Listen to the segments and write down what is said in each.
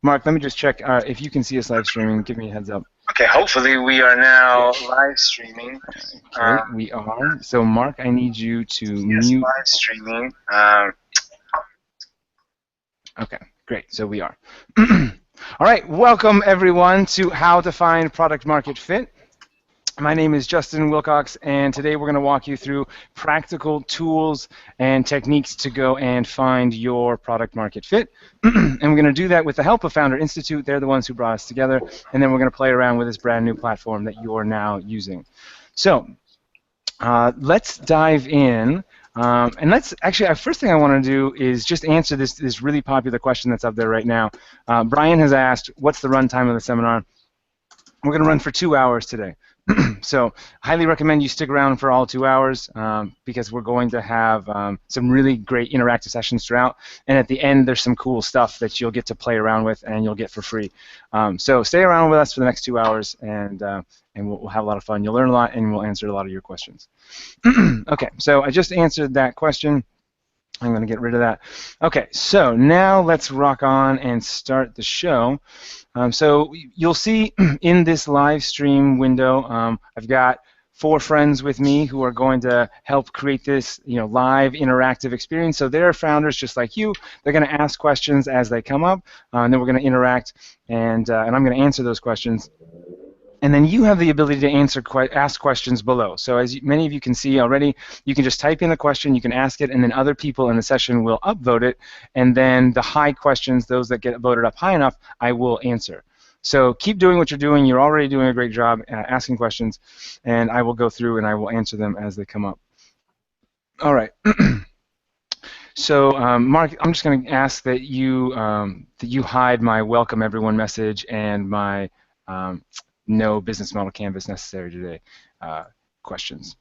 Mark, let me just check if you can see us live streaming. Give me a heads up. Okay, hopefully we are now live streaming. Okay, we are. So, Mark, I need you to mute. Live streaming. Okay, great. So we are. All right, welcome everyone to How to Find Product Market Fit. My name is Justin Wilcox, and today we're going to walk you through practical tools and techniques to go and find your product market fit. And we're going to do that with the help of Founder Institute. They're the ones who brought us together, and then we're going to play around with this brand new platform that you're now using. So let's dive in. And let's actually, first thing I want to do is just answer this really popular question that's up there right now. Brian has asked, what's the run time of the seminar? We're going to run for 2 hours today. So highly recommend you stick around for all 2 hours because we're going to have some really great interactive sessions throughout. And at the end, there's some cool stuff that you'll get to play around with and you'll get for free. So stay around with us for the next 2 hours, and we'll have a lot of fun. You'll learn a lot, and we'll answer a lot of your questions. Okay, so I just answered that question. I'm going to get rid of that. Okay, so now let's rock on and start the show. So you'll see in this live stream window, I've got 4 friends with me who are going to help create this, live interactive experience. So they're founders just like you. They're going to ask questions as they come up, and then we're going to interact, and I'm going to answer those questions. And then you have the ability to ask questions below. So as many of you can see already, you can just type in the question, you can ask it, and then other people in the session will upvote it, and then the high questions, those that get voted up high enough, I will answer. So keep doing what you're doing. You're already doing a great job asking questions, and I will go through and I will answer them as they come up. All right. So Mark, I'm just going to ask that you hide my welcome everyone message and my no business model canvas necessary today questions.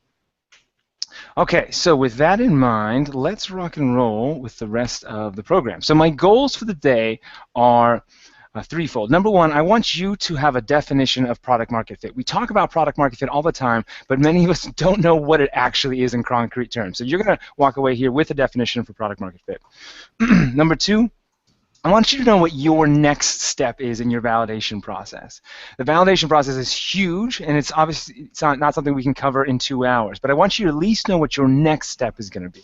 Okay, so with that in mind, let's rock and roll with the rest of the program. So my goals for the day are threefold. Number one, I want you to have a definition of product market fit. We talk about product market fit all the time, but many of us don't know what it actually is in concrete terms. So you're going to walk away here with a definition for product market fit. Number two, I want you to know what your next step is in your validation process. The validation process is huge, and it's obviously not something we can cover in 2 hours, but I want you to at least know what your next step is going to be.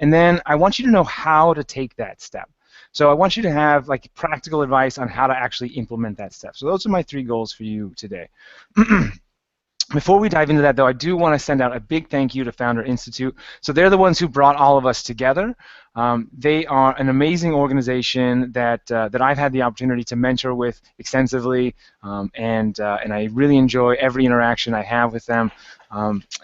And then I want you to know how to take that step. So I want you to have practical advice on how to actually implement that step. So those are my 3 goals for you today. Before we dive into that, though, I do want to send out a big thank you to Founder Institute. So they're the ones who brought all of us together. They are an amazing organization that I've had the opportunity to mentor with extensively, and I really enjoy every interaction I have with them.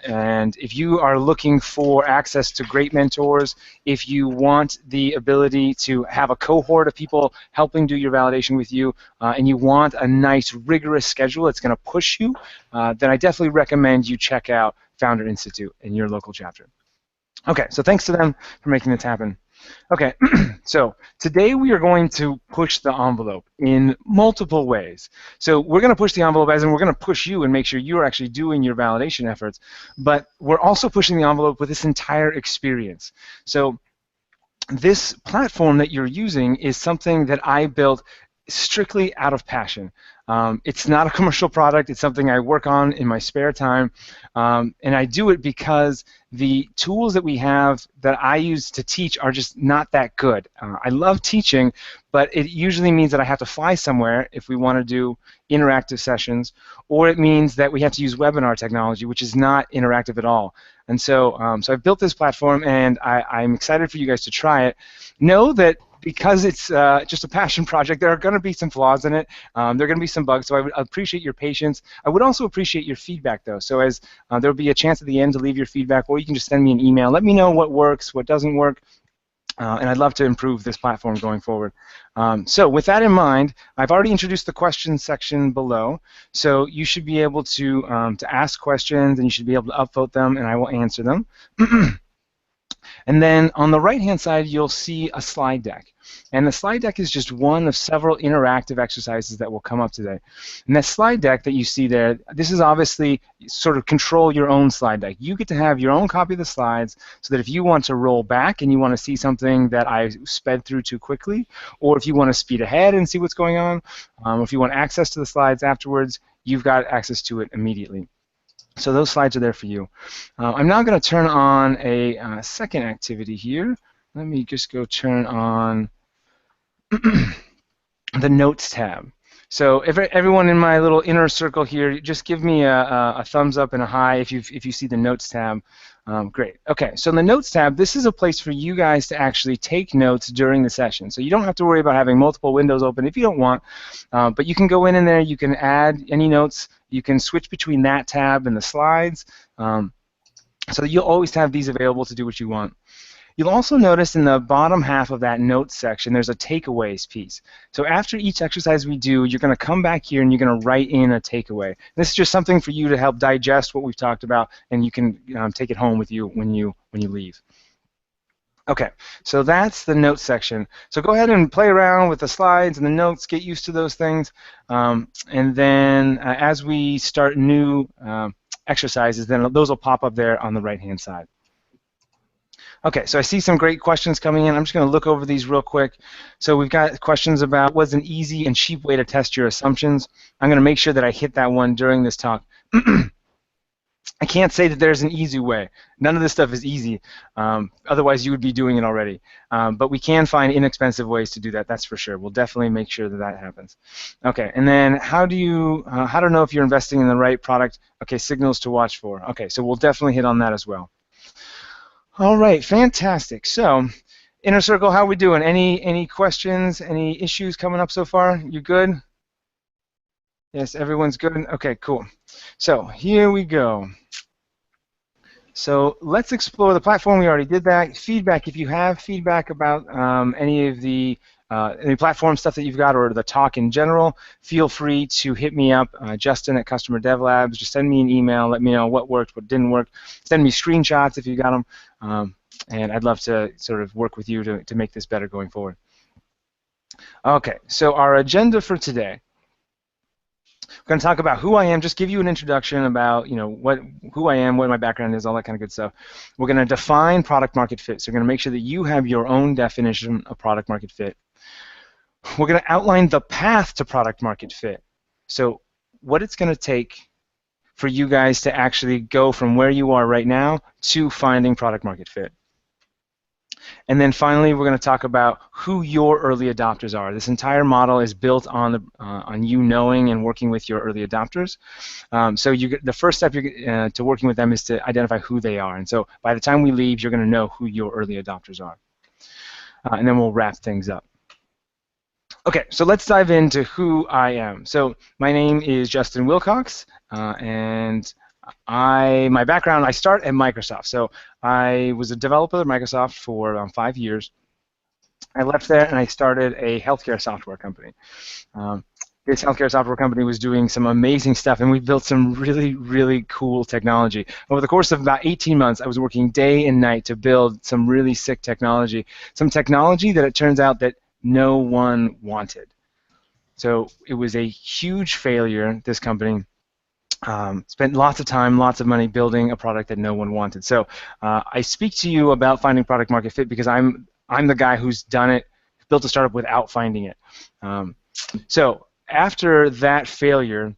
And if you are looking for access to great mentors, if you want the ability to have a cohort of people helping do your validation with you, and you want a nice, rigorous schedule that's going to push you, then I definitely recommend you check out Founder Institute in your local chapter. Okay, so thanks to them for making this happen. Okay, so today we are going to push the envelope in multiple ways. So we're going to push the envelope as in we're going to push you and make sure you're actually doing your validation efforts, but we're also pushing the envelope with this entire experience. So this platform that you're using is something that I built strictly out of passion. It's not a commercial product. It's something I work on in my spare time, and I do it because the tools that we have that I use to teach are just not that good. I love teaching, but it usually means that I have to fly somewhere if we want to do interactive sessions, or it means that we have to use webinar technology, which is not interactive at all. And so, so I've built this platform, and I'm excited for you guys to try it. Know that because it's just a passion project, there are going to be some flaws in it. There are going to be some bugs, so I would appreciate your patience. I would also appreciate your feedback, though. So as there will be a chance at the end to leave your feedback, or you can just send me an email. Let me know what works, what doesn't work, and I'd love to improve this platform going forward. So with that in mind, I've already introduced the questions section below, so you should be able to ask questions, and you should be able to upvote them, and I will answer them. And then on the right-hand side, you'll see a slide deck. And the slide deck is just one of several interactive exercises that will come up today. And that slide deck that you see there, this is obviously sort of control your own slide deck. You get to have your own copy of the slides so that if you want to roll back and you want to see something that I sped through too quickly, or if you want to speed ahead and see what's going on, or if you want access to the slides afterwards, you've got access to it immediately. So those slides are there for you. I'm now going to turn on a second activity here. Let me just go turn on the Notes tab. So everyone in my little inner circle here, just give me a thumbs up and a hi if you see the Notes tab. Great. Okay, so in the Notes tab, this is a place for you guys to actually take notes during the session. So you don't have to worry about having multiple windows open if you don't want, but you can go in there, you can add any notes, you can switch between that tab and the slides, so you'll always have these available to do what you want. You'll also notice in the bottom half of that notes section, there's a takeaways piece. So after each exercise we do, you're going to come back here and you're going to write in a takeaway. This is just something for you to help digest what we've talked about, and you can take it home with you when you leave. Okay, so that's the notes section. So go ahead and play around with the slides and the notes, get used to those things, and then as we start new exercises, then those will pop up there on the right-hand side. Okay, so I see some great questions coming in. I'm just going to look over these real quick. So we've got questions about what's an easy and cheap way to test your assumptions. I'm going to make sure that I hit that one during this talk. I can't say that there's an easy way. None of this stuff is easy. Otherwise, you would be doing it already. But we can find inexpensive ways to do that. That's for sure. We'll definitely make sure that that happens. Okay, and then how to know if you're investing in the right product? Okay, signals to watch for. Okay, so we'll definitely hit on that as well. All right, fantastic. So, Inner Circle, how are we doing? Any questions? Any issues coming up so far? You good? Yes, everyone's good? Okay, cool. So, here we go. So, let's explore the platform. We already did that. Feedback, if you have feedback about any of the any platform stuff that you've got or the talk in general, feel free to hit me up, Justin at Customer Dev Labs. Just send me an email. Let me know what worked, what didn't work. Send me screenshots if you got them. And I'd love to sort of work with you to make this better going forward. Okay, so our agenda for today. We're going to talk about who I am, just give you an introduction about who I am, what my background is, all that kind of good stuff. We're going to define product market fit. So we're going to make sure that you have your own definition of product market fit. We're going to outline the path to product market fit. So what it's going to take for you guys to actually go from where you are right now to finding product market fit. And then finally, we're going to talk about who your early adopters are. This entire model is built on you knowing and working with your early adopters. So the first step to working with them is to identify who they are. And so by the time we leave, you're going to know who your early adopters are. And then we'll wrap things up. Okay, so let's dive into who I am. So my name is Justin Wilcox, and my background, I start at Microsoft. So I was a developer at Microsoft for around 5 years. I left there and I started a healthcare software company. This healthcare software company was doing some amazing stuff, and we built some really, really cool technology. Over the course of about 18 months, I was working day and night to build some really sick technology, some technology that it turns out that no one wanted. So it was a huge failure, this company. Spent lots of time, lots of money building a product that no one wanted. So I speak to you about finding product market fit because I'm the guy who's done it, built a startup without finding it. So after that failure,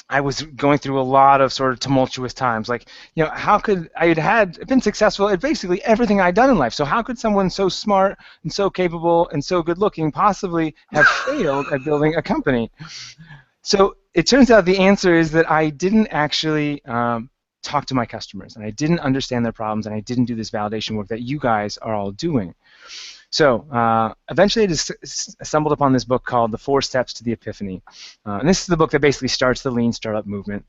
I was going through a lot of sort of tumultuous times. Like, how could I had been successful at basically everything I'd done in life? So how could someone so smart and so capable and so good-looking possibly have failed at building a company? So it turns out the answer is that I didn't actually talk to my customers, and I didn't understand their problems, and I didn't do this validation work that you guys are all doing. So eventually I just stumbled upon this book called The 4 Steps to the Epiphany. And this is the book that basically starts the lean startup movement.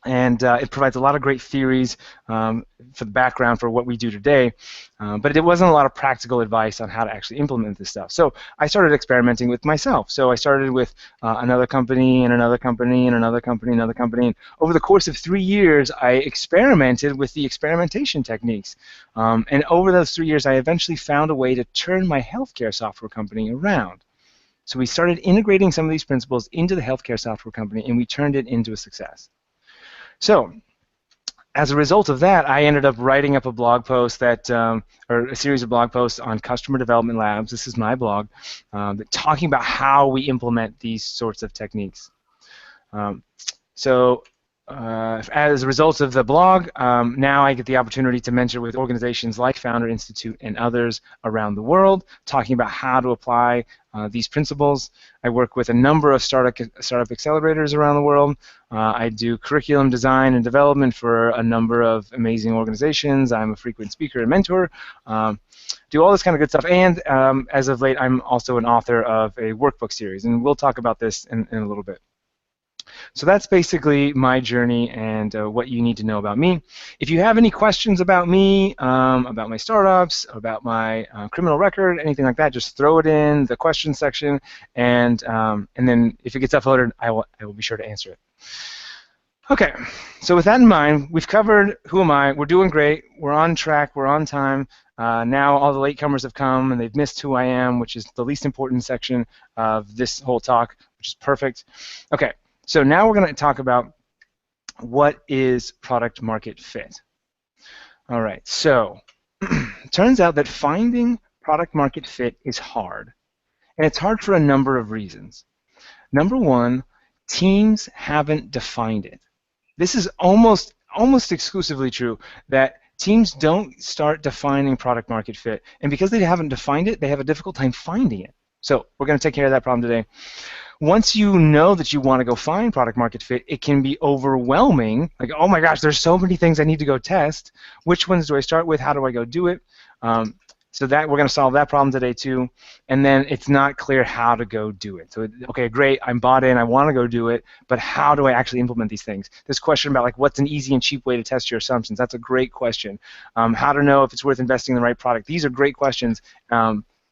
And it provides a lot of great theories for the background for what we do today, but it wasn't a lot of practical advice on how to actually implement this stuff. So I started experimenting with myself. So I started with another company and another company and another company and another company. And over the course of 3 years, I experimented with the experimentation techniques. And over those 3 years, I eventually found a way to turn my healthcare software company around. So we started integrating some of these principles into the healthcare software company, and we turned it into a success. So as a result of that, I ended up writing up a blog post that, or a series of blog posts on Customer Development Labs. This is my blog, talking about how we implement these sorts of techniques. As a result of the blog, now I get the opportunity to mentor with organizations like Founder Institute and others around the world, talking about how to apply these principles. I work with a number of startup accelerators around the world. I do curriculum design and development for a number of amazing organizations. I'm a frequent speaker and mentor. Do all this kind of good stuff. And as of late, I'm also an author of a workbook series, and we'll talk about this in a little bit. So that's basically my journey and what you need to know about me. If you have any questions about me, about my startups, about my criminal record, anything like that, just throw it in the question section, and then if it gets uploaded, I will be sure to answer it. Okay, so with that in mind, we've covered who am I. We're doing great. We're on track. We're on time. Now all the latecomers have come, and they've missed who I am, which is the least important section of this whole talk, which is perfect. Okay. So now we're going to talk about what is product market fit. All right, so turns out that finding product market fit is hard, and it's hard for a number of reasons. Number one, teams haven't defined it. This is almost exclusively true, that teams don't start defining product market fit, and because they haven't defined it, they have a difficult time finding it. So we're going to take care of that problem today. Once you know that you want to go find product market fit, it can be overwhelming. Like, oh my gosh, there's so many things I need to go test. Which ones do I start with? How do I go do it? So that we're going to solve that problem today too. And then it's not clear how to go do it. So, okay, great, I'm bought in, I want to go do it, but how do I actually implement these things? This question about like what's an easy and cheap way to test your assumptions, that's a great question. How to know if it's worth investing in the right product, these are great questions.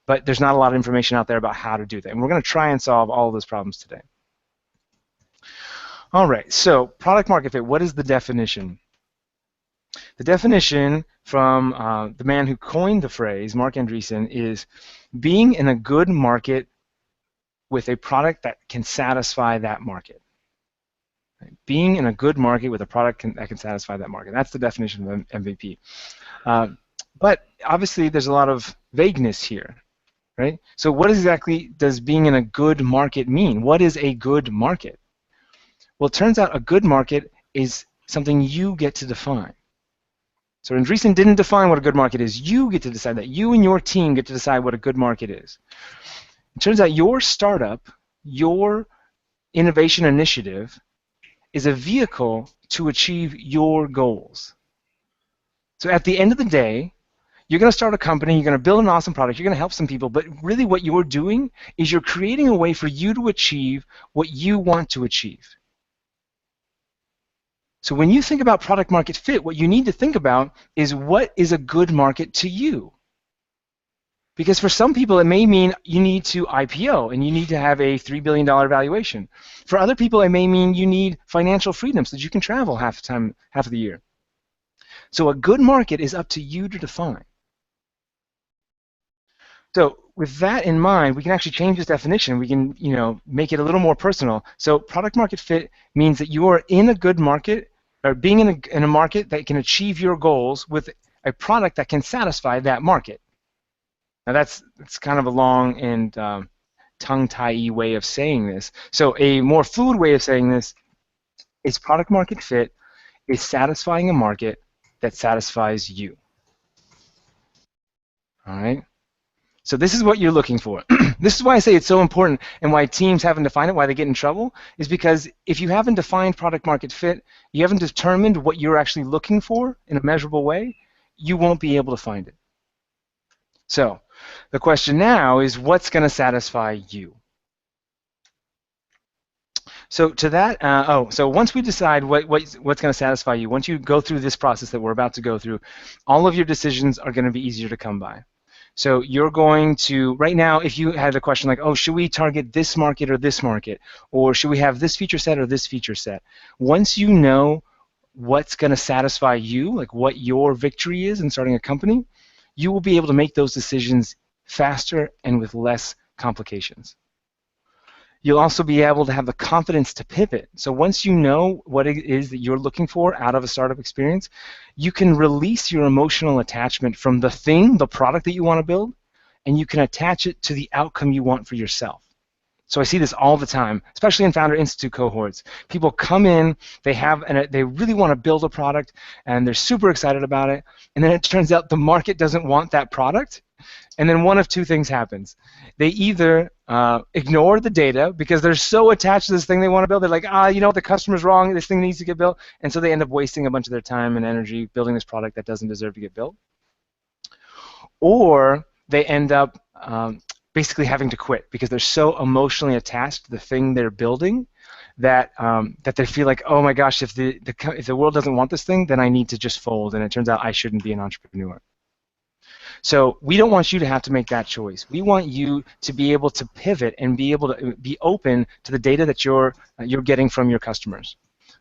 But there's not a lot of information out there about how to do that. And we're going to try and solve all of those problems today. All right, so product market fit, what is the definition? The definition from the man who coined the phrase, Mark Andreessen, is being in a good market with a product that can satisfy that market. Being in a good market with a product that can satisfy that market. That's the definition of MVP. But obviously there's a lot of vagueness here. Right? So what exactly does being in a good market mean? What is a good market? Well, it turns out a good market is something you get to define. So Andreessen didn't define what a good market is. You get to decide that. You and your team get to decide what a good market is. It turns out your startup, your innovation initiative, is a vehicle to achieve your goals. So at the end of the day, you're going to start a company, you're going to build an awesome product, you're going to help some people, but really what you're doing is you're creating a way for you to achieve what you want to achieve. So when you think about product market fit, what you need to think about is what is a good market to you. Because for some people it may mean you need to IPO and you need to have a $3 billion valuation. For other people it may mean you need financial freedom so that you can travel half of the year. So a good market is up to you to define. So with that in mind, we can actually change this definition. We can, make it a little more personal. So product market fit means that you are in a good market, or being in a market that can achieve your goals with a product that can satisfy that market. Now that's kind of a long and tongue-tie-y way of saying this. So a more fluid way of saying this is product market fit is satisfying a market that satisfies you. All right? So this is what you're looking for. This is why I say it's so important and why teams haven't defined it, why they get in trouble, is because if you haven't defined product market fit, you haven't determined what you're actually looking for in a measurable way, you won't be able to find it. So the question now is what's going to satisfy you? So to that, so once we decide what's going to satisfy you, once you go through this process that we're about to go through, all of your decisions are going to be easier to come by. So you're going to, right now, if you had a question like, oh, should we target this market or this market? Or should we have this feature set or this feature set? Once you know what's going to satisfy you, like what your victory is in starting a company, you will be able to make those decisions faster and with less complications. You'll also be able to have the confidence to pivot. So once you know what it is that you're looking for out of a startup experience, you can release your emotional attachment from the thing, the product that you want to build, and you can attach it to the outcome you want for yourself. So I see this all the time, especially in Founder Institute cohorts. People come in, they really want to build a product, and they're super excited about it, and then it turns out the market doesn't want that product, and then one of two things happens. They either ignore the data because they're so attached to this thing they want to build. They're like, you know, the customer's wrong. This thing needs to get built. And so they end up wasting a bunch of their time and energy building this product that doesn't deserve to get built. Or they end up basically having to quit because they're so emotionally attached to the thing they're building that that they feel like, oh my gosh, if the world doesn't want this thing, then I need to just fold. And it turns out I shouldn't be an entrepreneur. So we don't want you to have to make that choice. We want you to be able to pivot and be able to be open to the data that you're getting from your customers.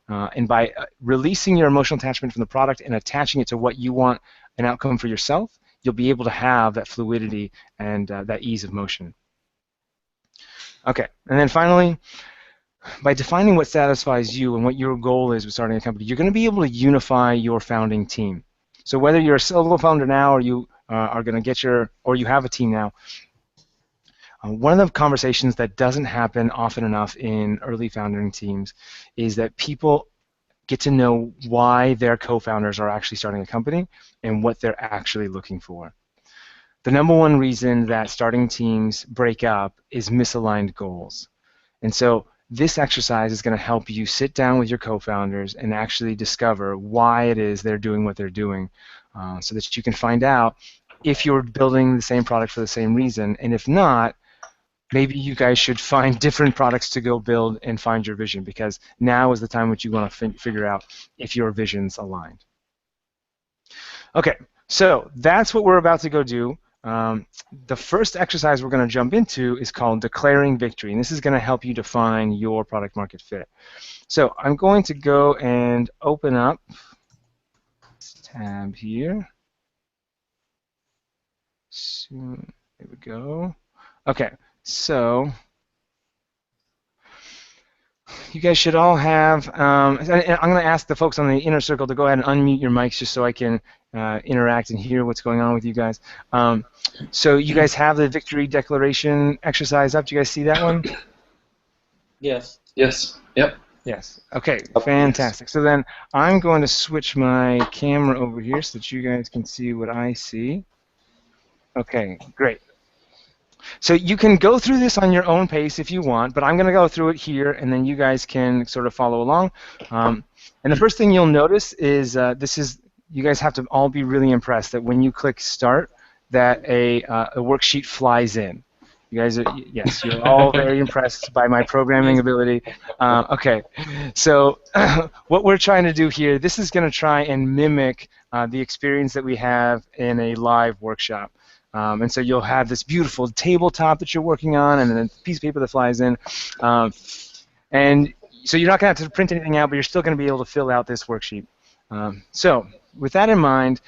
And by releasing your emotional attachment from the product and attaching it to what you want an outcome for yourself, you'll be able to have that fluidity and that ease of motion. Okay, and then finally, by defining what satisfies you and what your goal is with starting a company, you're going to be able to unify your founding team. So whether you're a solo founder now or you are going to get or you have a team now, one of the conversations that doesn't happen often enough in early founding teams is that people get to know why their co-founders are actually starting a company and what they're actually looking for. The number one reason that starting teams break up is misaligned goals. And so this exercise is going to help you sit down with your co-founders and actually discover why it is they're doing what they're doing so that you can find out if you're building the same product for the same reason, and if not, maybe you guys should find different products to go build and find your vision, because now is the time which you want to figure out if your vision's aligned. Okay, so that's what we're about to go do. The first exercise we're going to jump into is called Declaring Victory, and this is going to help you define your product market fit. So I'm going to go and open up this tab here. So, there we go. Okay, so you guys should all have, I'm going to ask the folks on the inner circle to go ahead and unmute your mics just so I can interact and hear what's going on with you guys. So you guys have the victory declaration exercise up. Do you guys see that one? Yes. Yes. Yep. Yes. Okay, fantastic. So then I'm going to switch my camera over here so that you guys can see what I see. Okay, great. So you can go through this on your own pace if you want, but I'm going to go through it here, and then you guys can sort of follow along. And the first thing you'll notice is you guys have to all be really impressed that when you click Start, that a worksheet flies in. You guys are, yes, you're all very impressed by my programming ability. Okay, so what we're trying to do here, this is going to try and mimic the experience that we have in a live workshop. And so you'll have this beautiful tabletop that you're working on, and then a piece of paper that flies in. And so you're not going to have to print anything out, but you're still going to be able to fill out this worksheet. So with that in mind,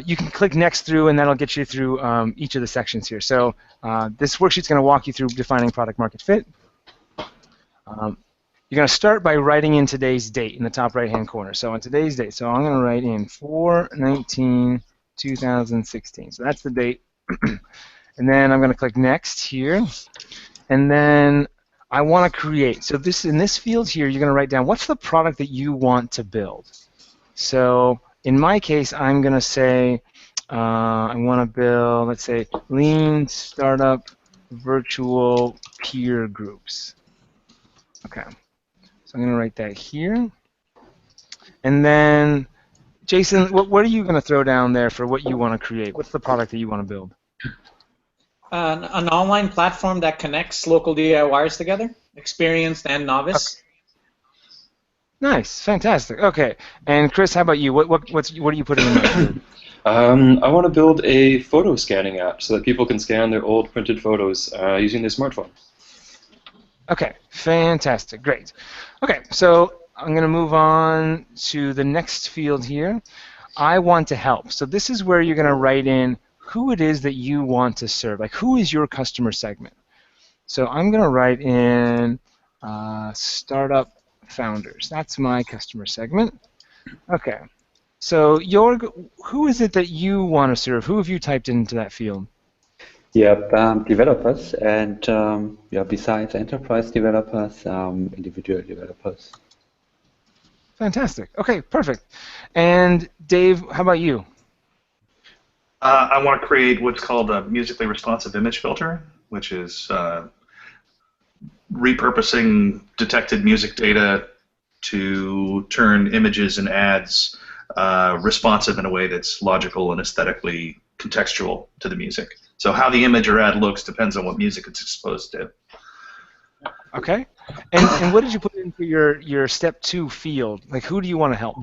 you can click Next through, and that'll get you through each of the sections here. So this worksheet's going to walk you through defining product market fit. You're going to start by writing in today's date in the top right-hand corner. So on today's date, so I'm going to write in 4/19/2016. So that's the date. And then I'm going to click Next here. And then I want to create. So in this field here, you're going to write down what's the product that you want to build. So in my case, I'm going to say I want to build, let's say, lean startup virtual peer groups. Okay. So I'm going to write that here. And then, Jason, what are you going to throw down there for what you want to create? What's the product that you want to build? An online platform that connects local DIYers together. Experienced and novice. Nice, fantastic. Okay, and Chris, how about you? What are you putting in mind? I want to build a photo scanning app so that people can scan their old printed photos using their smartphone. Okay, fantastic, great. Okay, so I'm going to move on to the next field here. I want to help. So this is where you're going to write in who it is that you want to serve. Like, who is your customer segment? So I'm going to write in startup founders. That's my customer segment. Okay. So who is it that you want to serve? Who have you typed into that field? Yep, developers and yeah, besides enterprise developers, individual developers. Fantastic. Okay, perfect. And Dave, how about you? I want to create what's called a musically responsive image filter, which is repurposing detected music data to turn images and ads responsive in a way that's logical and aesthetically contextual to the music. So how the image or ad looks depends on what music it's exposed to. Okay. And what did you put into your step 2 field? Like, who do you want to help?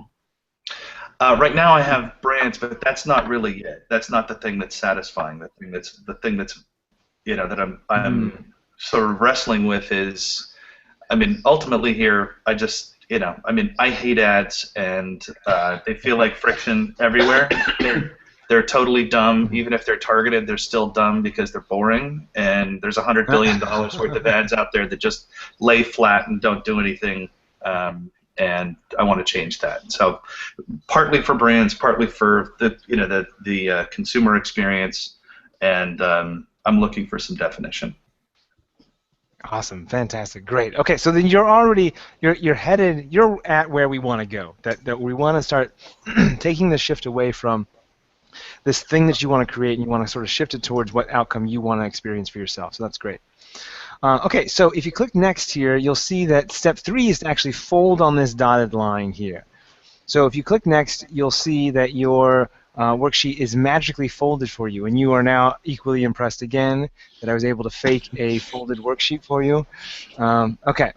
Right now I have brands, but that's not really it. That's not the thing that's satisfying. The thing that's that I'm sort of wrestling with is, I mean, ultimately here I just I hate ads, and they feel like friction everywhere. They're totally dumb. Even if they're targeted, they're still dumb because they're boring. And there's $100 billion worth of ads out there that just lay flat and don't do anything. And I want to change that. So, partly for brands, partly for the consumer experience, and I'm looking for some definition. Awesome, fantastic, great. Okay, so then you're headed, you're at where we want to go. That we want to start taking the shift away from this thing that you want to create, and you want to sort of shift it towards what outcome you want to experience for yourself. So that's great. Okay, so if you click next here, you'll see that step 3 is to actually fold on this dotted line here. So if you click next, you'll see that your worksheet is magically folded for you, and you are now equally impressed again that I was able to fake a folded worksheet for you. Okay,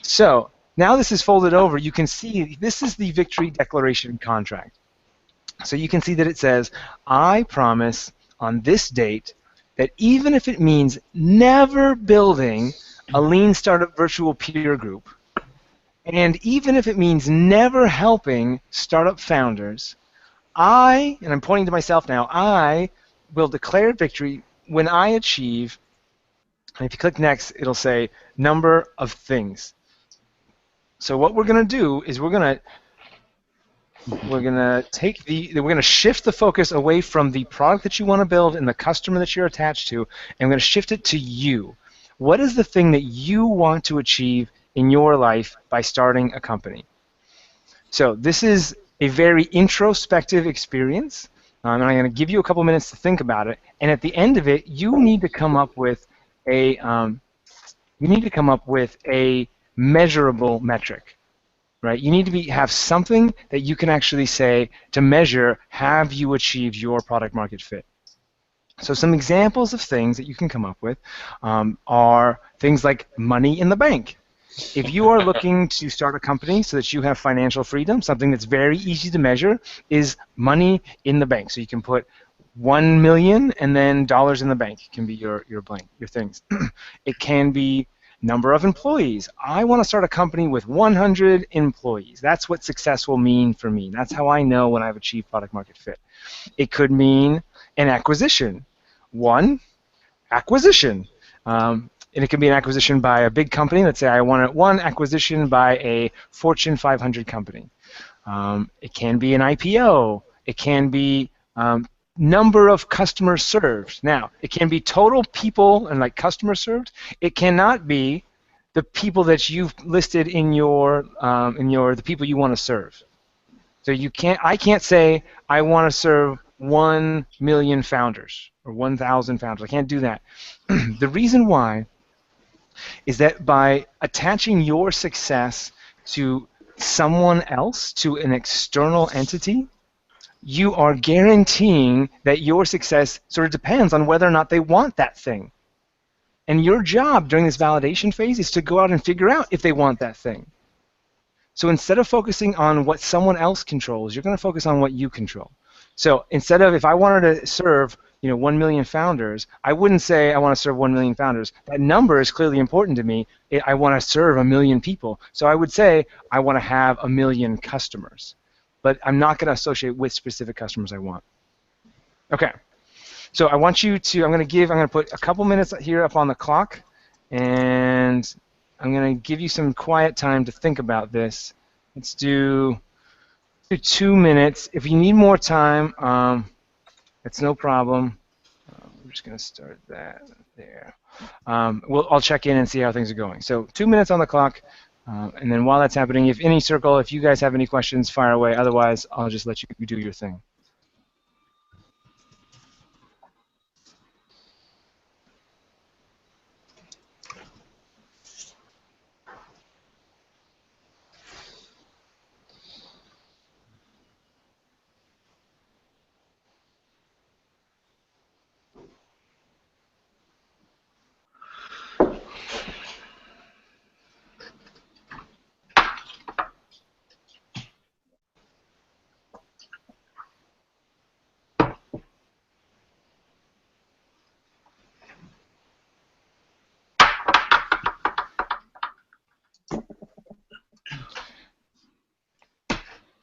so now this is folded over. You can see this is the victory declaration contract. So you can see that it says, I promise on this date that even if it means never building a lean startup virtual peer group, and even if it means never helping startup founders, and I'm pointing to myself now, I will declare victory when I achieve, and if you click next, it'll say number of things. So what we're going to do is we're going to shift the focus away from the product that you want to build and the customer that you're attached to, and we're going to shift it to you. What is the thing that you want to achieve in your life by starting a company? So this is a very introspective experience, and I'm going to give you a couple minutes to think about it. And at the end of it, you need to come up with a measurable metric. Right? You need to have something that you can actually say to measure, have you achieved your product market fit? So some examples of things that you can come up with are things like money in the bank. If you are looking to start a company so that you have financial freedom, something that's very easy to measure is money in the bank. So you can put 1 million and then dollars in the bank can be your things. It can be number of employees. I want to start a company with 100 employees. That's what success will mean for me. That's how I know when I've achieved product market fit. It could mean an acquisition. One acquisition. And it can be an acquisition by a big company. Let's say I want one acquisition by a Fortune 500 company. It can be an IPO. It can be number of customers served. Now, it can be total people and like customers served. It cannot be the people that you've listed in the people you want to serve. So I can't say I want to serve 1 million founders or 1,000 founders. I can't do that. The reason why is that by attaching your success to someone else, to an external entity, you are guaranteeing that your success sort of depends on whether or not they want that thing. And your job during this validation phase is to go out and figure out if they want that thing. So instead of focusing on what someone else controls, you're going to focus on what you control. So instead of, if I wanted to serve 1 million founders, I wouldn't say I want to serve 1 million founders. That number is clearly important to me. I want to serve 1 million people. So I would say I want to have 1 million customers. But I'm not going to associate with specific customers I want. Okay. So I want you to, I'm going to put a couple minutes here up on the clock, and I'm going to give you some quiet time to think about this. Let's do 2 minutes. If you need more time, it's no problem. We're just going to start that there. I'll check in and see how things are going. So 2 minutes on the clock, and then while that's happening, if you guys have any questions, fire away. Otherwise, I'll just let you do your thing.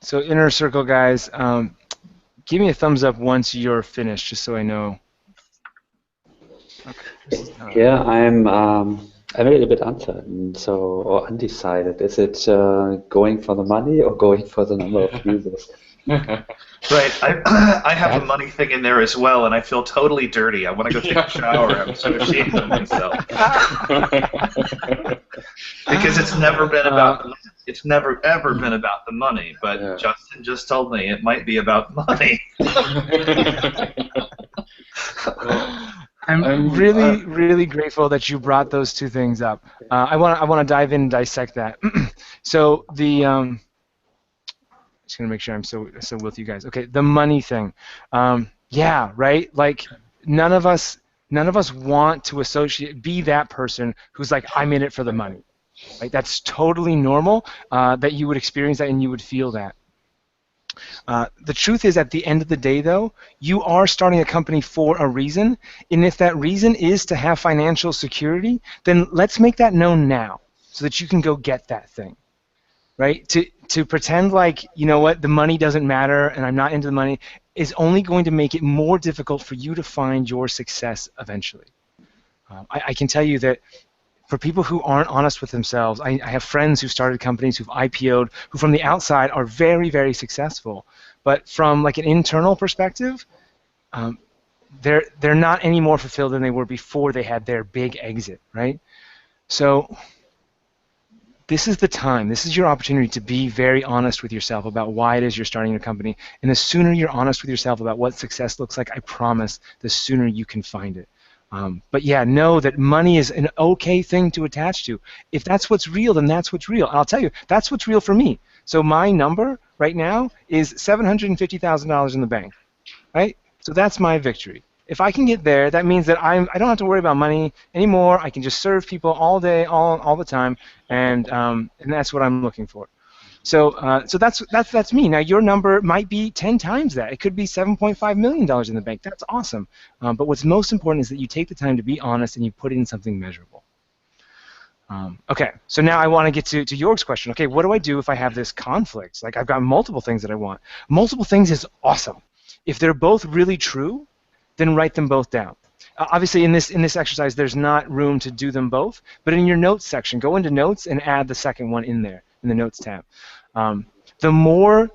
So inner circle guys, give me a thumbs up once you're finished, just so I know. Okay. Yeah, I'm a little bit uncertain, or undecided. Is it going for the money or going for the number of users? Right. I have a money thing in there as well, and I feel totally dirty. I want to go take a shower. I'm so ashamed of myself. Because it's never been about it's never ever been about the money. But yeah. Justin just told me it might be about money. I'm really grateful that you brought those two things up. I want to dive in and dissect that. So the just gonna make sure I'm so with you guys. Okay, the money thing. Yeah, right. Like none of us want to be that person who's like, I'm in it for the money. Right? That's totally normal that you would experience that and you would feel that. The truth is, at the end of the day, though, you are starting a company for a reason, and if that reason is to have financial security, then let's make that known now so that you can go get that thing. Right? To pretend like, you know what, the money doesn't matter and I'm not into the money is only going to make it more difficult for you to find your success eventually. I can tell you that for people who aren't honest with themselves, I have friends who started companies, who've IPO'd, who from the outside are very, very successful. But from like an internal perspective, they're not any more fulfilled than they were before they had their big exit, right? So this is the time, this is your opportunity to be very honest with yourself about why it is you're starting your company. And the sooner you're honest with yourself about what success looks like, I promise, the sooner you can find it. But yeah, know that money is an okay thing to attach to. If that's what's real, then that's what's real. And I'll tell you, that's what's real for me. So my number right now is $750,000 in the bank, right? So that's my victory. If I can get there, that means that I don't have to worry about money anymore. I can just serve people all day, all the time, and that's what I'm looking for. So that's me. Now your number might be 10 times that. It could be $7.5 million in the bank. That's awesome. But what's most important is that you take the time to be honest and you put in something measurable. Okay, so now I want to get to Jorg's question. Okay, what do I do if I have this conflict? Like I've got multiple things that I want. Multiple things is awesome. If they're both really true, then write them both down. Obviously, in this exercise, there's not room to do them both. But in your notes section, go into notes and add the second one in there in the notes tab. The more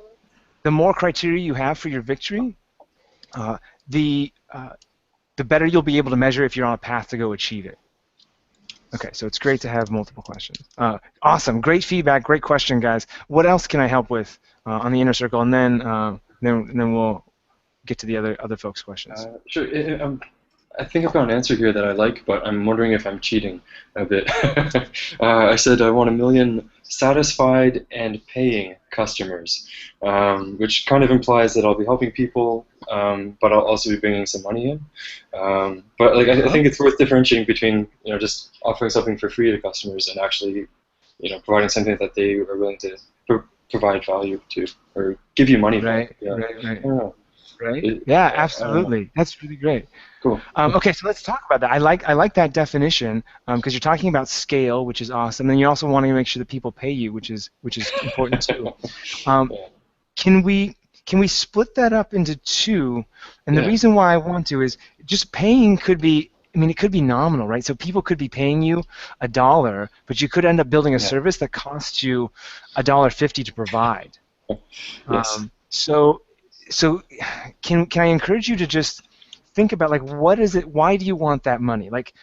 criteria you have for your victory, the better you'll be able to measure if you're on a path to go achieve it. Okay, so it's great to have multiple questions. Awesome, great feedback, great question, guys. What else can I help with on the inner circle, and then we'll get to the other folks' questions. Sure. I think I've got an answer here that I like, but I'm wondering if I'm cheating a bit. I said I want 1 million satisfied and paying customers, which kind of implies that I'll be helping people, but I'll also be bringing some money in. But like I think it's worth differentiating between just offering something for free to customers and actually providing something that they are willing to provide value to or give you money for. Right. Yeah. Right. Right? Yeah, absolutely. That's really great. Cool. Okay, so let's talk about that. I like that definition because you're talking about scale, which is awesome, and you also want to make sure that people pay you, which is important too. Can we split that up into two? And the reason why I want to is just paying could be. I mean, it could be nominal, right? So people could be paying you $1, but you could end up building a service that costs you $1.50 to provide. Yes. So can I encourage you to just think about, like, what is it? Why do you want that money? Like,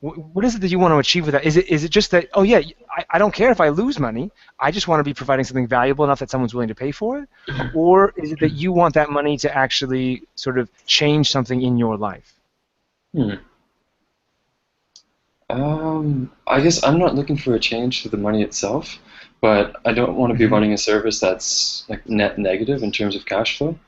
what is it that you want to achieve with that? Is it just that, oh yeah, I don't care if I lose money, I just want to be providing something valuable enough that someone's willing to pay for it? Or is it that you want that money to actually sort of change something in your life? I guess I'm not looking for a change to the money itself, but I don't want to be running a service that's like net negative in terms of cash flow,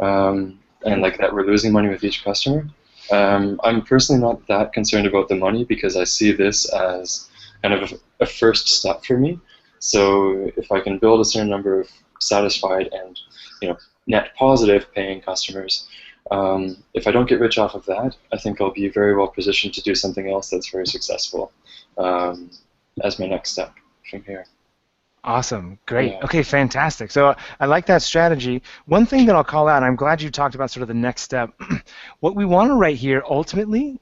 and like that we're losing money with each customer. I'm personally not that concerned about the money because I see this as kind of a first step for me. So if I can build a certain number of satisfied and net positive paying customers, if I don't get rich off of that, I think I'll be very well positioned to do something else that's very successful as my next step from here. Awesome. Great. Yeah. Okay, fantastic. So I like that strategy. One thing that I'll call out, and I'm glad you talked about sort of the next step, what we want to write here ultimately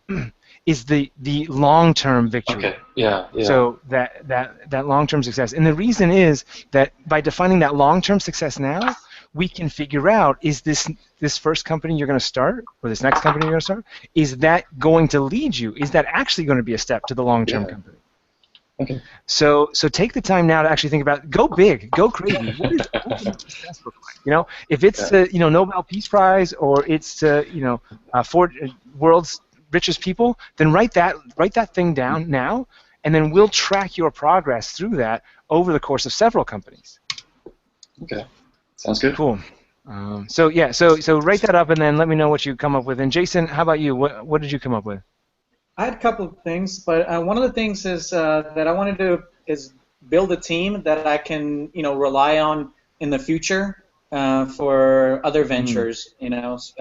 is the long-term victory. Okay. Yeah. So that long-term success. And the reason is that by defining that long-term success now, we can figure out, is this first company you're going to start, or this next company you're going to start, is that going to lead you? Is that actually going to be a step to the long-term company? Okay. So take the time now to actually think about, go big, go crazy. What does success look like? If it's Nobel Peace Prize, or it's world's richest people, then write that thing down now, and then we'll track your progress through that over the course of several companies. Okay. Sounds good. Cool. So write that up and then let me know what you come up with. And Jason, how about you? What did you come up with? I had a couple of things, but one of the things is that I wanted to is build a team that I can rely on in the future for other ventures. Because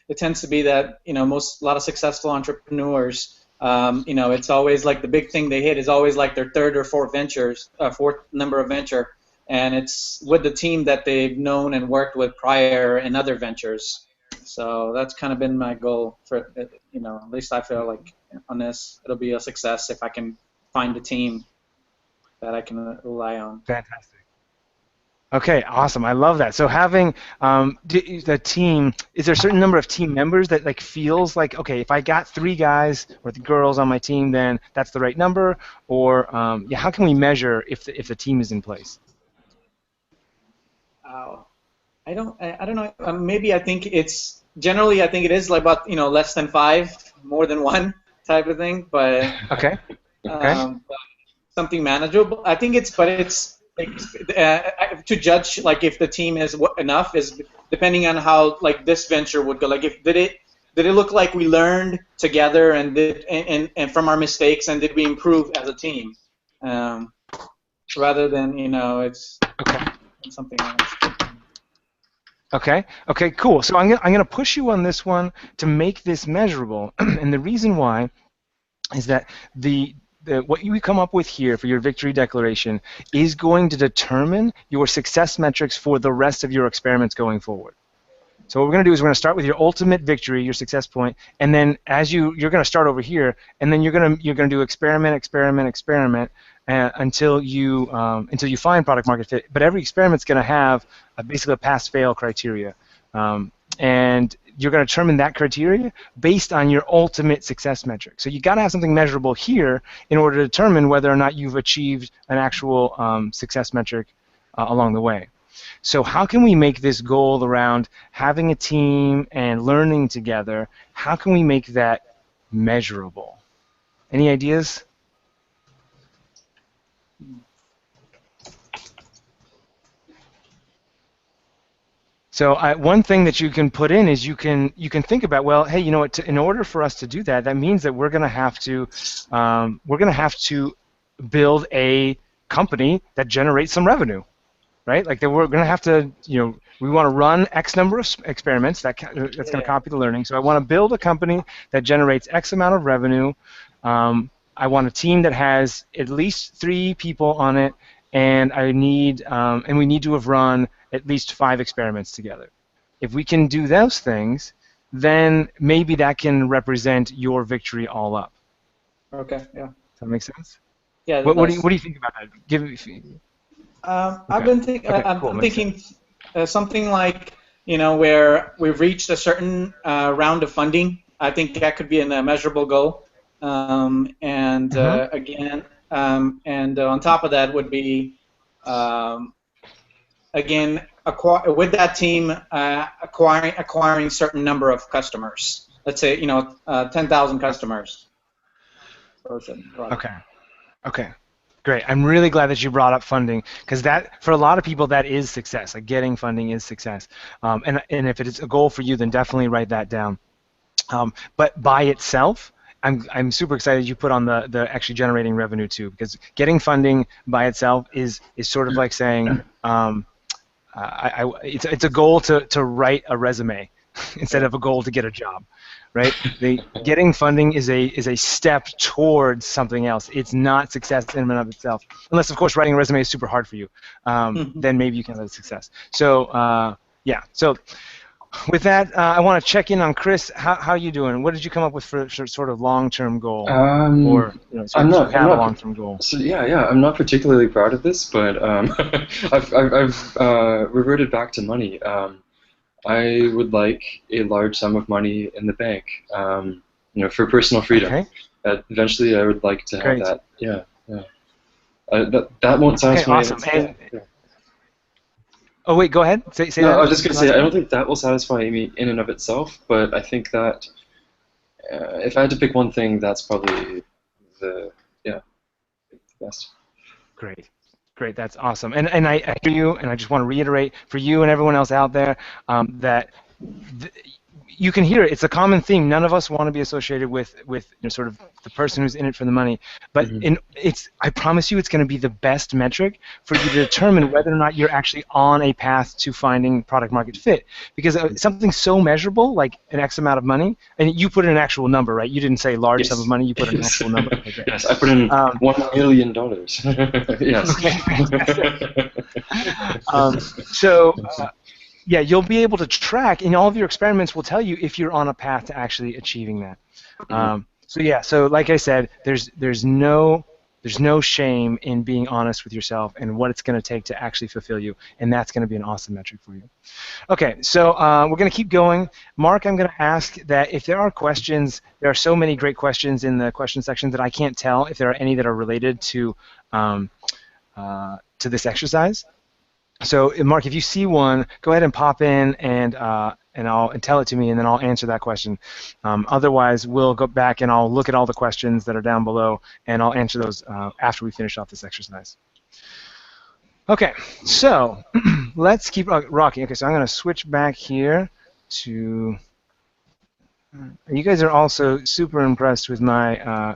it tends to be that a lot of successful entrepreneurs, it's always like the big thing they hit is always like their third or fourth number of venture. And it's with the team that they've known and worked with prior in other ventures. So that's kind of been my goal for, at least I feel like on this, it'll be a success if I can find a team that I can rely on. Fantastic. Okay, awesome. I love that. So having the team, is there a certain number of team members that like feels like, okay, if I got 3 guys or the girls on my team, then that's the right number? Or how can we measure if the team is in place? I don't know. Maybe I think it's generally. I think it is like about less than 5, more than 1 type of thing. But okay. Something manageable. I think it's like, to judge like if the team is enough is depending on how like this venture would go. Like did it look like we learned together and from our mistakes, and did we improve as a team, rather than it's something else. Okay, cool. So I'm gonna push you on this one to make this measurable, and the reason why is that what you come up with here for your victory declaration is going to determine your success metrics for the rest of your experiments going forward. So what we're going to do is we're going to start with your ultimate victory, your success point, and then as you're going to start over here, and then you're going to do experiment until you find product market fit. But every experiment's going to have basically a pass-fail criteria, and you're going to determine that criteria based on your ultimate success metric. So you got to have something measurable here in order to determine whether or not you've achieved an actual success metric along the way. So how can we make this goal around having a team and learning together, how can we make that measurable? Any ideas? So one thing that you can put in is you can think about, well, hey, you know what? In order for us to do that, that means that we're going to have to build a company that generates some revenue, right? Like that we're going to have to, we want to run X number of experiments. That's going to copy the learning. So I want to build a company that generates X amount of revenue. I want a team that has at least 3 people on it, and we need to have run at least 5 experiments together. If we can do those things, then maybe that can represent your victory all up. Okay. Yeah. Does that make sense? Yeah. What do you think about that? I've been thinking something like, where we've reached a certain round of funding. I think that could be a measurable goal. And on top of that would be, again, with that team, acquiring certain number of customers. Let's say 10,000 customers. Okay. Great. I'm really glad that you brought up funding, because that, for a lot of people, that is success. Like getting funding is success. And if it is a goal for you, then definitely write that down. But by itself, I'm super excited you put on the actually generating revenue too, because getting funding by itself is sort of like saying it's a goal to write a resume instead of a goal to get a job, right? Getting funding is a step towards something else. It's not success in and of itself, unless of course writing a resume is super hard for you. Then maybe you can have success. So yeah. So with that, I want to check in on Chris. How are you doing? What did you come up with for sort of long-term goal? Or I'm not a long-term goal. So yeah, I'm not particularly proud of this, but I've reverted back to money. I would like a large sum of money in the bank, for personal freedom. Okay. Eventually, I would like to have that. Yeah. That won't satisfy. Okay, awesome. Oh wait, go ahead. Say no, that. I was just going to say, I don't think that will satisfy me in and of itself, but I think that if I had to pick one thing, that's probably the best. Great, that's awesome. And I hear you, and I just want to reiterate for you and everyone else out there that you can hear it. It's a common theme. None of us want to be associated with sort of the person who's in it for the money. But I promise you, it's going to be the best metric for you to determine whether or not you're actually on a path to finding product market fit. Because something so measurable, like an X amount of money, and you put in an actual number, right? You didn't say large sum of money. You put in an actual number. Okay. Yes, I put in $1 million. Yes. Yeah, you'll be able to track, and all of your experiments will tell you if you're on a path to actually achieving that. So like I said, there's no shame in being honest with yourself and what it's going to take to actually fulfill you, and that's going to be an awesome metric for you. Okay, so we're going to keep going. Mark, I'm going to ask that if there are questions, there are so many great questions in the question section that I can't tell if there are any that are related to this exercise. So, Mark, if you see one, go ahead and pop in and tell it to me, and then I'll answer that question. Otherwise, we'll go back and I'll look at all the questions that are down below, and I'll answer those after we finish off this exercise. Okay, so let's keep rocking. Okay, so I'm going to switch back here to. You guys are also super impressed with my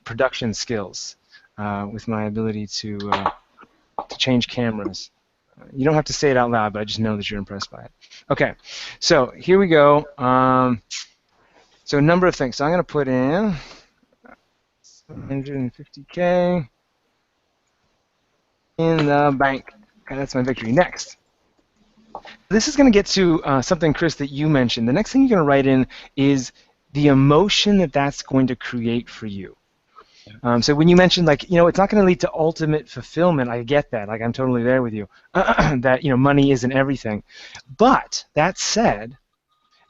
production skills, with my ability to change cameras. You don't have to say it out loud, but I just know that you're impressed by it. Okay, so here we go. So a number of things. So I'm going to put in 150K in the bank. Okay, that's my victory. Next. This is going to get to something, Chris, that you mentioned. The next thing you're going to write in is the emotion that that's going to create for you. So when you mentioned, like, it's not going to lead to ultimate fulfillment, I get that. Like, I'm totally there with you. That, money isn't everything. But that said,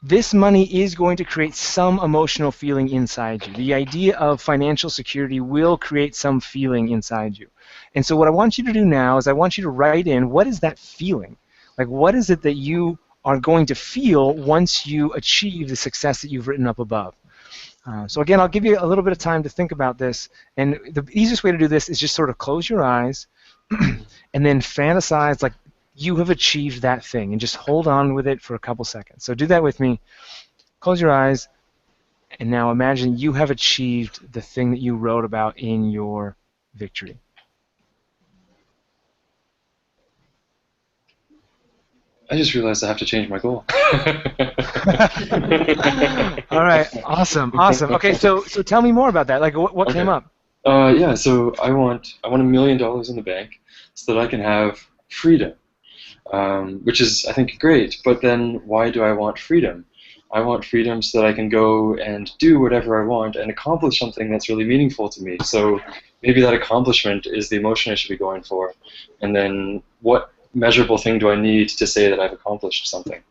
this money is going to create some emotional feeling inside you. The idea of financial security will create some feeling inside you. And so what I want you to do now is I want you to write in, what is that feeling? Like, what is it that you are going to feel once you achieve the success that you've written up above? So again, I'll give you a little bit of time to think about this, and the easiest way to do this is just sort of close your eyes and then fantasize like you have achieved that thing, and just hold on with it for a couple seconds. So do that with me. Close your eyes, and now imagine you have achieved the thing that you wrote about in your victory. I just realized I have to change my goal. All right, awesome. Okay, so tell me more about that. Like, what came up? Yeah, so I want $1 million in the bank so that I can have freedom, which is, I think, great. But then why do I want freedom? I want freedom so that I can go and do whatever I want and accomplish something that's really meaningful to me. So maybe that accomplishment is the emotion I should be going for. And then what measurable thing do I need to say that I've accomplished something?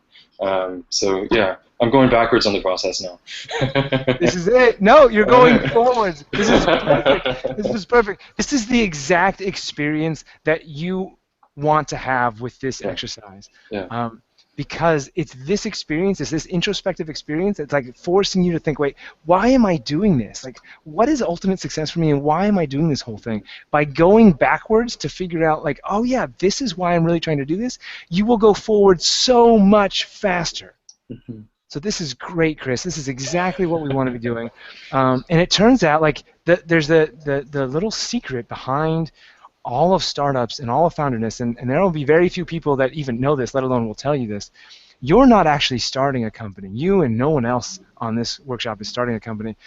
So yeah, I'm going backwards on the process now. This is it. No, you're going forwards. This is perfect. This is perfect. This is the exact experience that you want to have with this exercise. Yeah. Because it's this experience, it's this introspective experience that's like forcing you to think, wait, why am I doing this? Like, what is ultimate success for me, and why am I doing this whole thing? By going backwards to figure out, like, oh yeah, this is why I'm really trying to do this, you will go forward so much faster. Mm-hmm. So this is great, Chris. This is exactly what we want to be doing. And it turns out, like, there's the little secret behind all of startups and all of founderness, and there will be very few people that even know this, let alone will tell you this. You're not actually starting a company. You and no one else on this workshop is starting a company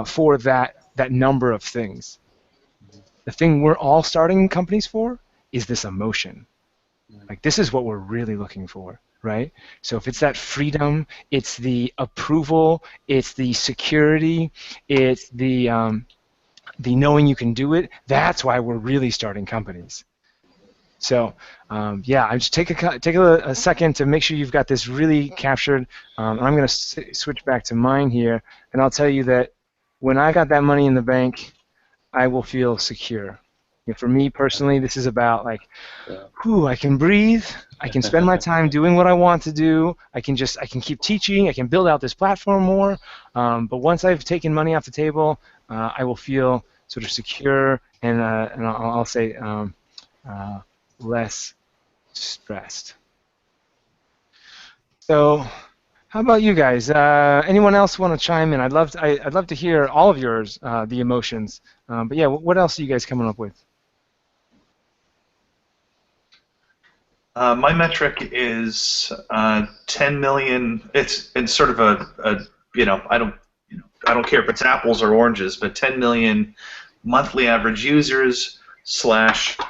for that number of things. The thing we're all starting companies for is this emotion. Like, this is what we're really looking for, right? So if it's that freedom, it's the approval, it's the security, it's the knowing you can do it, that's why we're really starting companies. So yeah, I just take a second to make sure you've got this really captured. And I'm going to switch back to mine here, and I'll tell you that when I got that money in the bank, I will feel secure. You know, for me personally, this is about like, whew, I can breathe, I can spend my time doing what I want to do, I can keep teaching, I can build out this platform more, but once I've taken money off the table, I will feel sort of secure and I'll say less stressed. So how about you guys? Anyone else want to chime in? I'd love to hear all of yours, the emotions. But yeah, what else are you guys coming up with? My metric is 10 million. It's sort of a I don't care if it's apples or oranges, but 10 million monthly average users /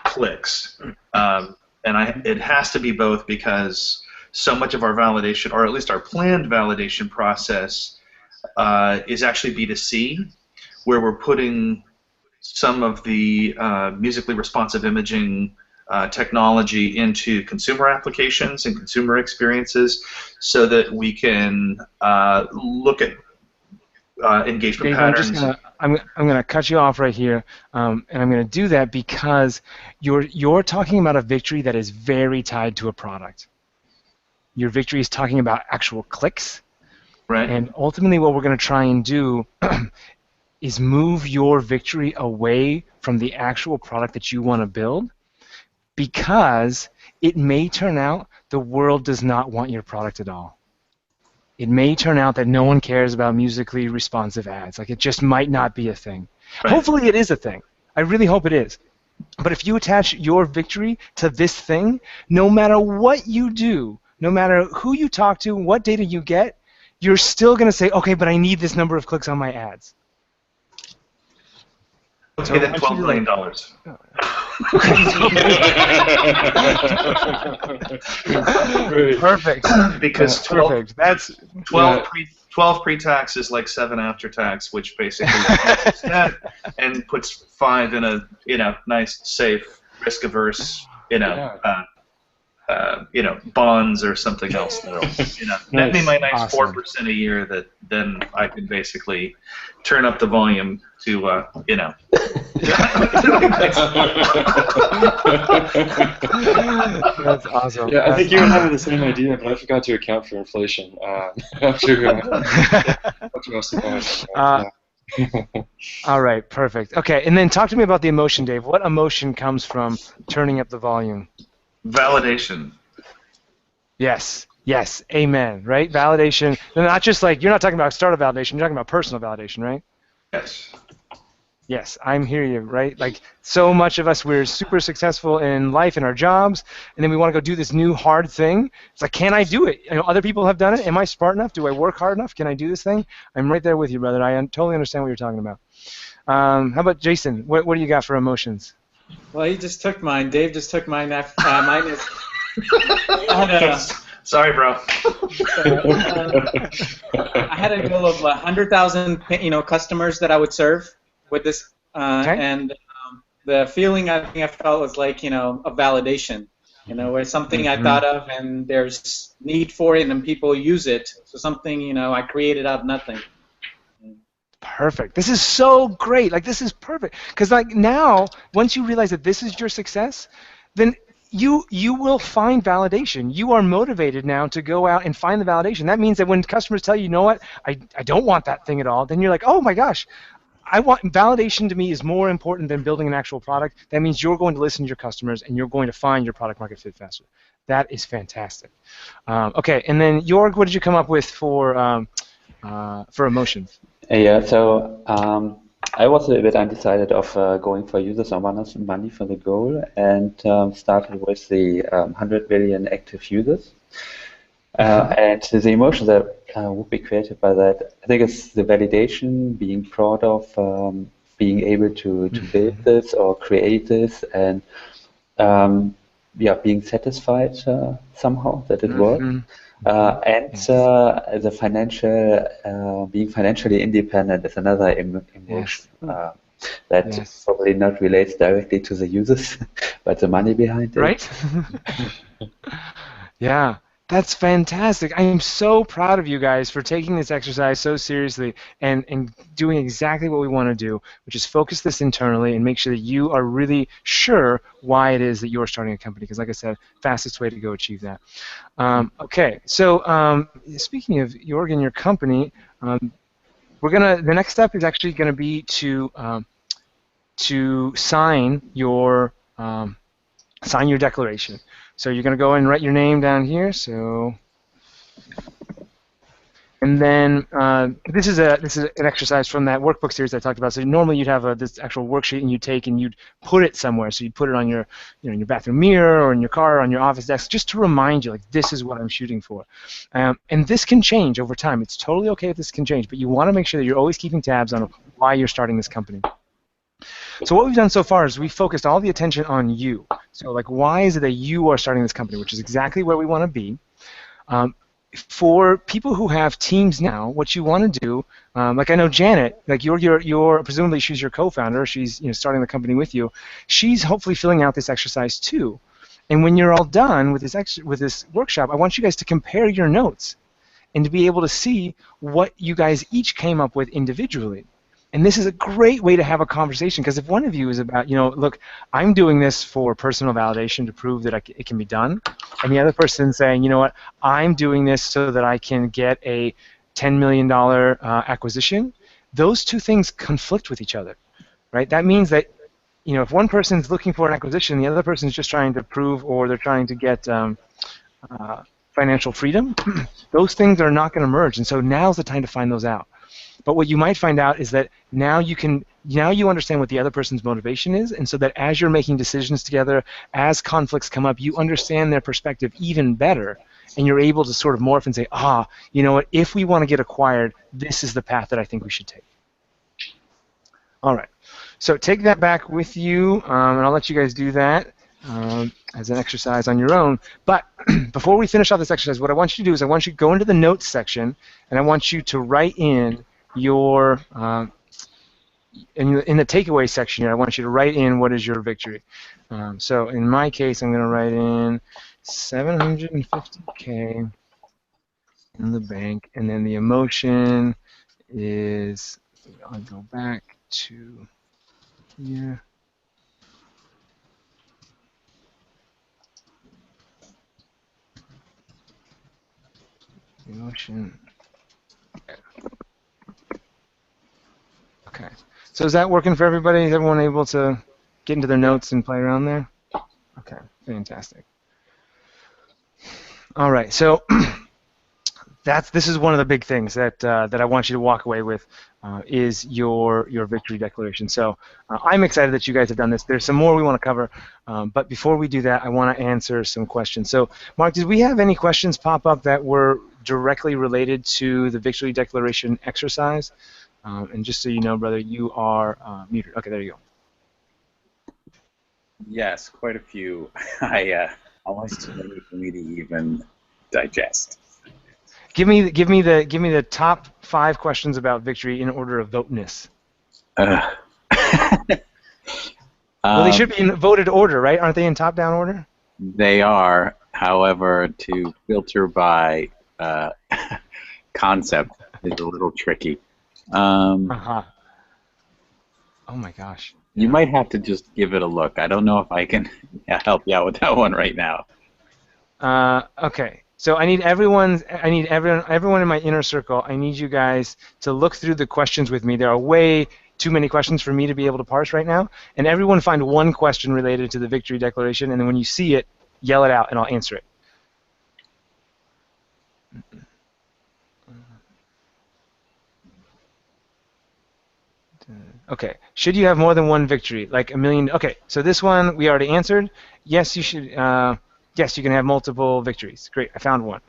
clicks. And it has to be both, because so much of our validation, or at least our planned validation process, is actually B2C, where we're putting some of the musically responsive imaging technology into consumer applications and consumer experiences, so that we can look at engagement Dave, patterns. I'm gonna cut you off right here, and I'm gonna do that because you're talking about a victory that is very tied to a product. Your victory is talking about actual clicks, Right. and ultimately what we're gonna try and do is move your victory away from the actual product that you want to build, because it may turn out the world does not want your product at all. It may turn out that no one cares about musically responsive ads. Like, it just might not be a thing. Right. Hopefully it is a thing. I really hope it is. But if you attach your victory to this thing, no matter what you do, no matter who you talk to, what data you get, you're still going to say, okay, but I need this number of clicks on my ads. Let's get that $12 million. Perfect. Because 12, perfect. That's 12 pre-tax is like 7 after tax, which basically is that, and puts 5 in a nice, safe, risk-averse bonds or something else that'll, net me my nice Awesome. 4% a year that then I can basically turn up the volume to, That's awesome. Yeah, I think you and I have the same idea, but I forgot to account for inflation after All right, perfect. Okay, and then talk to me about the emotion, Dave. What emotion comes from turning up the volume? validation. Yes, yes, amen, right? Validation, and not just like, you're not talking about startup validation, you're talking about personal validation, right? Yes. Yes, I'm hear you, right? Like, so much of us, we're super successful in life, in our jobs, and then we want to go do this new hard thing. It's like, can I do it? Other people have done it. Am I smart enough? Do I work hard enough? Can I do this thing? I'm right there with you, brother. I totally understand what you're talking about. How about Jason? What do you got for emotions? Well, he just took mine. Dave just took mine. Mine is. Sorry, bro. I had a goal of 100,000, customers that I would serve with this, Okay. and the feeling I think I felt was like, a validation, where something I thought of and there's need for it and people use it. So something, I created out of nothing. Perfect. This is so great. Like, this is perfect. Because, like, now, once you realize that this is your success, then you will find validation. You are motivated now to go out and find the validation. That means that when customers tell you, you know what, I don't want that thing at all, then you're like, oh my gosh, validation to me is more important than building an actual product. That means you're going to listen to your customers and you're going to find your product market fit faster. That is fantastic. Okay, and then Jorg, what did you come up with for emotions? Yeah, so I was a little bit undecided of going for users or money for the goal, and started with the 100 million active users. And the emotion that would be created by that, I think it's the validation, being proud of being able to build this or create this, and being satisfied somehow that it worked. And the financial, being financially independent is another emotion that probably not relates directly to the users, but the money behind it. Right? Yeah. That's fantastic. I am so proud of you guys for taking this exercise so seriously and doing exactly what we want to do, which is focus this internally and make sure that you are really sure why it is that you're starting a company. Because, like I said, fastest way to go achieve that. Okay, so speaking of Jorg and your company, the next step is actually going to be to sign your declaration. So you're going to go and write your name down here. So, and then this is an exercise from that workbook series I talked about. So normally you'd have this actual worksheet and you'd take and you'd put it somewhere. So you'd put it on your in your bathroom mirror or in your car or on your office desk, just to remind you, like, this is what I'm shooting for. And this can change over time. It's totally okay if this can change, but you want to make sure that you're always keeping tabs on why you're starting this company. So what we've done so far is we've focused all the attention on you. So, like, why is it that you are starting this company, which is exactly where we want to be. For people who have teams now, what you want to do, like, I know Janet, like, you're presumably she's your co-founder. She's starting the company with you. She's hopefully filling out this exercise too. And when you're all done with this workshop, I want you guys to compare your notes and to be able to see what you guys each came up with individually. And this is a great way to have a conversation, because if one of you is about, look, I'm doing this for personal validation to prove that it can be done, and the other person saying, you know what, I'm doing this so that I can get a $10 million acquisition, those two things conflict with each other, right? That means that, if one person's looking for an acquisition, the other person's just trying to prove, or they're trying to get financial freedom, those things are not going to merge, and so now's the time to find those out. But what you might find out is that now you understand what the other person's motivation is, and so that as you're making decisions together, as conflicts come up, you understand their perspective even better, and you're able to sort of morph and say, you know what, if we want to get acquired, this is the path that I think we should take. All right, so take that back with you, and I'll let you guys do that as an exercise on your own. But before we finish off this exercise, what I want you to do is I want you to go into the notes section, and I want you to write in your in the takeaway section here, I want you to write in what is your victory. So in my case, I'm going to write in, $750K in the bank, and then the emotion is, I'll go back to here. Emotion. Okay. So is that working for everybody? Is everyone able to get into their notes and play around there? Okay, fantastic. All right, so this is one of the big things that I want you to walk away with is your victory declaration. So I'm excited that you guys have done this. There's some more we want to cover, but before we do that, I want to answer some questions. So Mark, did we have any questions pop up that were directly related to the victory declaration exercise? And just so you know, brother, you are muted. Okay, there you go. Yes, quite a few. I almost too many for me to even digest. Give me the top 5 questions about victory in order of voteness. Well, they should be in voted order, right? Aren't they in top-down order? They are, however, to filter by concept is a little tricky. Oh my gosh. You might have to just give it a look. I don't know if I can help you out with that one right now. Okay. So I need everyone in my inner circle. I need you guys to look through the questions with me. There are way too many questions for me to be able to parse right now. And everyone find one question related to the victory declaration, and then when you see it, yell it out, and I'll answer it. Okay. Should you have more than one victory, like a million? Okay. So this one we already answered. Yes, you should. Yes, you can have multiple victories. Great. I found one.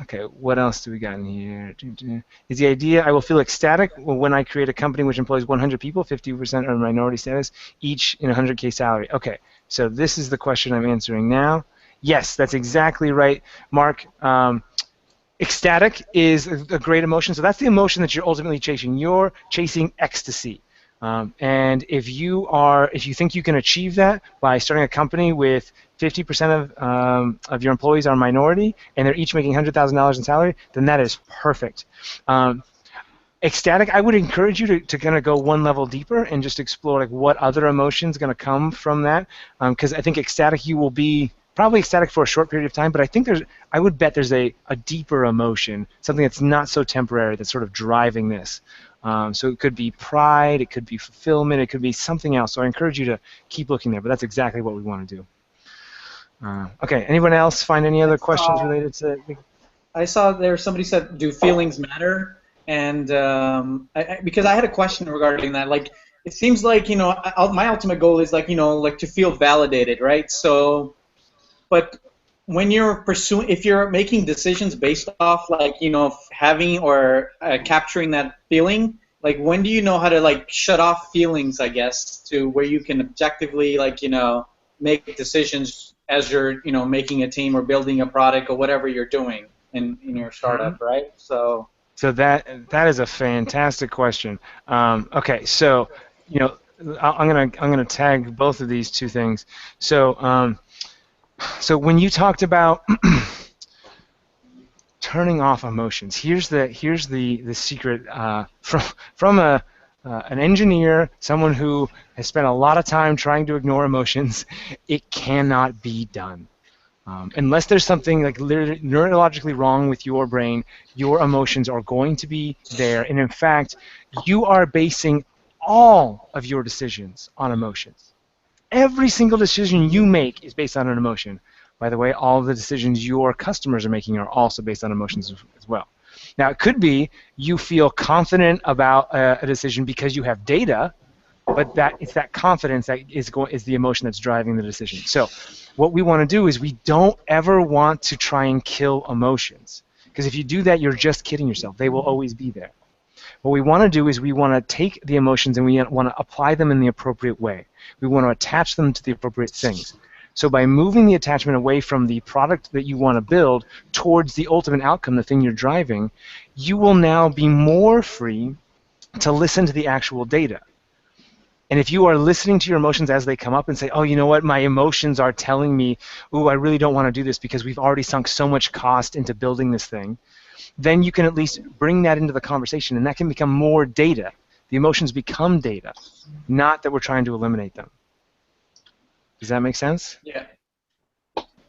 Okay. What else do we got in here? Is the idea I will feel ecstatic when I create a company which employs 100 people, 50% are minority status, each in 100K salary. Okay. So this is the question I'm answering now. Yes, that's exactly right, Mark. Ecstatic is a great emotion, so that's the emotion that you're ultimately chasing. You're chasing ecstasy, and if you think you can achieve that by starting a company with 50% of your employees are minority and they're each making $100,000 in salary, then that is perfect. Ecstatic, I would encourage you to kind of go one level deeper and just explore like what other emotions going to come from that, because I think ecstatic you will be probably ecstatic for a short period of time, but I would bet there's a deeper emotion, something that's not so temporary, that's sort of driving this. So it could be pride, it could be fulfillment, it could be something else. So I encourage you to keep looking there, but that's exactly what we want to do. Okay, anyone else find any other questions related to? I saw there somebody said, do feelings matter? And because I had a question regarding that, like it seems like my ultimate goal is like to feel validated, right? So. But when you're if you're making decisions based off like having or capturing that feeling, like when do you know how to like shut off feelings, I guess, to where you can objectively like make decisions as you're making a team or building a product or whatever you're doing in your startup, right? So that is a fantastic question. Okay, so I'm gonna tag both of these two things. So when you talked about turning off emotions, here's the secret from an engineer, someone who has spent a lot of time trying to ignore emotions. It cannot be done. Unless there's something like neurologically wrong with your brain, your emotions are going to be there. And in fact, you are basing all of your decisions on emotions. Every single decision you make is based on an emotion. By the way, all of the decisions your customers are making are also based on emotions as well. Now, it could be you feel confident about a decision because you have data, but it's that confidence that is the emotion that's driving the decision. So what we want to do is we don't ever want to try and kill emotions, because if you do that, you're just kidding yourself. They will always be there. What we want to do is we want to take the emotions and we want to apply them in the appropriate way. We want to attach them to the appropriate things. So by moving the attachment away from the product that you want to build towards the ultimate outcome, the thing you're driving, you will now be more free to listen to the actual data. And if you are listening to your emotions as they come up and say, oh, you know what, my emotions are telling me, ooh, I really don't want to do this because we've already sunk so much cost into building this thing, then you can at least bring that into the conversation, and that can become more data. The emotions become data, not that we're trying to eliminate them. Does that make sense? Yeah.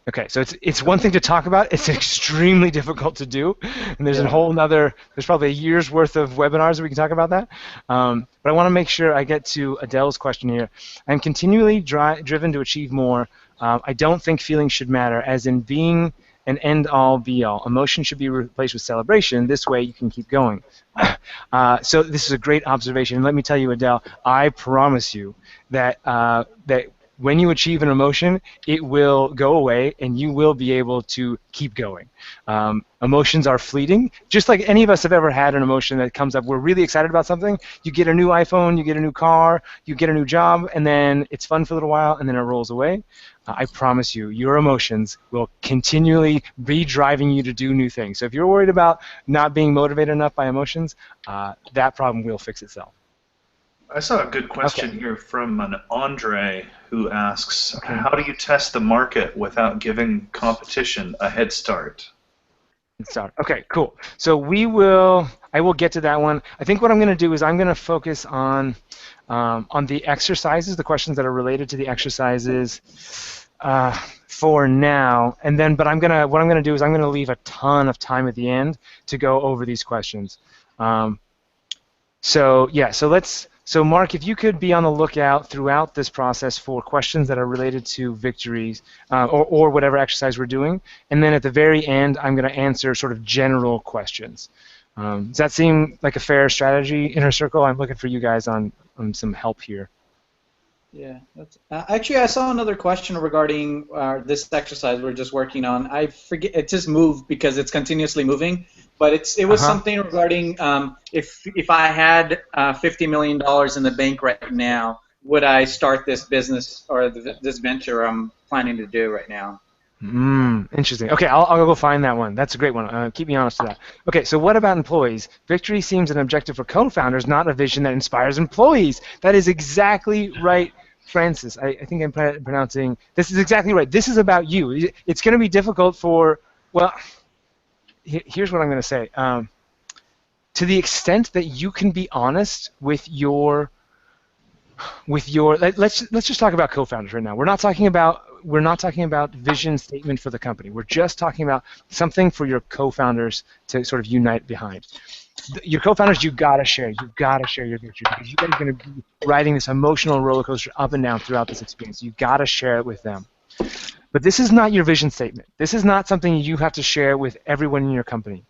Okay, so it's one thing to talk about. It's extremely difficult to do, and there's there's probably a year's worth of webinars that we can talk about that. But I want to make sure I get to Adele's question here. I'm continually driven to achieve more. I don't think feelings should matter, as in being an end-all, be-all. Emotion should be replaced with celebration. This way you can keep going. So this is a great observation. And let me tell you, Adele, I promise you that that when you achieve an emotion, it will go away, and you will be able to keep going. Emotions are fleeting. Just like any of us have ever had an emotion that comes up, we're really excited about something. You get a new iPhone, you get a new car, you get a new job, and then it's fun for a little while, and then it rolls away. I promise you, your emotions will continually be driving you to do new things. So if you're worried about not being motivated enough by emotions, that problem will fix itself. I saw a good question here from an Andre who asks, how do you test the market without giving competition a head start? Okay, cool. So I will get to that one. I think what I'm going to do is I'm going to focus on the exercises, the questions that are related to the exercises for now, and then what I'm going to do is I'm going to leave a ton of time at the end to go over these questions. So Mark, if you could be on the lookout throughout this process for questions that are related to victories or whatever exercise we're doing, and then at the very end, I'm going to answer sort of general questions. Does that seem like a fair strategy, Inner Circle? I'm looking for you guys on some help here. Yeah. Actually, I saw another question regarding this exercise we're just working on. I forget, it just moved because it's continuously moving. But it was something regarding if I had $50 million in the bank right now, would I start this business or this venture I'm planning to do right now? Interesting. Okay, I'll go find that one. That's a great one. Keep me honest to that. Okay, so what about employees? Victory seems an objective for co-founders, not a vision that inspires employees. That is exactly right, Francis. I think I'm pronouncing. This is exactly right. This is about you. It's going to be difficult for, well, here's what I'm going to say. To the extent that you can be honest with your let's just talk about co-founders right now. We're not talking about vision statement for the company. We're just talking about something for your co-founders to sort of unite behind. Your co-founders, you gotta share your victory, because you guys are going to be riding this emotional roller coaster up and down throughout this experience. You gotta share it with them. But this is not your vision statement. This is not something you have to share with everyone in your company.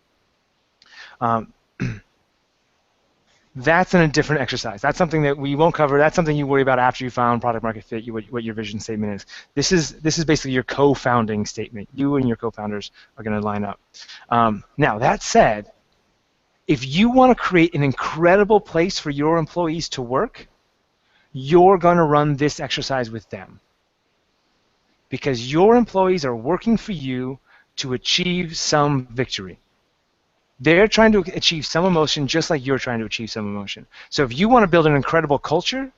That's in a different exercise. That's something that we won't cover. That's something you worry about after you found product market fit, what your vision statement is. This is basically your co-founding statement. You and your co-founders are going to line up. Now, that said, if you want to create an incredible place for your employees to work, you're going to run this exercise with them. Because your employees are working for you to achieve some victory. They're trying to achieve some emotion just like you're trying to achieve some emotion. So if you want to build an incredible culture,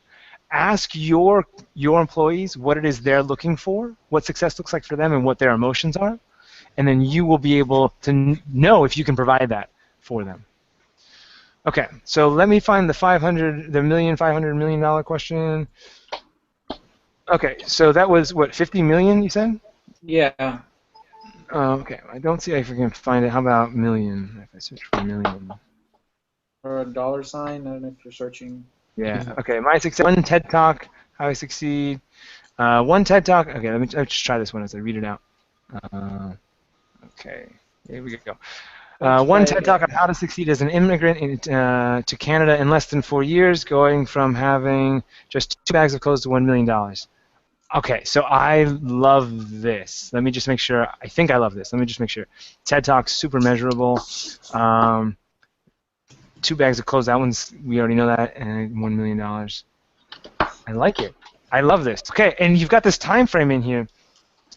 ask your employees what it is they're looking for, what success looks like for them, and what their emotions are, and then you will be able to know if you can provide that for them. Okay, so let me find the $500 million question. Okay, so that was what, 50 million you said? Yeah. Okay, I don't see if I can find it. How about million? If I search for million. Or a dollar sign. I don't know if you're searching. Yeah. Okay. My success. One TED Talk. How I succeed. One TED Talk. Okay. Let me just try this one as I read it out. Okay. Here we go. One TED Talk on how to succeed as an immigrant to Canada in less than 4 years, going from having just 2 bags of clothes to $1 million. Okay, so I love this. Let me just make sure. I think I love this. Let me just make sure. TED Talk's super measurable. 2 bags of clothes. That one's, we already know that. And $1 million. I like it. I love this. Okay, and you've got this time frame in here.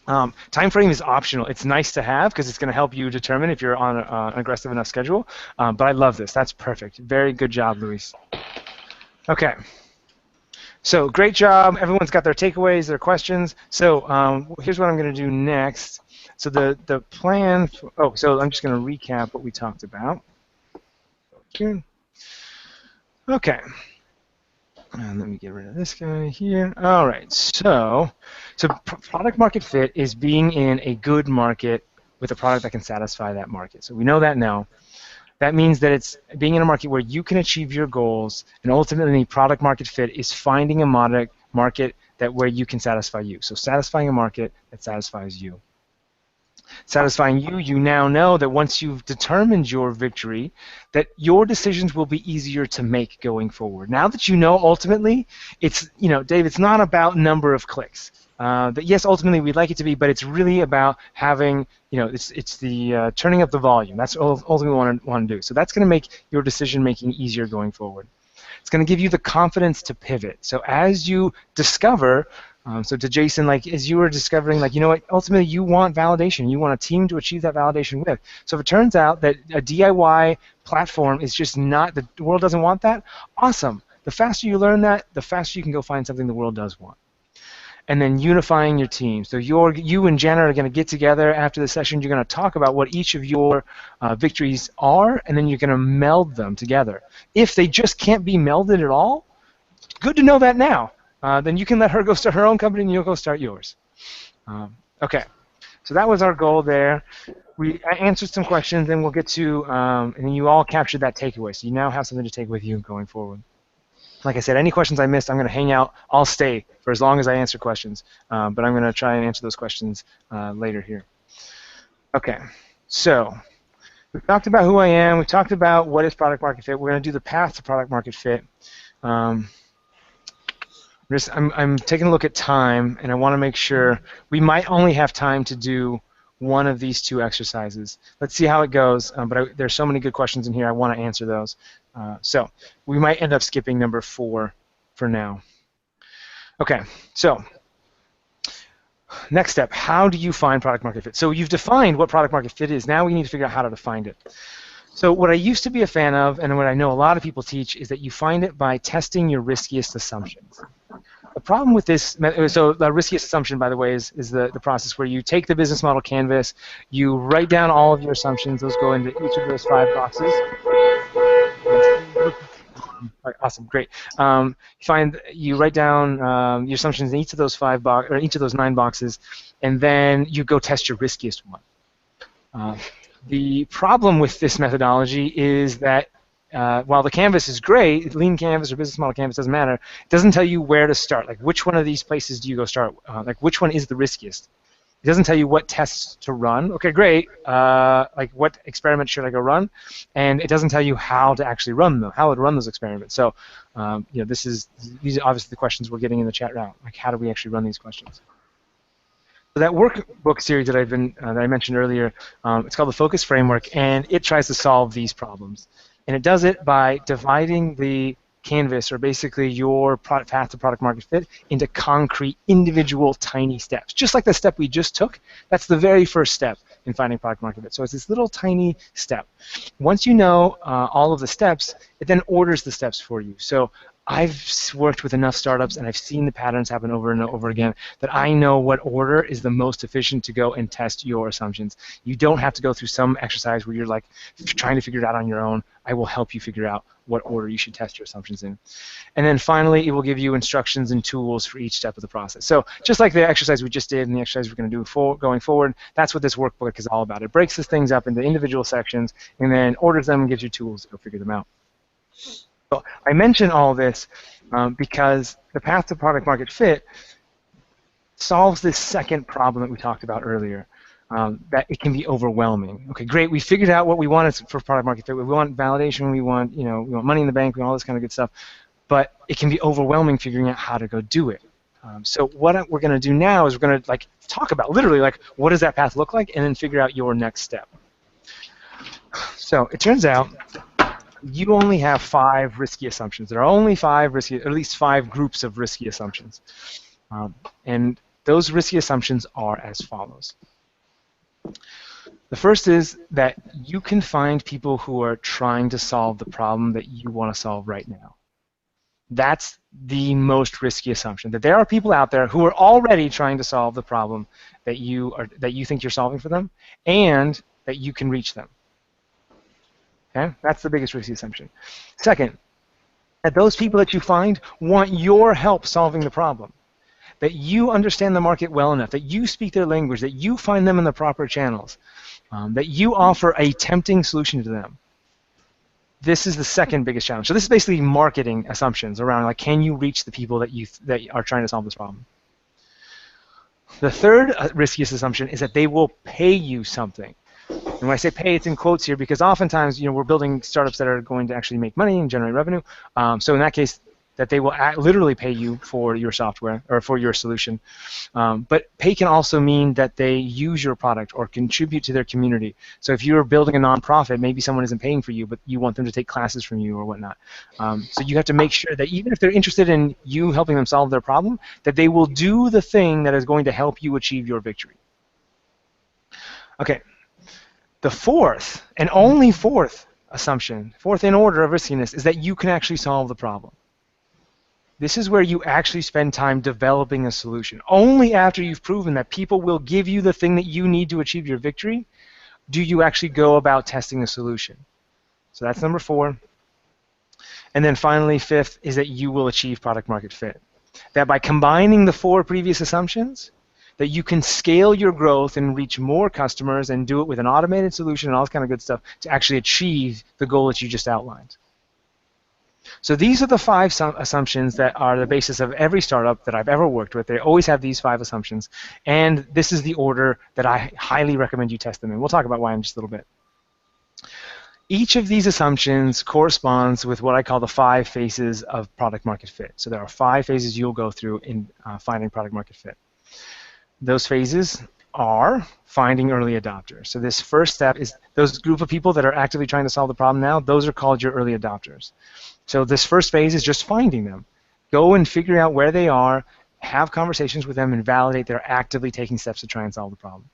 Time frame is optional. It's nice to have because it's going to help you determine if you're on an aggressive enough schedule. But I love this. That's perfect. Very good job, Luis. Okay. So great job. Everyone's got their takeaways, their questions. So here's what I'm going to do next. So the plan. So I'm just going to recap what we talked about. Okay. And let me get rid of this guy here. All right. So product market fit is being in a good market with a product that can satisfy that market. So we know that now. That means that it's being in a market where you can achieve your goals, and ultimately product market fit is finding a market that where you can satisfy you. So satisfying a market that satisfies you. Satisfying you, you now know that once you've determined your victory, that your decisions will be easier to make going forward. Now that you know ultimately, it's, Dave, it's not about number of clicks. That yes, ultimately we'd like it to be, but it's really about having, it's the turning up the volume. That's ultimately what we want to do. So that's going to make your decision making easier going forward. It's going to give you the confidence to pivot. So as you discover, so to Jason, as you were discovering, what, ultimately you want validation. You want a team to achieve that validation with. So if it turns out that a DIY platform is just not, the world doesn't want that, awesome. The faster you learn that, the faster you can go find something the world does want. And then unifying your team. So you and Jenna are going to get together after the session. You're going to talk about what each of your victories are, and then you're going to meld them together. If they just can't be melded at all, good to know that now. Then you can let her go start her own company, and you'll go start yours. Okay, so that was our goal there. I answered some questions, and we'll get to, and then you all captured that takeaway. So you now have something to take with you going forward. Like I said, any questions I missed, I'm going to hang out. I'll stay for as long as I answer questions, but I'm going to try and answer those questions later here. Okay, so we've talked about who I am. We've talked about what is product market fit. We're going to do the path to product market fit. I'm taking a look at time, and I want to make sure we might only have time to do one of these two exercises. Let's see how it goes, but there's so many good questions in here. I want to answer those. So we might end up skipping number 4 for now. Okay, so next step, how do you find product market fit? So you've defined what product market fit is. Now we need to figure out how to find it. So what I used to be a fan of, and what I know a lot of people teach, is that you find it by testing your riskiest assumptions. The problem with this, so the riskiest assumption, by the way, is the process where you take the business model canvas, you write down all of your assumptions, those go into each of those 5 boxes. All right, awesome, great. You write down your assumptions in each of those 9 boxes, and then you go test your riskiest one. The problem with this methodology is that while the canvas is great, lean canvas or business model canvas doesn't matter, it doesn't tell you where to start. Like which one of these places do you go start? Like which one is the riskiest? It doesn't tell you what tests to run. Okay, great. Like what experiment should I go run? And it doesn't tell you how to actually run them, how to run those experiments. So these are obviously the questions we're getting in the chat round. Like how do we actually run these questions? So that workbook series that I mentioned earlier, it's called the Focus Framework, and it tries to solve these problems. And it does it by dividing the canvas, or basically your path to product market fit, into concrete, individual, tiny steps. Just like the step we just took, that's the very first step in finding product market fit. So it's this little tiny step. Once you know all of the steps, it then orders the steps for you. So I've worked with enough startups, and I've seen the patterns happen over and over again, that I know what order is the most efficient to go and test your assumptions. You don't have to go through some exercise where you're like trying to figure it out on your own. I will help you figure out what order you should test your assumptions in. And then finally, it will give you instructions and tools for each step of the process. So just like the exercise we just did and the exercise we're going to do going forward, that's what this workbook is all about. It breaks these things up into individual sections and then orders them and gives you tools to go figure them out. So I mention all this because the path to product market fit solves this second problem that we talked about earlier, that it can be overwhelming. Okay, great, we figured out what we wanted for product market fit. We want validation, we want money in the bank, we want all this kind of good stuff, but it can be overwhelming figuring out how to go do it. So what we're going to do now is we're going to talk about literally what does that path look like, and then figure out your next step. So it turns out you only have 5 risky assumptions. There are only 5 risky, or at least 5 groups of risky assumptions. And those risky assumptions are as follows. The first is that you can find people who are trying to solve the problem that you want to solve right now. That's the most risky assumption, that there are people out there who are already trying to solve the problem that you think you're solving for them, and that you can reach them. Okay? That's the biggest risky assumption. Second, that those people that you find want your help solving the problem, that you understand the market well enough, that you speak their language, that you find them in the proper channels, that you offer a tempting solution to them. This is the second biggest challenge. So this is basically marketing assumptions around, like, can you reach the people that are trying to solve this problem? The third riskiest assumption is that they will pay you something. And when I say pay, it's in quotes here, because oftentimes, we're building startups that are going to actually make money and generate revenue. So in that case, that they will literally pay you for your software or for your solution. But pay can also mean that they use your product or contribute to their community. So if you're building a nonprofit, maybe someone isn't paying for you, but you want them to take classes from you or whatnot. So you have to make sure that even if they're interested in you helping them solve their problem, that they will do the thing that is going to help you achieve your victory. Okay. The fourth, and only fourth assumption, fourth in order of riskiness, is that you can actually solve the problem. This is where you actually spend time developing a solution. Only after you've proven that people will give you the thing that you need to achieve your victory do you actually go about testing a solution. So that's number 4. And then finally, fifth, is that you will achieve product market fit. That by combining the 4 previous assumptions, that you can scale your growth and reach more customers and do it with an automated solution and all this kind of good stuff to actually achieve the goal that you just outlined. So these are the 5 assumptions that are the basis of every startup that I've ever worked with. They always have these 5 assumptions, and this is the order that I highly recommend you test them in. We'll talk about why in just a little bit. Each of these assumptions corresponds with what I call the 5 phases of product market fit. So there are 5 phases you'll go through in finding product market fit. Those phases are finding early adopters. So this first step is those group of people that are actively trying to solve the problem now, those are called your early adopters. So this first phase is just finding them. Go and figure out where they are, have conversations with them, and validate they're actively taking steps to try and solve the problem.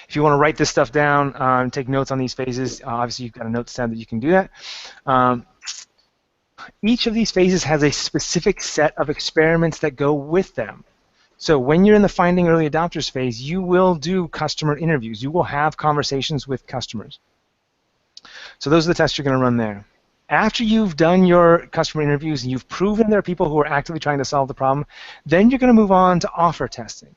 If you want to write this stuff down, take notes on these phases, obviously you've got a notes tab that you can do that. Each of these phases has a specific set of experiments that go with them. So when you're in the finding early adopters phase, you will do customer interviews. You will have conversations with customers. So those are the tests you're going to run there. After you've done your customer interviews and you've proven there are people who are actively trying to solve the problem, then you're going to move on to offer testing.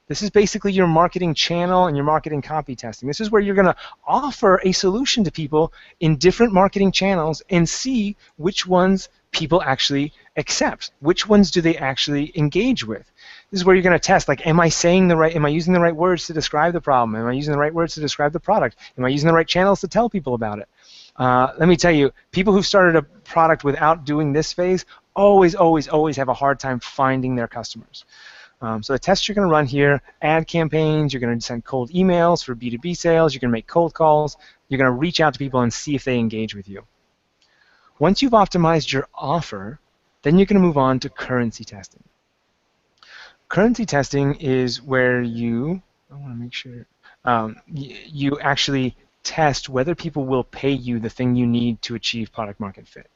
This is basically your marketing channel and your marketing copy testing. This is where you're going to offer a solution to people in different marketing channels and see which ones people actually accept. Which ones do they actually engage with? This is where you're going to test, like, am I using the right words to describe the problem? Am I using the right words to describe the product? Am I using the right channels to tell people about it? Let me tell you, people who've started a product without doing this phase always have a hard time finding their customers. So the tests you're going to run here, ad campaigns, you're going to send cold emails for B2B sales, you're going to make cold calls, you're going to reach out to people and see if they engage with you. Once you've optimized your offer, then you're going to move on to currency testing. Currency testing is where you actually test whether people will pay you the thing you need to achieve product market fit.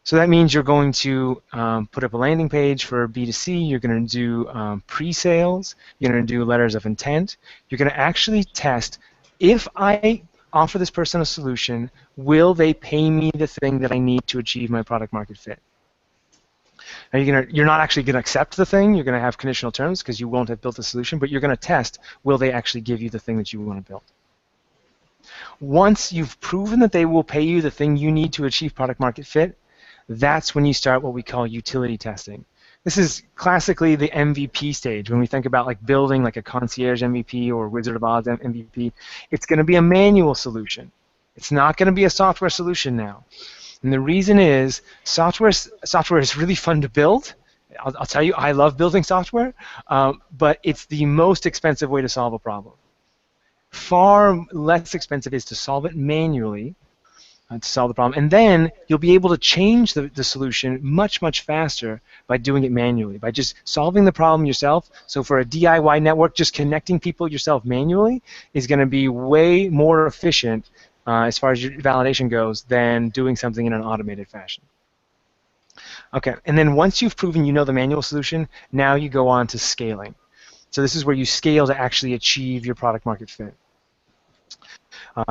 So that means you're going to put up a landing page for B2C, you're going to do pre-sales, you're going to do letters of intent, you're going to actually test, if I offer this person a solution, will they pay me the thing that I need to achieve my product market fit? Now you're not actually going to accept the thing, you're going to have conditional terms because you won't have built a solution, but you're going to test, will they actually give you the thing that you want to build? Once you've proven that they will pay you the thing you need to achieve product market fit, that's when you start what we call utility testing. This is classically the MVP stage. When we think about like building like a concierge MVP or Wizard of Oz MVP, it's going to be a manual solution. It's not going to be a software solution now. And the reason is software is really fun to build. I'll tell you, I love building software, but it's the most expensive way to solve a problem. Far less expensive is to solve it manually, to solve the problem, and then you'll be able to change the solution much faster by doing it manually, by just solving the problem yourself. So for a DIY network, just connecting people yourself manually is going to be way more efficient as far as your validation goes than doing something in an automated fashion. Okay, and then once you've proven you know the manual solution, now you go on to scaling. So this is where you scale to actually achieve your product market fit.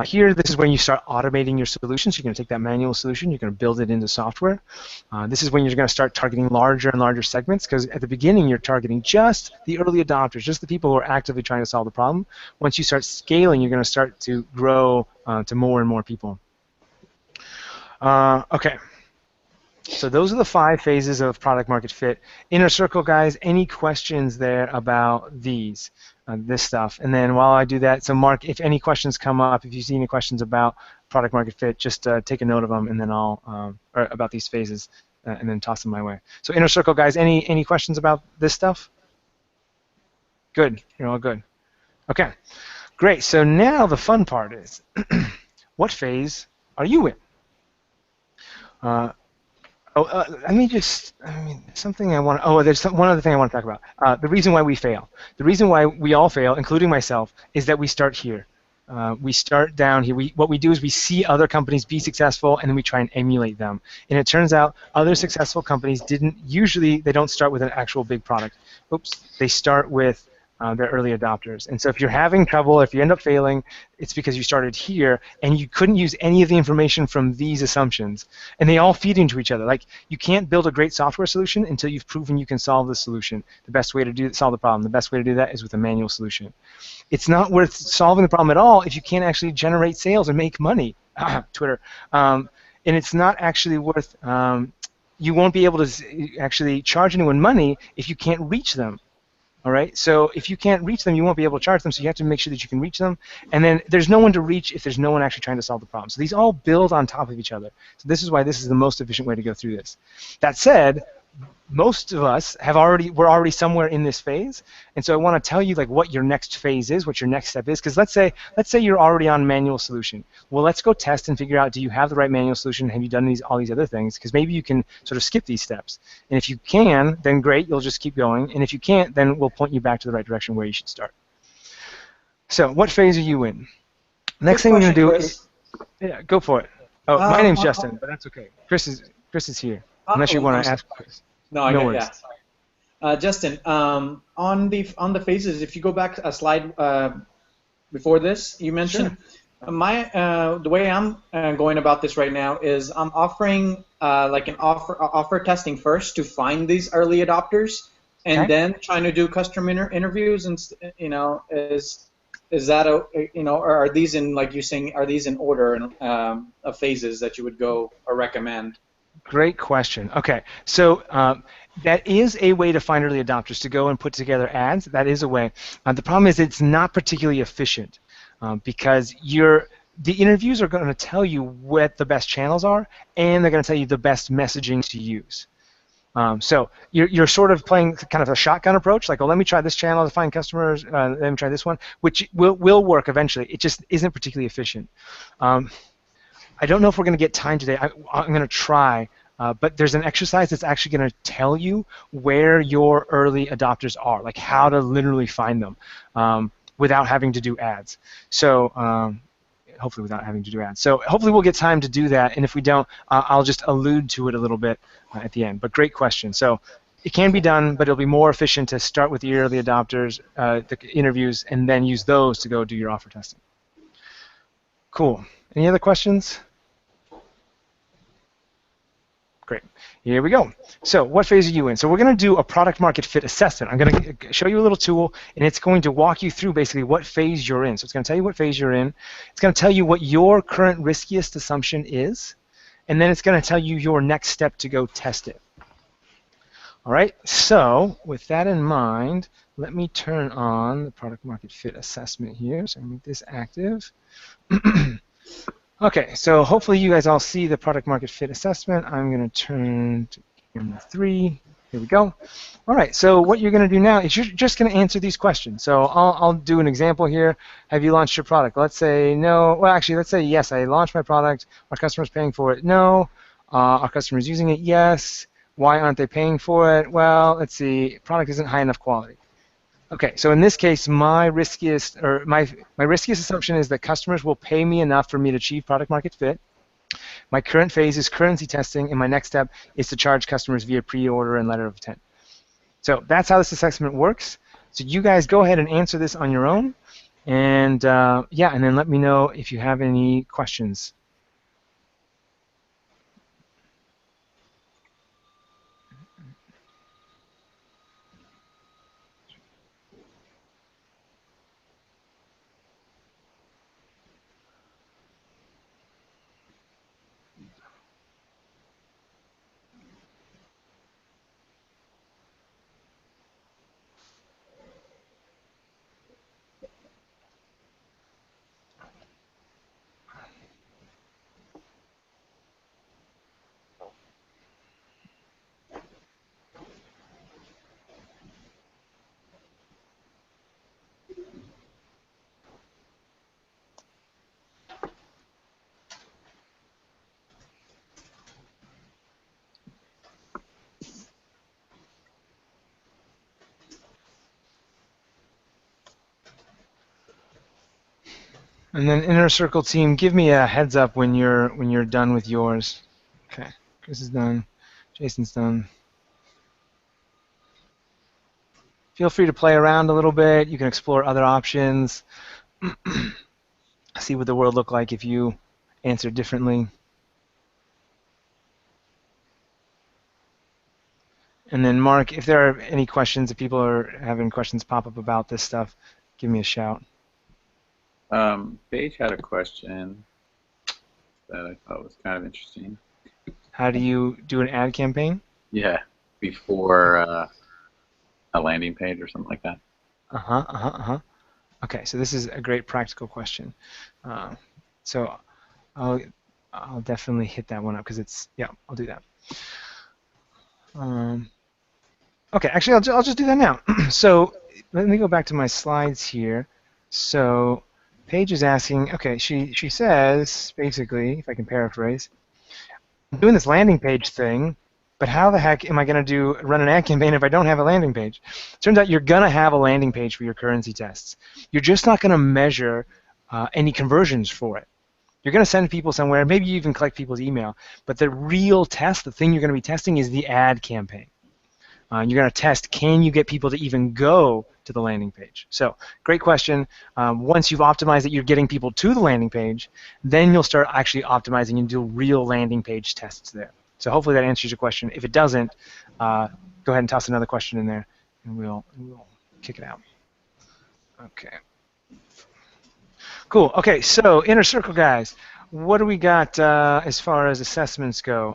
Here, this is when you start automating your solutions. You're going to take that manual solution, you're going to build it into software. This is when you're going to start targeting larger and larger segments, because at the beginning you're targeting just the early adopters, just the people who are actively trying to solve the problem. Once you start scaling, you're going to start to grow to more and more people. Okay. So those are the 5 phases of product market fit. Inner circle, guys, any questions there about these, this stuff? And then while I do that, so Mark, if any questions come up, if you see any questions about product market fit, just take a note of them, and then I'll, or about these phases, and then toss them my way. So inner circle, guys, any questions about this stuff? Good, you're all good. Okay, great. So now the fun part is, what phase are you in? Let me just, something I want to, there's one other thing I want to talk about. The reason why we fail. The reason why we all fail, including myself, is that we start here. We start down here. What we do is we see other companies be successful, and then we try and emulate them. And it turns out other successful companies they don't start with an actual big product. Oops, they start with their early adopters. And so if you're having trouble, if you end up failing, it's because you started here and you couldn't use any of the information from these assumptions. And they all feed into each other. Like, you can't build a great software solution until you've proven you can solve the solution. The best way to solve the problem, the best way to do that is with a manual solution. It's not worth solving the problem at all if you can't actually generate sales and make money. Twitter. And it's not actually worth, you won't be able to actually charge anyone money if you can't reach them. All right, so if you can't reach them, you won't be able to charge them, so you have to make sure that you can reach them. And then there's no one to reach if there's no one actually trying to solve the problem. So these all build on top of each other. So this is why this is the most efficient way to go through this. That said, most of us we're already somewhere in this phase, and so I want to tell you like what your next phase is, what your next step is, because let's say you're already on manual solution. Well, let's go test and figure out, do you have the right manual solution? Have you done all these other things? Because maybe you can sort of skip these steps. And if you can, then great, you'll just keep going. And if you can't, then we'll point you back to the right direction where you should start. So what phase are you in? Next thing we're going to do is, yeah, go for it. Oh, my name's Justin, but that's okay. Chris is here, unless you want to ask Chris. No, I get that. Yeah. Justin, on the phases, if you go back a slide before this, you mentioned the way I'm going about this right now is I'm offering like an offer testing first to find these early adopters, and then trying to do customer interviews, and is that or are these in, like you're saying, are these in order of phases that you would go or recommend? Great question. Okay, so that is a way to find early adopters, to go and put together ads. That is a way. The problem is it's not particularly efficient because the interviews are going to tell you what the best channels are, and they're going to tell you the best messaging to use. So you're sort of playing kind of a shotgun approach, like, oh, let me try this channel to find customers, let me try this one, which will work eventually. It just isn't particularly efficient. I don't know if we're going to get time today. I'm going to try, but there's an exercise that's actually going to tell you where your early adopters are, like how to literally find them without having to do ads. So hopefully without having to do ads. So hopefully we'll get time to do that, and if we don't, I'll just allude to it a little bit at the end. But great question. So it can be done, but it'll be more efficient to start with the early adopters, the interviews, and then use those to go do your offer testing. Cool. Any other questions? Great. Here we go. So what phase are you in? So we're going to do a product market fit assessment. I'm going to show you a little tool, and it's going to walk you through basically what phase you're in. So it's going to tell you what phase you're in. It's going to tell you what your current riskiest assumption is, and then it's going to tell you your next step to go test it. All right. So with that in mind, let me turn on the product market fit assessment here. So I'm going to make this active. Okay, so hopefully you guys all see the product market fit assessment. I'm going to turn to camera 3. Here we go. All right, so what you're going to do now is you're just going to answer these questions. So I'll do an example here. Have you launched your product? Let's say no. Well, actually, let's say yes, I launched my product. Our customer's paying for it. No. Our customer's using it. Yes. Why aren't they paying for it? Well, let's see. Product isn't high enough quality. Okay, so in this case, my riskiest assumption is that customers will pay me enough for me to achieve product market fit. My current phase is currency testing, and my next step is to charge customers via pre-order and letter of intent. So that's how this assessment works. So you guys go ahead and answer this on your own, and yeah, and then let me know if you have any questions. And then inner circle team, give me a heads up when you're done with yours. Okay, Chris is done. Jason's done. Feel free to play around a little bit. You can explore other options. See what the world looked like if you answered differently. And then Mark, if there are any questions, if people are having questions pop up about this stuff, give me a shout. Paige had a question that I thought was kind of interesting. How do you do an ad campaign? Yeah, before a landing page or something like that. Okay, so this is a great practical question. So I'll definitely hit that one up because it's, yeah, I'll do that. Okay, actually I'll just do that now. So let me go back to my slides here. So Paige is asking, okay, she says basically, if I can paraphrase, I'm doing this landing page thing, but how the heck am I going to run an ad campaign if I don't have a landing page? Turns out you're going to have a landing page for your currency tests. You're just not going to measure any conversions for it. You're going to send people somewhere, maybe you even collect people's email, but the real test, the thing you're going to be testing is the ad campaign. You're going to test, can you get people to even go to the landing page? So, great question. Once you've optimized that you're getting people to the landing page, then you'll start actually optimizing and do real landing page tests there. So hopefully that answers your question. If it doesn't, go ahead and toss another question in there, and we'll kick it out. Okay. Cool. Okay, so inner circle guys, what do we got as far as assessments go?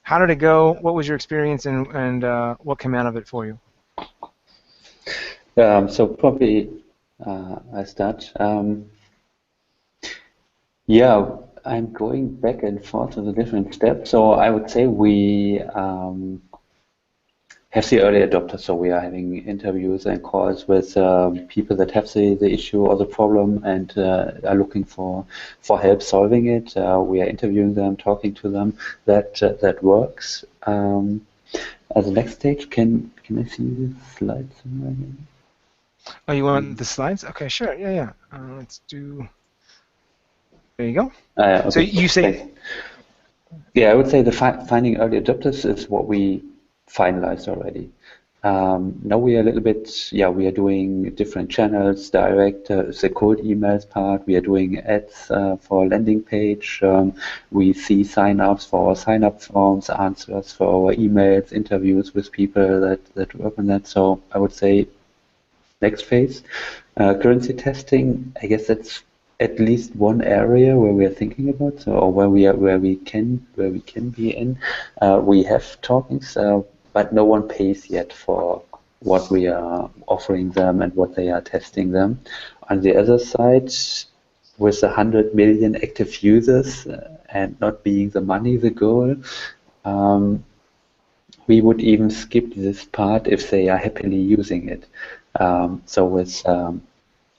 How did it go? What was your experience, and what came out of it for you? So probably I start. Yeah, I'm going back and forth with the different steps. So I would say we have the early adopters. So we are having interviews and calls with people that have the issue or the problem and are looking for help solving it. We are interviewing them, talking to them. That works. As the next stage, can I see the slides? Oh, you want the slides? Okay, sure. Yeah. Let's do. There you go. Okay. So you say. Thanks. Yeah, I would say the finding early adopters is what we finalized already. Now we are a little bit, we are doing different channels, direct, the cold emails part, we are doing ads for landing page, we see sign-ups for our sign-up forms, answers for our emails, interviews with people that work on that. So I would say next phase, currency testing, I guess that's at least one area where we are thinking about, or where we can be in. We have talkings, but no one pays yet for what we are offering them and what they are testing them. On the other side, with 100 million active users and not being the money the goal, we would even skip this part if they are happily using it. So with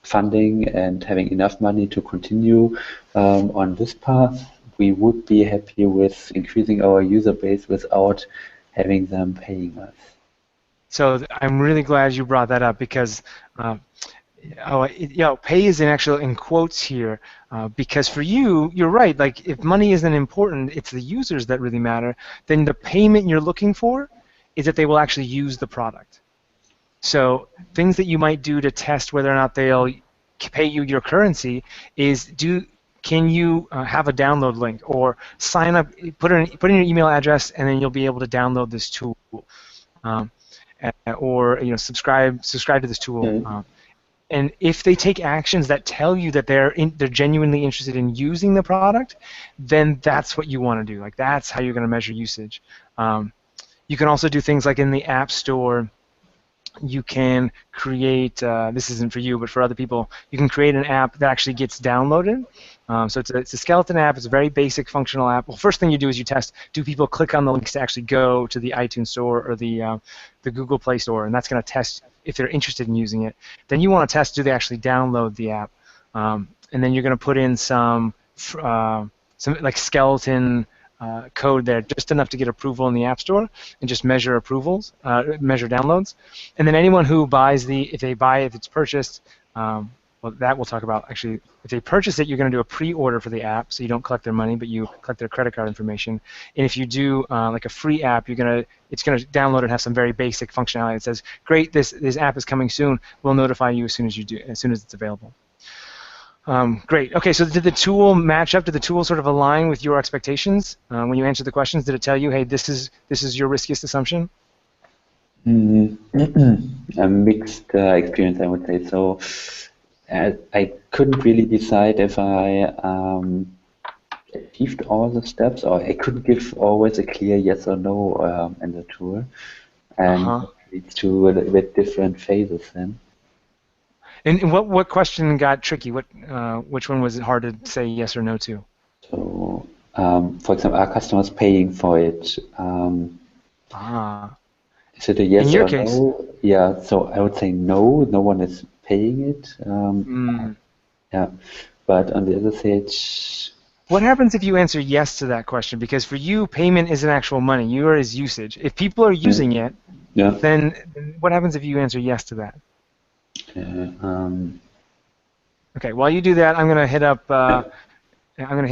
funding and having enough money to continue on this path, we would be happy with increasing our user base without having them paying us. So I'm really glad you brought that up because Pay is in quotes here, because for you, you're right. Like if money isn't important, it's the users that really matter. Then the payment you're looking for is that they will actually use the product. So things that you might do to test whether or not they'll pay you your currency is can you have a download link or sign up, put in your email address, and then you'll be able to download this tool, or subscribe to this tool. And if they take actions that tell you that they're genuinely interested in using the product, then that's what you want to do. Like that's how you're going to measure usage. You can also do things like in the App Store. You can create, this isn't for you, but for other people, you can create an app that actually gets downloaded. So it's a skeleton app. It's a very basic functional app. Well, first thing you do is you test, do people click on the links to actually go to the iTunes Store or the Google Play Store, and that's going to test if they're interested in using it. Then you want to test, do they actually download the app? And then you're going to put in some like skeleton code there, just enough to get approval in the App Store, and just measure approvals, measure downloads. And then anyone who buys if it's purchased, well, that we'll talk about. Actually, if they purchase it, you're going to do a pre-order for the app, so you don't collect their money, but you collect their credit card information. And if you do like a free app, it's going to download and have some very basic functionality. It says, "Great, this app is coming soon. We'll notify you as soon as it's available." Great. Okay, so did the tool match up? Did the tool sort of align with your expectations when you answered the questions? Did it tell you, hey, this is your riskiest assumption? A mixed experience, I would say. So I couldn't really decide if I achieved all the steps, or I couldn't give always a clear yes or no in the tool, and it leads to a little bit different phases then. And what question got tricky? Which one was it hard to say yes or no to? So, for example, are customers paying for it? Is it a yes or no? Yeah, so I would say no. No one is paying it. Yeah, but on the other side, what happens if you answer yes to that question? Because for you, payment isn't actual money. Yours is usage. If people are using it, then what happens if you answer yes to that? Okay. While you do that, I'm going to hit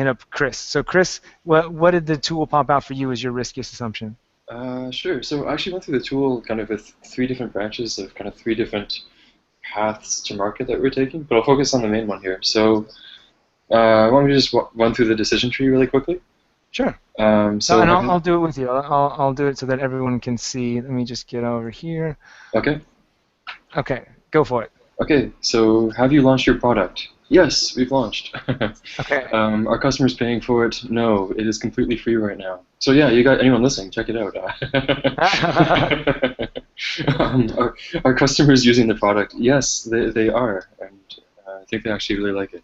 up Chris. So Chris, what did the tool pop out for you as your riskiest assumption? Sure. So I actually went through the tool kind of with 3 different branches of kind of 3 different paths to market that we're taking, but I'll focus on the main one here. So I want me to just run through the decision tree really quickly? Sure. And I'll do it with you. I'll do it so that everyone can see. Let me just get over here. Okay. Okay. Go for it. Okay, so have you launched your product? Yes, we've launched. Okay. Are customers paying for it? No, it is completely free right now. So yeah, you got anyone listening, check it out. Are customers using the product? Yes, they are, and I think they actually really like it.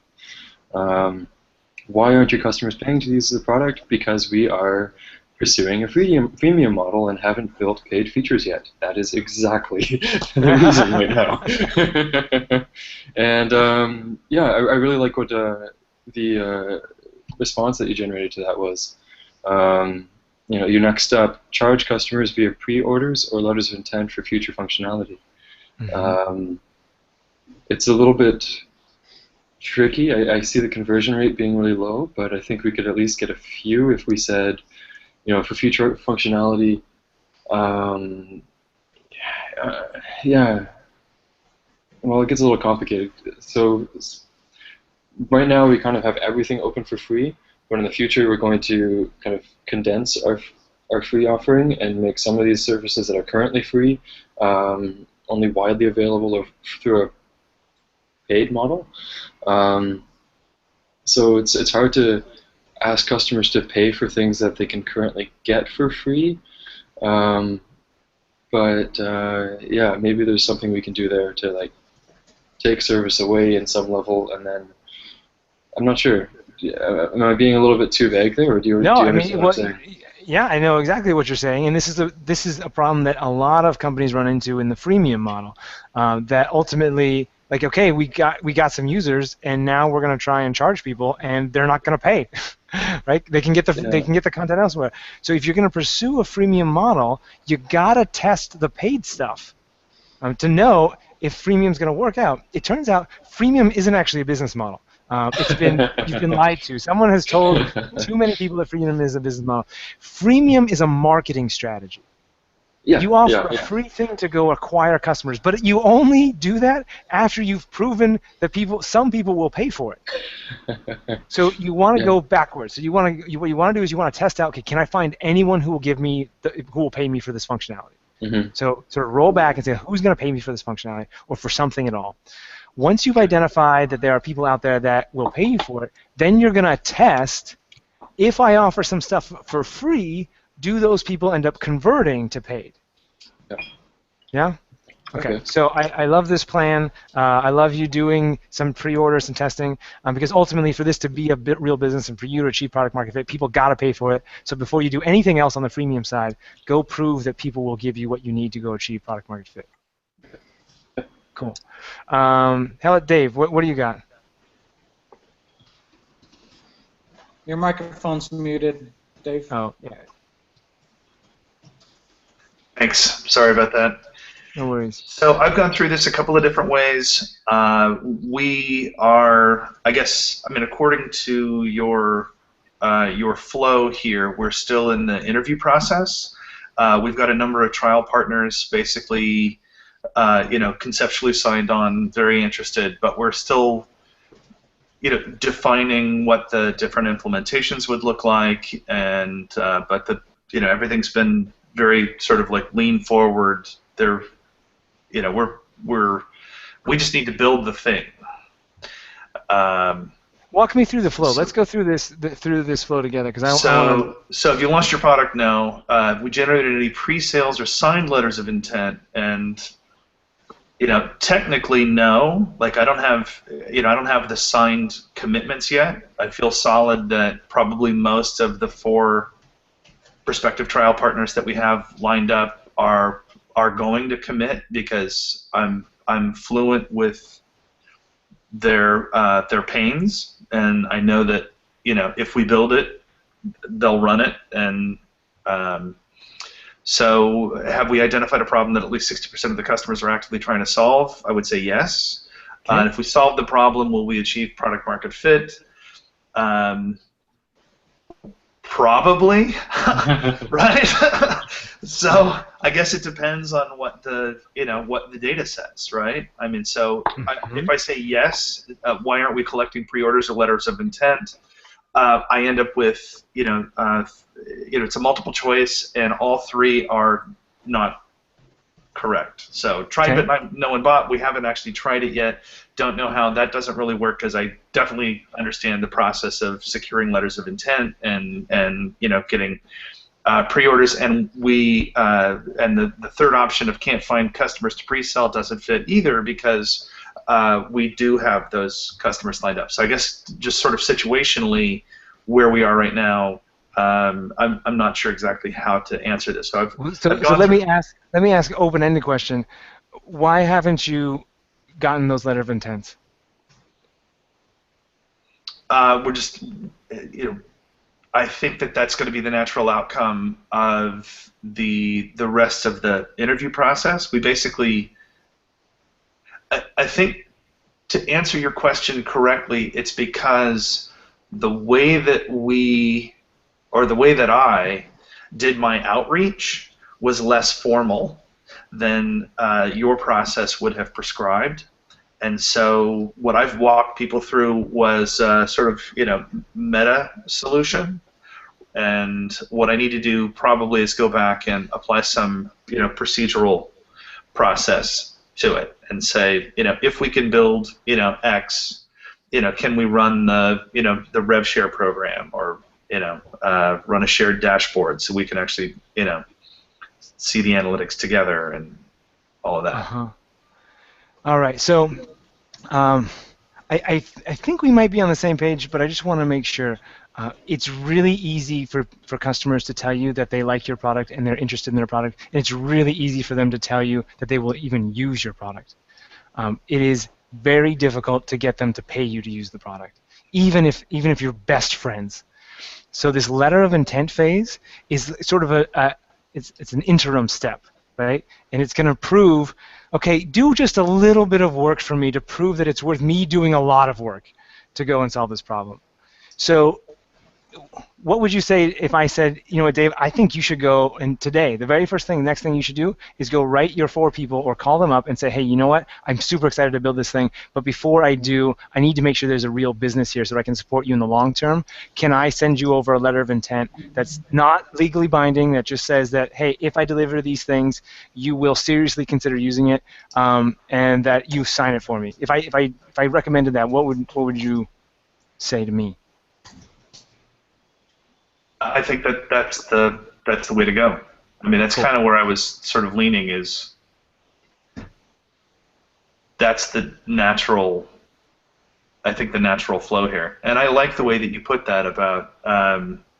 Why aren't your customers paying to use the product? Because we are pursuing a freemium model and haven't built paid features yet. That is exactly the reason right now. And yeah, I really like what the response that you generated to that was. Your next step, charge customers via pre-orders or letters of intent for future functionality. It's a little bit tricky. I see the conversion rate being really low, but I think we could at least get a few if we said, for future functionality, yeah. Well, it gets a little complicated. So right now we kind of have everything open for free, but in the future we're going to kind of condense our free offering and make some of these services that are currently free only widely available or through a paid model. So it's hard to ask customers to pay for things that they can currently get for free. But yeah, maybe there's something we can do there to like take service away in some level, and then I'm not sure. Am I being a little bit too vague there, or do you understand what I'm saying? Yeah, I know exactly what you're saying, and this is a problem that a lot of companies run into in the freemium model. That ultimately, like, okay, we got some users, and now we're going to try and charge people, and they're not going to pay. Right? They can get the content elsewhere. So if you're going to pursue a freemium model, you got to test the paid stuff to know if freemium's going to work out. It turns out freemium isn't actually a business model. You've been lied to. Someone has told too many people that freemium is a business model. Freemium is a marketing strategy. Yeah, You offer yeah, a yeah. free thing to go acquire customers, but you only do that after you've proven that some people will pay for it. So you want to Yeah. go backwards. So what you want to do is you want to test out. Okay, can I find anyone who will who will pay me for this functionality? Mm-hmm. So sort of roll back and say, who's going to pay me for this functionality or for something at all? Once you've identified that there are people out there that will pay you for it, then you're going to test, if I offer some stuff for free, do those people end up converting to paid? Yeah. Yeah? Okay. Okay. So I love this plan. I love you doing some pre-orders and testing because ultimately for this to be a real business and for you to achieve product market fit, people got to pay for it. So before you do anything else on the freemium side, go prove that people will give you what you need to go achieve product market fit. Cool. Dave, what do you got? Your microphone's muted, Dave. Oh, yeah. Thanks. Sorry about that. No worries. So I've gone through this a couple of different ways. We are, according to your flow here, we're still in the interview process. We've got a number of trial partners, basically, conceptually signed on, very interested, but we're still, defining what the different implementations would look like, and but everything's been very sort of like lean forward. They're we just need to build the thing. Walk me through the flow. Let's go through this flow together, because So if you launched your product, no. We generated any pre-sales or signed letters of intent, and technically no. Like I don't have the signed commitments yet. I feel solid that probably most of the 4 prospective trial partners that we have lined up are going to commit, because I'm fluent with their pains, and I know that if we build it, they'll run it. And so have we identified a problem that at least 60% of the customers are actively trying to solve? I would say yes. Okay. And if we solve the problem, will we achieve product market fit? Probably, right? So I guess it depends on what the data says, right? I mean, so if I say yes, why aren't we collecting pre-orders or letters of intent? I end up with it's a multiple choice, and all 3 are not correct. So tried but no one bought. We haven't actually tried it yet. Don't know how. That doesn't really work, because I definitely understand the process of securing letters of intent and getting pre-orders. And the third option of can't find customers to pre-sell doesn't fit either, because we do have those customers lined up. So I guess just sort of situationally where we are right now, I'm not sure exactly how to answer this. So let me ask an open-ended question. Why haven't you gotten those letter of intents? We're just, I think that's going to be the natural outcome of the rest of the interview process. We basically, I think, to answer your question correctly, it's because the way that I did my outreach was less formal than your process would have prescribed. And so what I've walked people through was sort of, meta solution. And what I need to do probably is go back and apply some, procedural process to it and say, if we can build, X, can we run the rev share program, or, run a shared dashboard so we can actually, see the analytics together and all of that. Uh-huh. All right, so I think we might be on the same page, but I just want to make sure. It's really easy for customers to tell you that they like your product and they're interested in their product, and it's really easy for them to tell you that they will even use your product. It is very difficult to get them to pay you to use the product, even if you're best friends. So this letter of intent phase is sort of it's an interim step. right? And it's going to prove, okay, do just a little bit of work for me to prove that it's worth me doing a lot of work to go and solve this problem. So what would you say if I said, you know what, Dave, I think you should go, and today, the very first thing, the next thing you should do is go write your 4 people or call them up and say, hey, you know what, I'm super excited to build this thing, but before I do, I need to make sure there's a real business here so that I can support you in the long term. Can I send you over a letter of intent that's not legally binding, that just says that, hey, if I deliver these things, you will seriously consider using it, and that you sign it for me. If I recommended that, what would you say to me? I think that's the way to go. I mean, that's kind of where I was sort of leaning, is that's the natural, I think, the natural flow here. And I like the way that you put that about,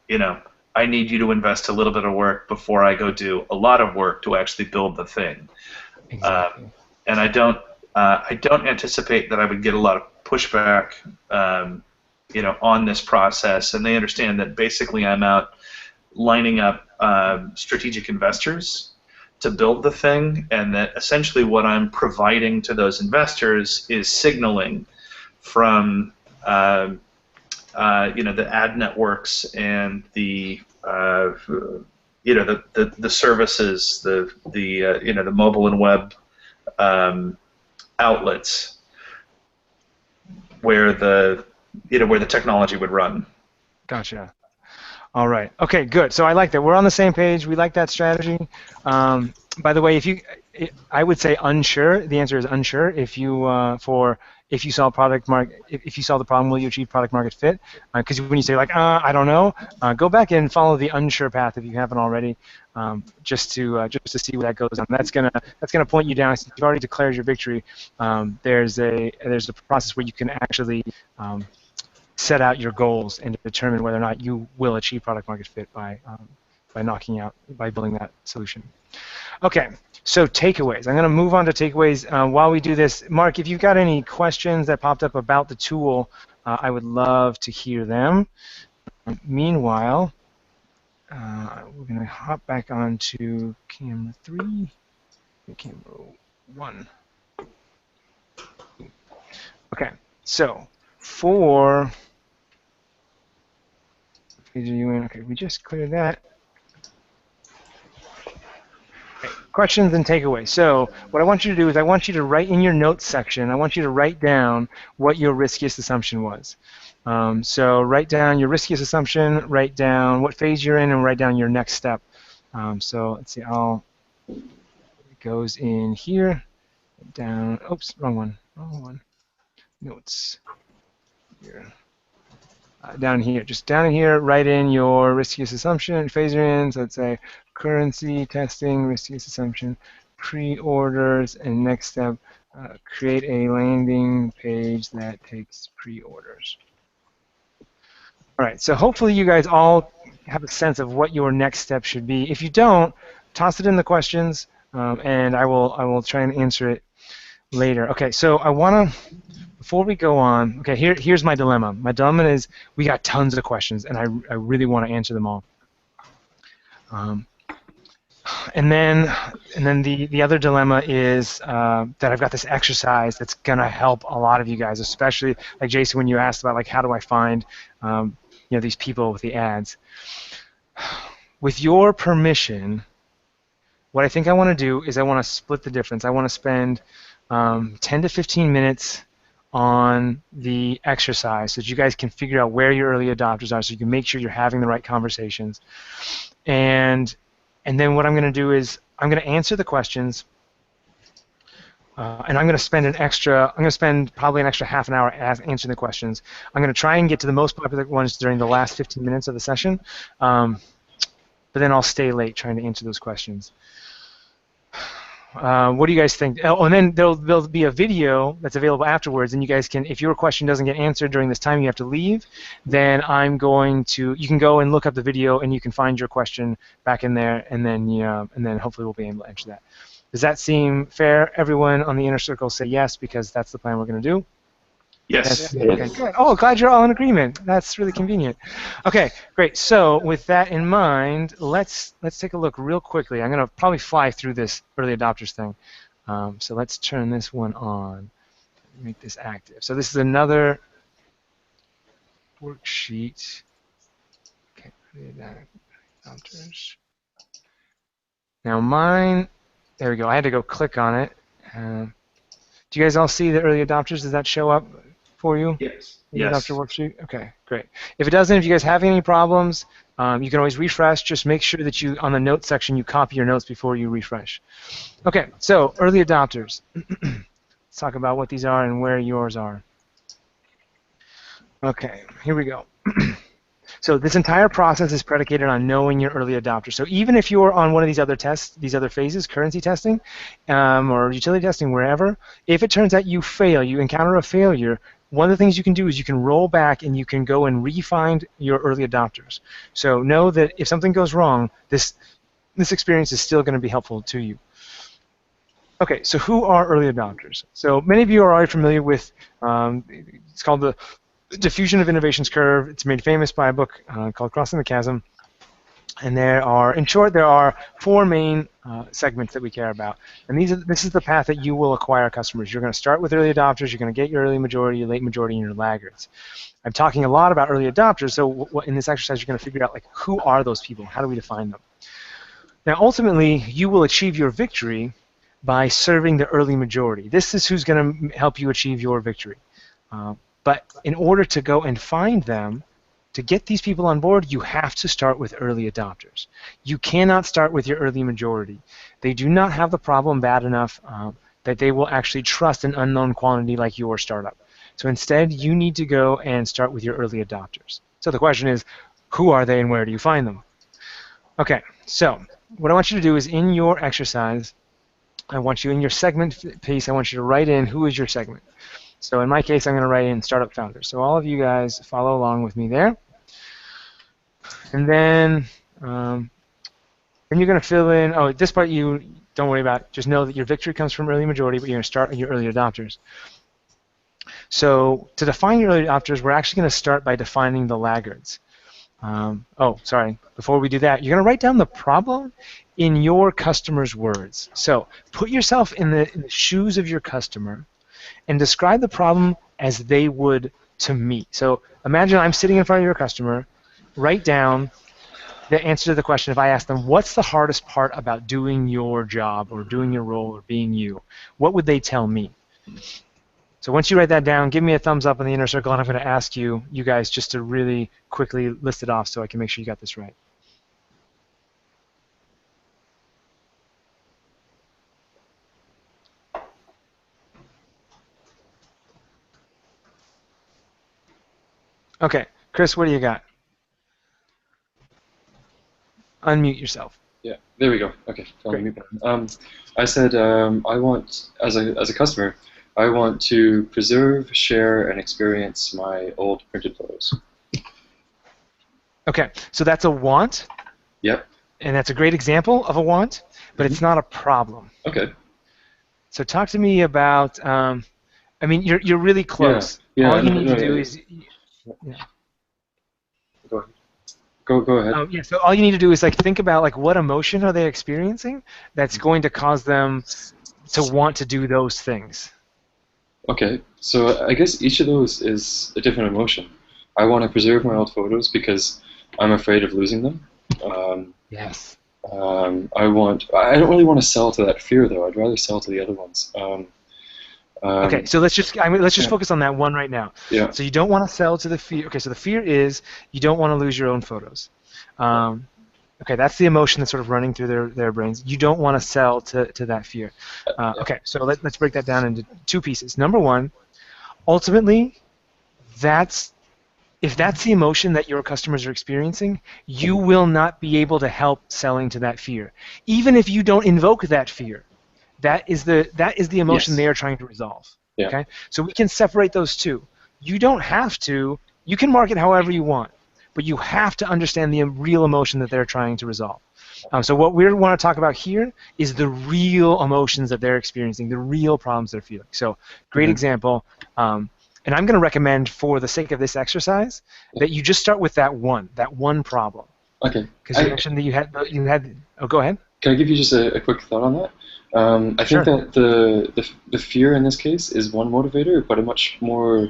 you know, I need you to invest a little bit of work before I go do a lot of work to actually build the thing. Exactly. And I don't anticipate that I would get a lot of pushback, you know, on this process, and they understand that basically I'm out lining up strategic investors to build the thing, and that essentially what I'm providing to those investors is signaling from you know, the ad networks and the you know, the services, the you know, the mobile and web outlets where the technology would run. Gotcha. All right. Okay, good. So I like that. We're on the same page. We like that strategy. By the way, I would say unsure. The answer is unsure. If you if you saw if you saw the problem, will you achieve product market fit? Because when you say like, I don't know, go back and follow the unsure path if you haven't already, just to see where that goes on. That's gonna point you down. Since you've already declared your victory, there's a process where you can actually set out your goals and determine whether or not you will achieve product market fit by building that solution. Okay, so takeaways. I'm going to move on to takeaways. While we do this, Mark, if you've got any questions that popped up about the tool, I would love to hear them. Meanwhile, we're going to hop back onto camera 3, camera 1. Okay, so for okay, we just cleared that. Okay, questions and takeaways. So what I want you to do is I want you to write in your notes section, I want you to write down what your riskiest assumption was. So write down your riskiest assumption, write down what phase you're in, and write down your next step. So let's see, it goes in here, down, oops, wrong one, notes, here. Down here, just down in here, write in your riskiest assumption, phase you're in, so let's say currency, testing, riskiest assumption, pre-orders, and next step, create a landing page that takes pre-orders. All right, so hopefully you guys all have a sense of what your next step should be. If you don't, toss it in the questions, and I will try and answer it later. Okay, so I want to, before we go on, okay, here's my dilemma. My dilemma is we got tons of questions, and I really want to answer them all. And then the other dilemma is that I've got this exercise that's gonna help a lot of you guys, especially like Jason when you asked about like how do I find you know, these people with the ads. With your permission, what I think I want to do is I want to split the difference. I want to spend 10 to 15 minutes on the exercise so that you guys can figure out where your early adopters are so you can make sure you're having the right conversations. And then what I'm going to do is I'm going to answer the questions, and I'm going to spend probably an extra half an hour answering the questions. I'm going to try and get to the most popular ones during the last 15 minutes of the session, but then I'll stay late trying to answer those questions. What do you guys think? Oh, and then there'll be a video that's available afterwards, and you guys can, if your question doesn't get answered during this time, you have to leave. Then you can go and look up the video, and you can find your question back in there, and then hopefully we'll be able to answer that. Does that seem fair? Everyone on the inner circle say yes, because that's the plan we're going to do. Yes. Okay, good. Oh, glad you're all in agreement. That's really convenient. Okay, great. So with that in mind, let's take a look real quickly. I'm going to probably fly through this early adopters thing. So let's turn this one on. Make this active. So this is another worksheet. Okay, early adopters. Now mine, there we go. I had to go click on it. Do you guys all see the early adopters? Does that show up for you? Yes. The Yes. adopter worksheet? Okay, great. If it doesn't, if you guys have any problems, you can always refresh. Just make sure that you, on the notes section, you copy your notes before you refresh. Okay, so early adopters. Let's talk about what these are and where yours are. Okay, here we go. So this entire process is predicated on knowing your early adopter. So even if you're on one of these other tests, these other phases, currency testing or utility testing, wherever, if it turns out you fail, you encounter a failure, one of the things you can do is you can roll back and you can go and re-find your early adopters. So know that if something goes wrong, this experience is still going to be helpful to you. Okay, so who are early adopters? So many of you are already familiar with, it's called the Diffusion of Innovations Curve. It's made famous by a book called Crossing the Chasm. And there are, in short, there are four main segments that we care about. And this is the path that you will acquire customers. You're going to start with early adopters. You're going to get your early majority, your late majority, and your laggards. I'm talking a lot about early adopters, so in this exercise, you're going to figure out, like, who are those people? How do we define them? Now, ultimately, you will achieve your victory by serving the early majority. This is who's going to help you achieve your victory. But in order to go and find them, to get these people on board, you have to start with early adopters. You cannot start with your early majority. They do not have the problem bad enough that they will actually trust an unknown quantity like your startup. So instead, you need to go and start with your early adopters. So the question is, who are they and where do you find them? Okay, so what I want you to do is in your exercise, I want you in your segment piece, I want you to write in who is your segment. So in my case, I'm going to write in startup founders. So all of you guys follow along with me there. And then you're going to fill in, oh, this part you don't worry about. Just know that your victory comes from early majority, but you're going to start with your early adopters. So to define your early adopters, we're actually going to start by defining the laggards. Oh, sorry. Before we do that, you're going to write down the problem in your customer's words. So put yourself in the shoes of your customer and describe the problem as they would to me. So imagine I'm sitting in front of your customer. Write down the answer to the question. If I ask them, what's the hardest part about doing your job or doing your role or being you, what would they tell me? So once you write that down, give me a thumbs up in the inner circle, and I'm going to ask you guys just to really quickly list it off so I can make sure you got this right. Okay, Chris, what do you got? Unmute yourself. Yeah, there we go. Okay, found the mute button. I said I want, as a customer, I want to preserve, share, and experience my old printed photos. Okay, so that's a want. Yep. And that's a great example of a want, but it's not a problem. Okay. So talk to me about. I mean, you're really close. Yeah. All you need to do is. Yeah. Go ahead. Go ahead. Yeah. So all you need to do is think about what emotion are they experiencing that's going to cause them to want to do those things. Okay. So I guess each of those is a different emotion. I want to preserve my old photos because I'm afraid of losing them. Yes. I don't really want to sell to that fear though. I'd rather sell to the other ones. Okay, so let's just focus on that one right now. Yeah. So you don't want to sell to the fear. Okay, so the fear is you don't want to lose your own photos. Okay, that's the emotion that's sort of running through their brains. You don't want to sell to that fear. Okay, so let's break that down into two pieces. Number one, ultimately, if that's the emotion that your customers are experiencing, you will not be able to help selling to that fear, even if you don't invoke that fear. That is the emotion they are trying to resolve. Yeah. Okay, so we can separate those two. You don't have to. You can market however you want, but you have to understand the real emotion that they're trying to resolve. So what we want to talk about here is the real emotions that they're experiencing, the real problems they're feeling. So great example. And I'm going to recommend, for the sake of this exercise, that you just start with that one problem. Okay. Because you mentioned that you had. Oh, go ahead. Can I give you just a quick thought on that? I Sure. think that the fear in this case is one motivator, but a much more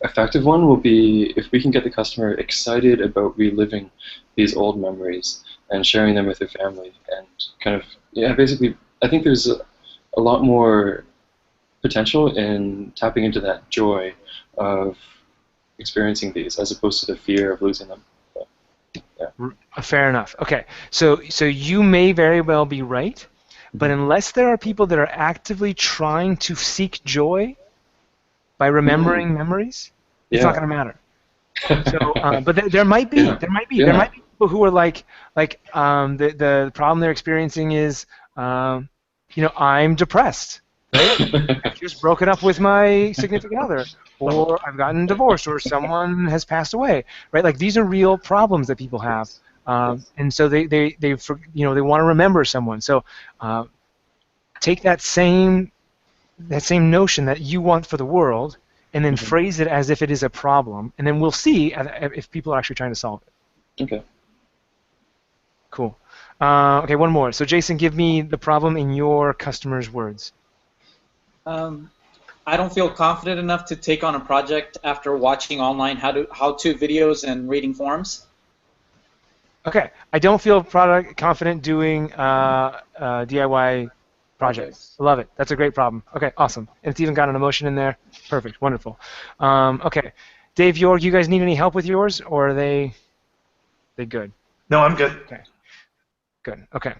effective one will be if we can get the customer excited about reliving these old memories and sharing them with their family, and kind of, basically, I think there's a lot more potential in tapping into that joy of experiencing these as opposed to the fear of losing them. But, yeah. Fair enough. Okay, so you may very well be right, but unless there are people that are actively trying to seek joy by remembering memories, it's not going to matter. So, but there might be, there might be people who are like the problem they're experiencing is, I'm depressed, right? I've just broken up with my significant other, or I've gotten divorced, or someone has passed away, right? Like, these are real problems that people have, and so they want to remember someone. So take that same notion that you want for the world, and then phrase it as if it is a problem, and then we'll see if people are actually trying to solve it. Okay. Cool. Okay, one more. So Jason, give me the problem in your customer's words. I don't feel confident enough to take on a project after watching online how-to videos and reading forums. Okay, I don't feel confident doing DIY projects. I love it. That's a great problem. Okay, awesome. And it's even got an emotion in there. Perfect. Wonderful. Okay, Dave, you guys need any help with yours, or are they good? No, I'm good. Okay. Good. Okay.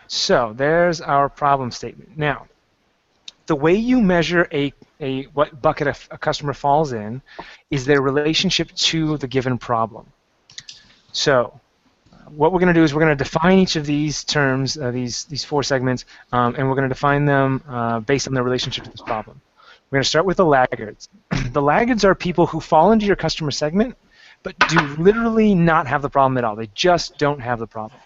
So there's our problem statement. Now, the way you measure what bucket a customer falls in is their relationship to the given problem. So what we're going to do is we're going to define each of these terms, these four segments, and we're going to define them based on their relationship to this problem. We're going to start with the laggards. The laggards are people who fall into your customer segment but do literally not have the problem at all. They just don't have the problem.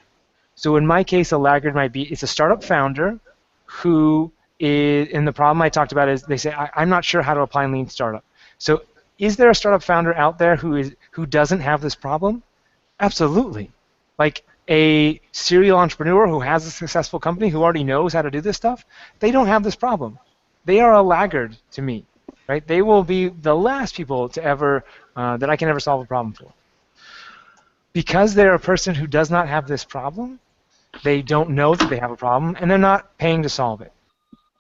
So in my case, a laggard might be, it's a startup founder who is, and the problem I talked about is they say, I'm not sure how to apply lean startup. So is there a startup founder out there who doesn't have this problem? Absolutely. Like a serial entrepreneur who has a successful company who already knows how to do this stuff, they don't have this problem. They are a laggard to me, right? They will be the last people to ever that I can ever solve a problem for. Because they're a person who does not have this problem, they don't know that they have a problem, and they're not paying to solve it.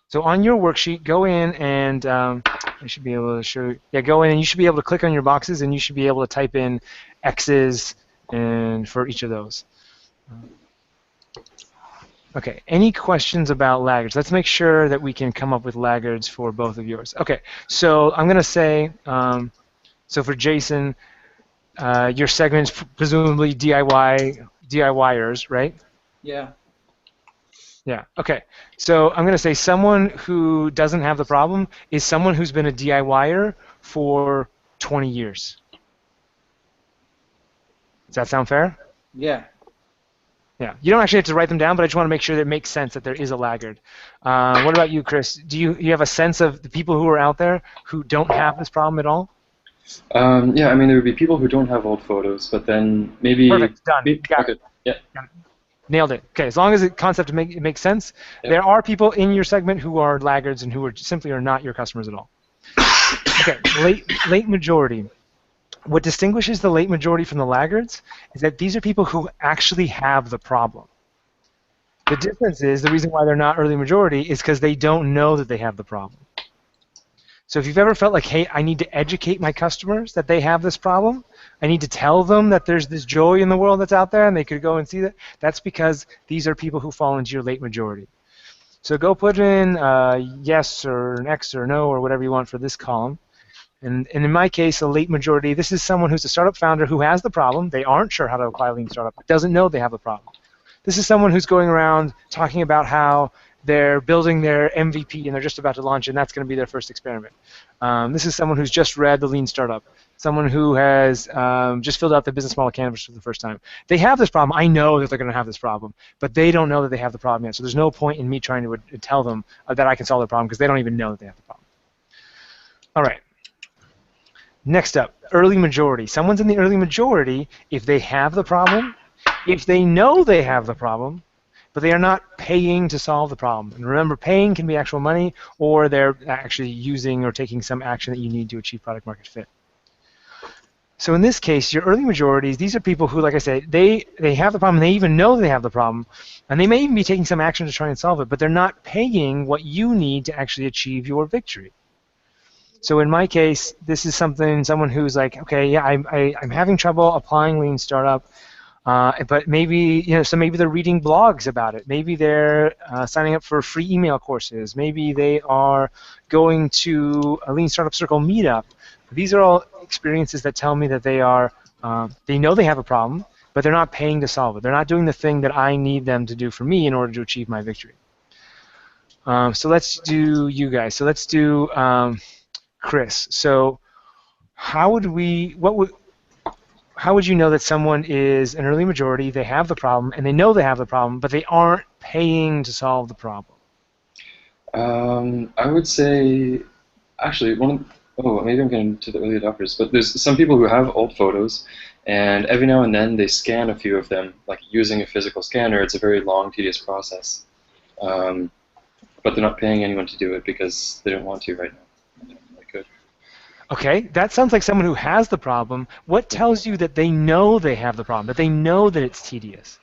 So on your worksheet, go in and I should be able to show. Yeah, go in and you should be able to click on your boxes, and you should be able to type in X's and for each of those. Okay. Any questions about laggards? Let's make sure that we can come up with laggards for both of yours. Okay. So I'm going to say. So for Jason. Your segment's presumably DIYers, right? Yeah. Yeah, okay. So I'm going to say someone who doesn't have the problem is someone who's been a DIYer for 20 years. Does that sound fair? Yeah. Yeah. You don't actually have to write them down, but I just want to make sure that it makes sense that there is a laggard. What about you, Chris? Do you have a sense of the people who are out there who don't have this problem at all? Yeah, I mean, there would be people who don't have old photos, but then maybe... Perfect, done. Got it. Yeah. Got it. Nailed it. Okay, as long as the concept makes sense, Yep. There are people in your segment who are laggards and who are simply are not your customers at all. Okay, late majority. What distinguishes the late majority from the laggards is that these are people who actually have the problem. The difference is, the reason why they're not early majority is because they don't know that they have the problem. So if you've ever felt like, hey, I need to educate my customers that they have this problem, I need to tell them that there's this joy in the world that's out there and they could go and see that, that's because these are people who fall into your late majority. So go put in yes or an X or no or whatever you want for this column. And in my case, a late majority, this is someone who's a startup founder who has the problem. They aren't sure how to apply lean startup, doesn't know they have the problem. This is someone who's going around talking about how they're building their MVP and they're just about to launch, and that's going to be their first experiment. This is someone who's just read the Lean Startup, someone who has just filled out the business model canvas for the first time. They have this problem. I know that they're going to have this problem, but they don't know that they have the problem yet. So there's no point in me trying to tell them that I can solve their problem because they don't even know that they have the problem. All right. Next up, early majority. Someone's in the early majority if they have the problem, if they know they have the problem, but they are not paying to solve the problem. And remember, paying can be actual money, or they're actually using or taking some action that you need to achieve product market fit. So in this case, your early majorities, these are people who, like I said, they have the problem, they even know they have the problem, and they may even be taking some action to try and solve it, but they're not paying what you need to actually achieve your victory. So in my case, this is someone who's like, okay, yeah, I'm having trouble applying Lean Startup, but maybe, so maybe they're reading blogs about it. Maybe they're signing up for free email courses. Maybe they are going to a Lean Startup Circle meetup. These are all experiences that tell me that they know they have a problem, but they're not paying to solve it. They're not doing the thing that I need them to do for me in order to achieve my victory. So let's do you guys. So let's do Chris. So how would you know that someone is an early majority, they have the problem, and they know they have the problem, but they aren't paying to solve the problem? I would say, actually, maybe I'm getting to the early adopters, but there's some people who have old photos, and every now and then they scan a few of them, like using a physical scanner. It's a very long, tedious process. But they're not paying anyone to do it because they don't want to right now. They could. Okay, that sounds like someone who has the problem. What tells you that they know they have the problem, that they know that it's tedious?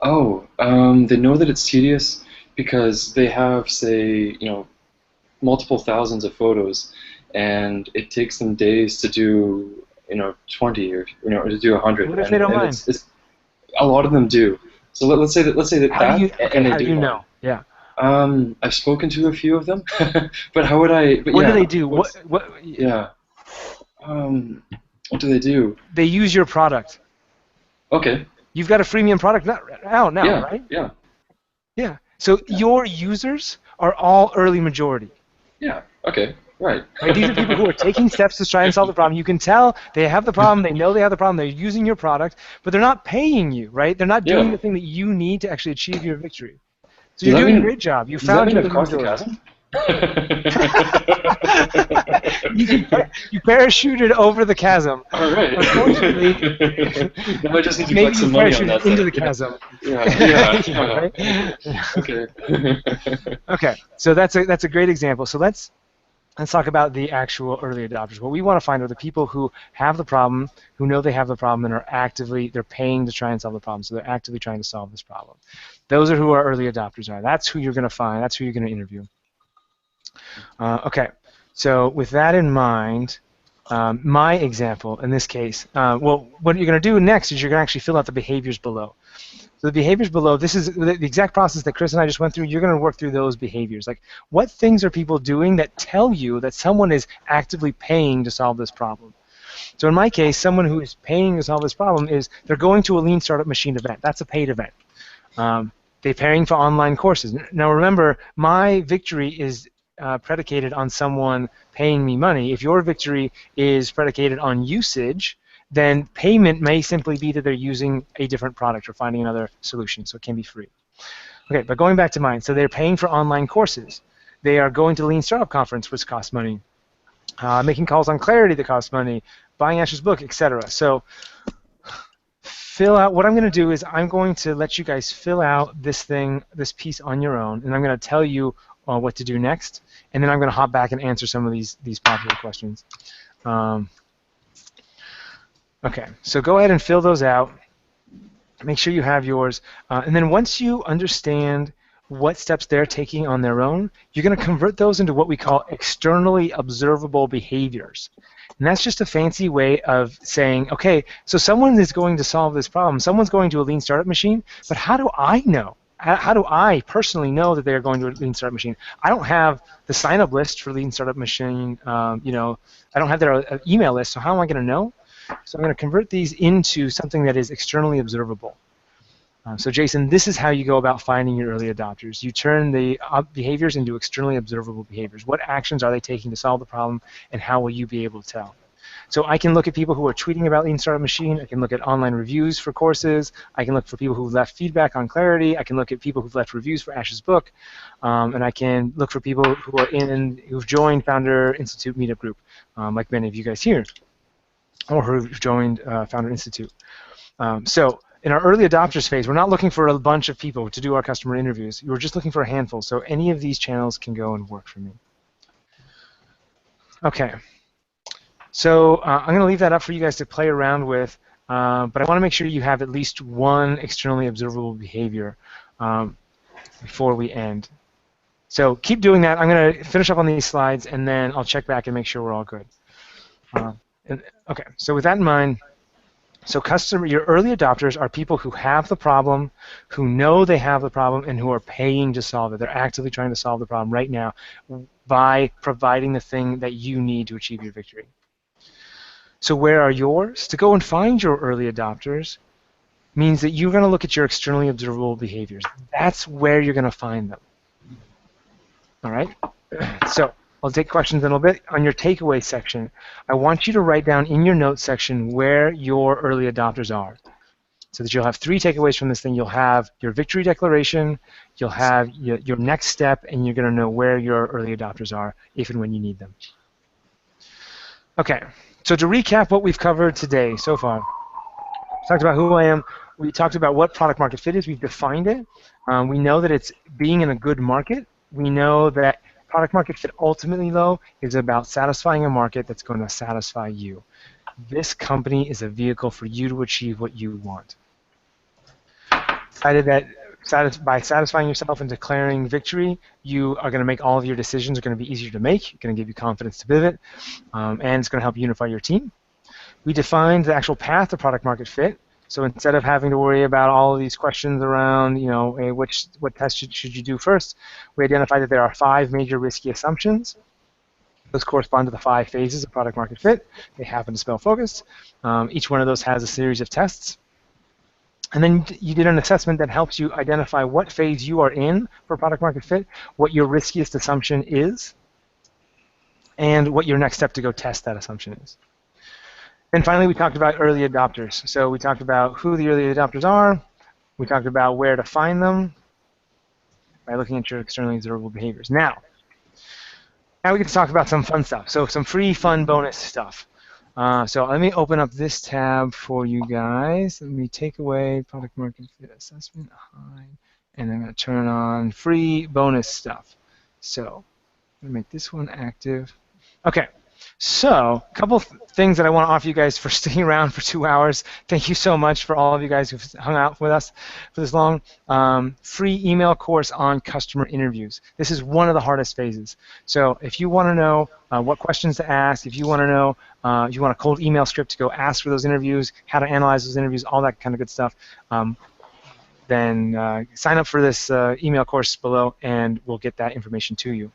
Oh, they know that it's tedious because they have, say, multiple thousands of photos, and it takes them days to do, 20 or to do 100. What if they don't mind? A lot of them do. So let's say that. How do you know? Yeah. I've spoken to a few of them, but how would I? But what do they do? What? Yeah. What do they do? They use your product. Okay. You've got a freemium product now, yeah, right? Yeah. Yeah. So your users are all early majority. Yeah. Okay. Right. These are people who are taking steps to try and solve the problem. You can tell they have the problem. They know they have the problem. They're using your product, but they're not paying you, right? They're not doing the thing that you need to actually achieve your victory. So you're doing a great job. You found your majority. You parachuted over the chasm. All right. Unfortunately, now I just need to maybe collect some money on that. into the chasm. Yeah. Okay. Okay. So that's a great example. So let's talk about the actual early adopters. What we want to find are the people who have the problem, who know they have the problem, and they're paying to try and solve the problem. So they're actively trying to solve this problem. Those are who our early adopters are. That's who you're going to find. That's who you're going to interview. Okay. So with that in mind, my example in this case, what you're going to do next is you're going to actually fill out the behaviors below. So the behaviors below, this is the exact process that Chris and I just went through. You're going to work through those behaviors. Like, what things are people doing that tell you that someone is actively paying to solve this problem? So in my case, someone who is paying to solve this problem is they're going to a Lean Startup Machine event. That's a paid event. They're paying for online courses. Now remember, my victory is predicated on someone paying me money. If your victory is predicated on usage, then payment may simply be that they're using a different product or finding another solution, so it can be free. Okay, but going back to mine, so they're paying for online courses. They are going to Lean Startup Conference, which costs money. Making calls on Clarity that costs money. Buying Ash's book, etc. So fill out, what I'm going to do is I'm going to let you guys fill out this piece on your own, and I'm going to tell you what to do next, and then I'm going to hop back and answer some of these popular questions. Okay, so go ahead and fill those out. Make sure you have yours. And then once you understand what steps they're taking on their own, you're going to convert those into what we call externally observable behaviors. And that's just a fancy way of saying, okay, so someone is going to solve this problem. Someone's going to a Lean Startup Machine, but how do I know? How do I personally know that they're going to a Lean Startup Machine? I don't have the sign-up list for Lean Startup Machine. I don't have their email list, so how am I going to know? So I'm going to convert these into something that is externally observable. So Jason, this is how you go about finding your early adopters. You turn the behaviors into externally observable behaviors. What actions are they taking to solve the problem, and how will you be able to tell? So I can look at people who are tweeting about Lean Startup Machine. I can look at online reviews for courses. I can look for people who've left feedback on Clarity. I can look at people who've left reviews for Ash's book. And I can look for people who are who've joined Founder Institute meetup group, like many of you guys here, or who've joined Founder Institute. So in our early adopters phase, we're not looking for a bunch of people to do our customer interviews. We're just looking for a handful. So any of these channels can go and work for me. Okay. So I'm going to leave that up for you guys to play around with, but I want to make sure you have at least one externally observable behavior before we end. So keep doing that. I'm going to finish up on these slides, and then I'll check back and make sure we're all good. Okay, so with that in mind, so your early adopters are people who have the problem, who know they have the problem, and who are paying to solve it. They're actively trying to solve the problem right now by providing the thing that you need to achieve your victory. So where are yours? To go and find your early adopters means that you're going to look at your externally observable behaviors. That's where you're going to find them. All right? So I'll take questions in a little bit. On your takeaway section, I want you to write down in your notes section where your early adopters are, so that you'll have 3 takeaways from this thing. You'll have your victory declaration, you'll have your next step, and you're going to know where your early adopters are if and when you need them. Okay. So to recap what we've covered today so far, we talked about who I am. We talked about what product market fit is. We've defined it. We know that it's being in a good market. We know that product market fit ultimately, though, is about satisfying a market that's going to satisfy you. This company is a vehicle for you to achieve what you want. Decided that by satisfying yourself and declaring victory, you are going to make all of your decisions are going to be easier to make. It's going to give you confidence to pivot, and it's going to help unify your team. We defined the actual path to product market fit. So instead of having to worry about all of these questions around, you know, what test should you do first, we identified that there are 5 major risky assumptions. Those correspond to the 5 phases of product market fit. They happen to spell focus. Each one of those has a series of tests. And then you did an assessment that helps you identify what phase you are in for product market fit, what your riskiest assumption is, and what your next step to go test that assumption is. And finally, we talked about early adopters. So we talked about who the early adopters are. We talked about where to find them by looking at your externally observable behaviors. Now we get to talk about some fun stuff. So some free, fun bonus stuff. So let me open up this tab for you guys. Let me take away product market fit assessment, hide, and I'm going to turn on free bonus stuff. So I'm going to make this one active. Okay. So a couple things that I want to offer you guys for sticking around for 2 hours. Thank you so much for all of you guys who've hung out with us for this long. Free email course on customer interviews. This is one of the hardest phases. So if you want to know what questions to ask, if you want to know, you want a cold email script to go ask for those interviews, how to analyze those interviews, all that kind of good stuff, then sign up for this email course below and we'll get that information to you.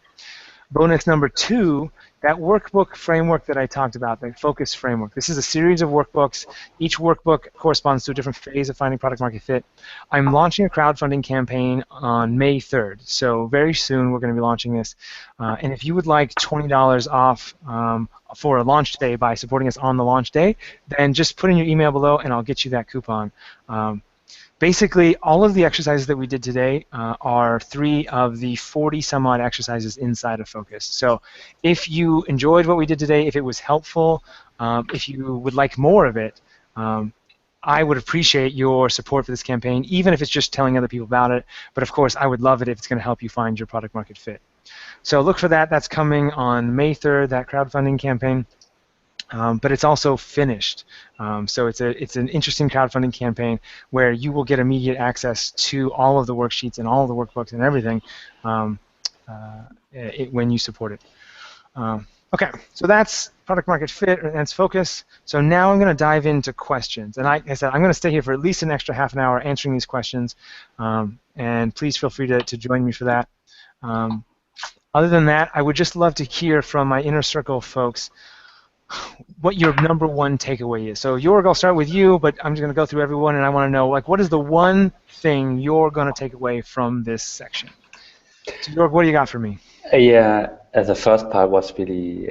Bonus number 2, that workbook framework that I talked about, the focus framework. This is a series of workbooks. Each workbook corresponds to a different phase of finding product market fit. I'm launching a crowdfunding campaign on May 3rd, so very soon we're going to be launching this. And if you would like $20 off for a launch day by supporting us on the launch day, then just put in your email below and I'll get you that coupon. Basically, all of the exercises that we did today are 3 of the 40-some-odd exercises inside of Focus. So if you enjoyed what we did today, if it was helpful, if you would like more of it, I would appreciate your support for this campaign, even if it's just telling other people about it. But of course, I would love it if it's going to help you find your product market fit. So look for that. That's coming on May 3rd, that crowdfunding campaign. But it's also finished. So it's an interesting crowdfunding campaign where you will get immediate access to all of the worksheets and all of the workbooks and everything when you support it. Okay, so that's product market fit, and that's focus. So now I'm going to dive into questions. And like I said, I'm going to stay here for at least an extra half an hour answering these questions. And please feel free to join me for that. Other than that, I would just love to hear from my inner circle folks what your number 1 takeaway is. So Jorg, I'll start with you, but I'm just going to go through everyone, and I want to know, like, what is the one thing you're going to take away from this section? So Jorg, what do you got for me? Yeah, the first part was really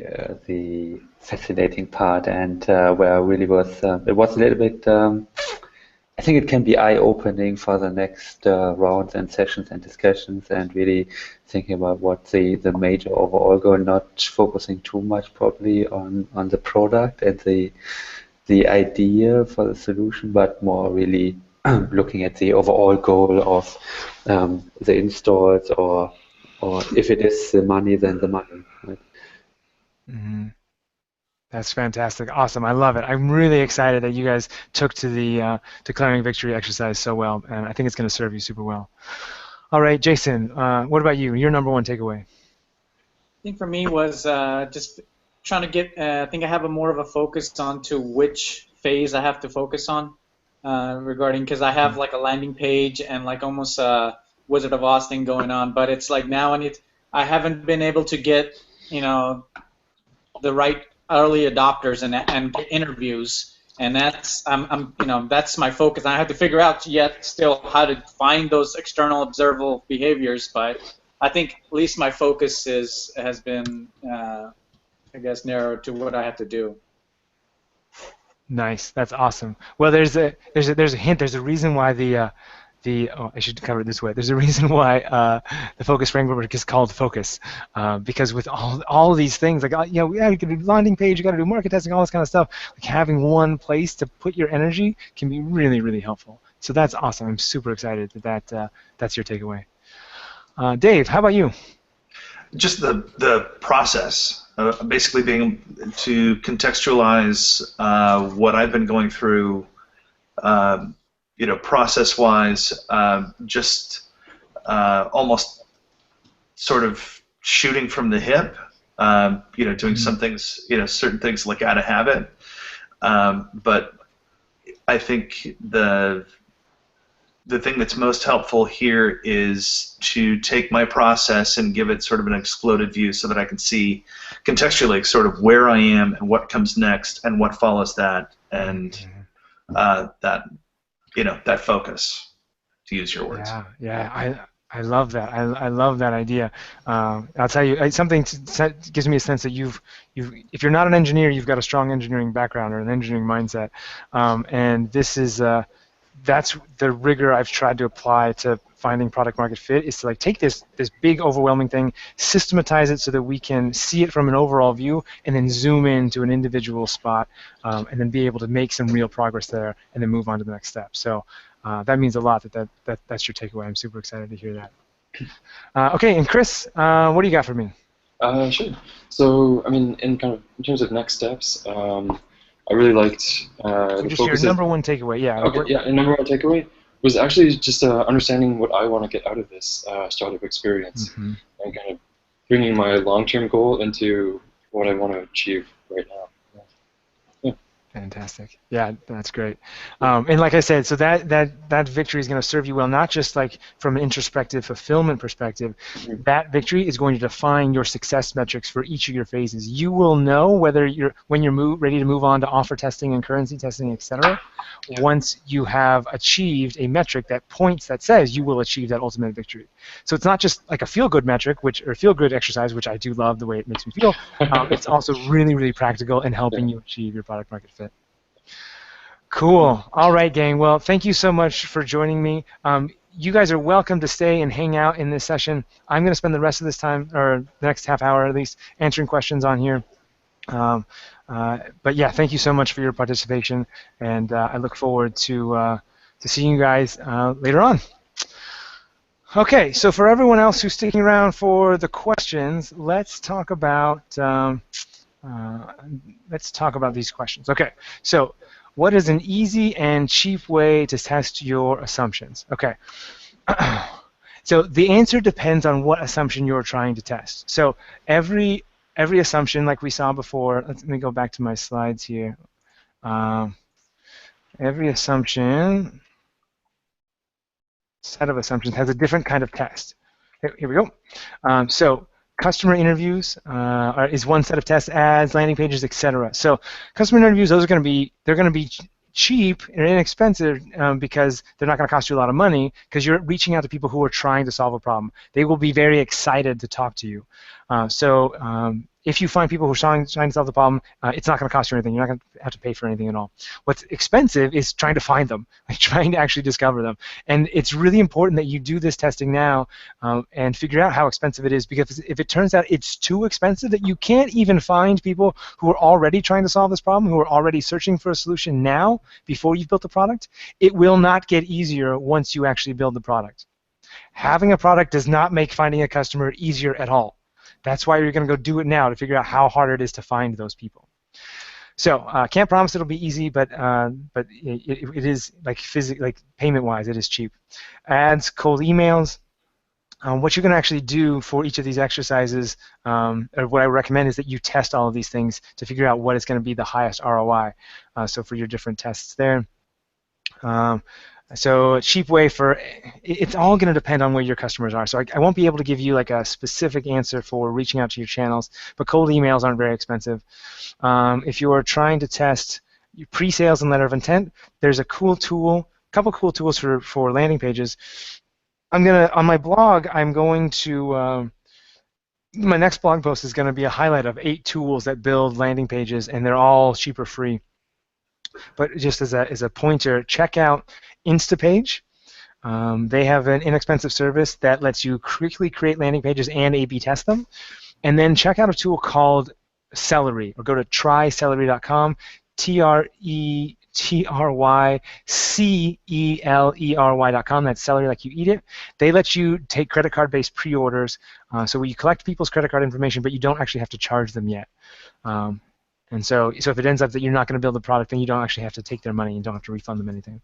the fascinating part, and where I really was, it was a little bit. I think it can be eye-opening for the next rounds and sessions and discussions, and really thinking about what the major overall goal, not focusing too much probably on the product and the idea for the solution, but more really looking at the overall goal of the installs, or if it is the money, then the money. Right? Hmm. That's fantastic. Awesome. I love it. I'm really excited that you guys took to the declaring victory exercise so well, and I think it's going to serve you super well. All right, Jason, what about you? Your number one takeaway? I think for me was just trying to get. I think I have a more of a focus on to which phase I have to focus on regarding, because I have like a landing page and like almost a Wizard of Oz thing going on, but it's like now I haven't been able to get the right early adopters and get interviews, and that's that's my focus. I have to figure out yet still how to find those external observable behaviors, but I think at least my focus has been I guess narrowed to what I have to do. Nice. That's awesome. Well, there's a hint. There's a reason why I should cover it this way. There's a reason why the focus framework is called focus, because with all of these things, like you got to do landing page, you got to do market testing, all this kind of stuff. Like having one place to put your energy can be really, really helpful. So that's awesome. I'm super excited that that's your takeaway. Dave, how about you? Just the process, basically being to contextualize what I've been going through. Process-wise, just almost sort of shooting from the hip. Doing some things, certain things like out of habit. But I think the thing that's most helpful here is to take my process and give it sort of an exploded view so that I can see contextually sort of where I am and what comes next and what follows that, and that focus, to use your words. Yeah, I love that. I love that idea. I'll tell you, something gives me a sense that if you're not an engineer, you've got a strong engineering background or an engineering mindset, and this is that's the rigor I've tried to apply to finding product market fit, is to like take this big overwhelming thing, systematize it so that we can see it from an overall view, and then zoom in to an individual spot, and then be able to make some real progress there, and then move on to the next step. So that means a lot. That's your takeaway. I'm super excited to hear that. Okay, and Chris, what do you got for me? Sure. So, I mean, in terms of next steps, I really liked the Just focus. Your number one takeaway, yeah. Okay, yeah, and number one takeaway was actually just understanding what I want to get out of this startup experience, and kind of bringing my long-term goal into what I want to achieve right now. Yeah. Fantastic. Yeah, that's great. And like I said, so that victory is going to serve you well, not just like from an introspective fulfillment perspective. That victory is going to define your success metrics for each of your phases. You will know whether when you're ready to move on to offer testing and currency testing, etc. once you have achieved a metric that says you will achieve that ultimate victory. So it's not just like a feel-good metric, or feel-good exercise, which I do love the way it makes me feel. It's also really, really practical in helping you achieve your product market fit. Cool. All right, gang. Well, thank you so much for joining me. You guys are welcome to stay and hang out in this session. I'm going to spend the rest of this time, or the next half hour at least, answering questions on here. But yeah, thank you so much for your participation, and I look forward to seeing you guys later on. Okay, so for everyone else who's sticking around for the questions, let's talk about these questions. Okay, so what is an easy and cheap way to test your assumptions? Okay, so the answer depends on what assumption you're trying to test. So every assumption, like we saw before, let me go back to my slides here. Every set of assumptions has a different kind of test. Here we go. So customer interviews is one set of tests, ads, landing pages, etc. So customer interviews, they're going to be cheap and inexpensive because they're not going to cost you a lot of money because you're reaching out to people who are trying to solve a problem. They will be very excited to talk to you. If you find people who are trying to solve the problem, it's not going to cost you anything. You're not going to have to pay for anything at all. What's expensive is trying to find them, like trying to actually discover them. And it's really important that you do this testing now and figure out how expensive it is, because if it turns out it's too expensive that you can't even find people who are already trying to solve this problem, who are already searching for a solution now before you've built the product, it will not get easier once you actually build the product. Having a product does not make finding a customer easier at all. That's why you're going to go do it now to figure out how hard it is to find those people. So can't promise it'll be easy, but it is like payment-wise, it is cheap. Ads, cold emails. What you're going to actually do for each of these exercises, or what I recommend, is that you test all of these things to figure out what is going to be the highest ROI. So for your different tests there. So a cheap way for, it's all going to depend on where your customers are. So I won't be able to give you like a specific answer for reaching out to your channels, but cold emails aren't very expensive. If you are trying to test pre-sales and letter of intent, there's a cool tool, a couple cool tools for landing pages. On my blog, I'm going to, my next blog post is going to be a highlight of 8 tools that build landing pages, and they're all cheap or free. But just as a pointer, check out Instapage. They have an inexpensive service that lets you quickly create landing pages and A/B test them. And then check out a tool called Celery, or go to trycelery.com, TRYCELERY.com. That's celery like you eat it. They let you take credit card-based pre-orders, so you collect people's credit card information, but you don't actually have to charge them yet. And so if it ends up that you're not going to build the product, then you don't actually have to take their money and don't have to refund them anything.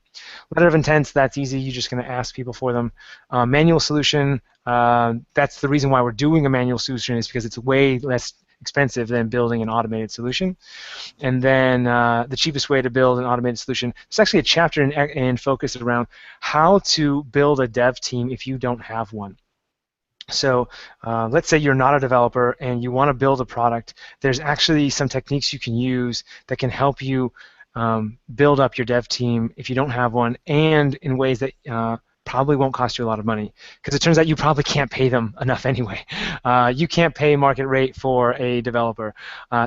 Letter of intents, that's easy. You're just going to ask people for them. Manual solution, that's the reason why we're doing a manual solution, is because it's way less expensive than building an automated solution. And then the cheapest way to build an automated solution, there's actually a chapter in Focus around how to build a dev team if you don't have one. So let's say you're not a developer and you want to build a product. There's actually some techniques you can use that can help you build up your dev team if you don't have one, and in ways that probably won't cost you a lot of money, because it turns out you probably can't pay them enough anyway. You can't pay market rate for a developer.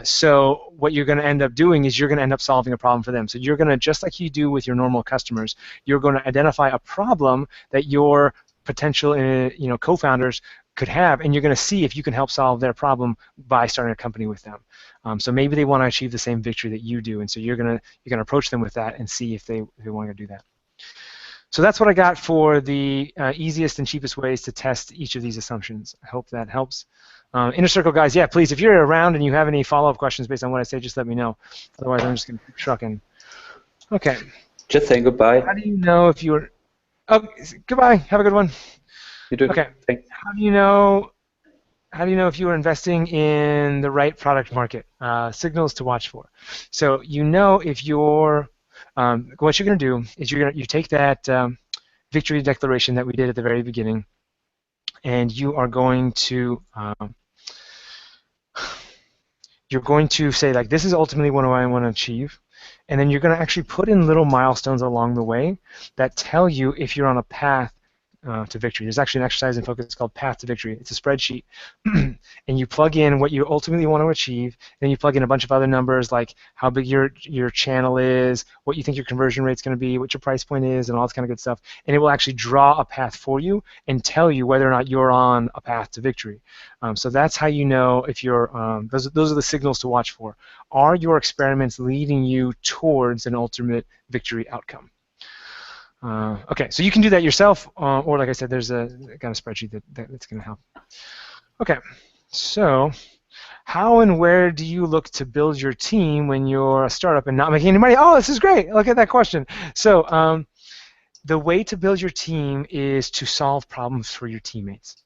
So what you're going to end up doing is you're going to end up solving a problem for them. So you're going to, just like you do with your normal customers, you're going to identify a problem that your potential co-founders could have, and you're going to see if you can help solve their problem by starting a company with them. So maybe they want to achieve the same victory that you do, and so you're going to approach them with that and see if they want to do that. So that's what I got for the easiest and cheapest ways to test each of these assumptions. I hope that helps. Inner Circle guys, yeah, please, if you're around and you have any follow-up questions based on what I say, just let me know. Otherwise, I'm just going to keep trucking. Okay. Just saying goodbye. How do you know if you're... Oh, goodbye. Have a good one. You too. Okay. Thanks. How do you know if you are investing in the right product market? Signals to watch for. So you know if you're what you're going to do is you take that victory declaration that we did at the very beginning, and you are going to say, like, this is ultimately what I want to achieve. And then you're going to actually put in little milestones along the way that tell you if you're on a path to victory. There's actually an exercise in Focus called Path to Victory. It's a spreadsheet. And you plug in what you ultimately want to achieve, then you plug in a bunch of other numbers like how big your channel is, what you think your conversion rate's going to be, what your price point is, and all this kind of good stuff. And it will actually draw a path for you and tell you whether or not you're on a path to victory. So that's how you know if you're, those are the signals to watch for. Are your experiments leading you towards an ultimate victory outcome? Okay, so you can do that yourself, or like I said, there's a kind of spreadsheet that's going to help. Okay, so how and where do you look to build your team when you're a startup and not making any money? Oh, this is great. Look at that question. So the way to build your team is to solve problems for your teammates.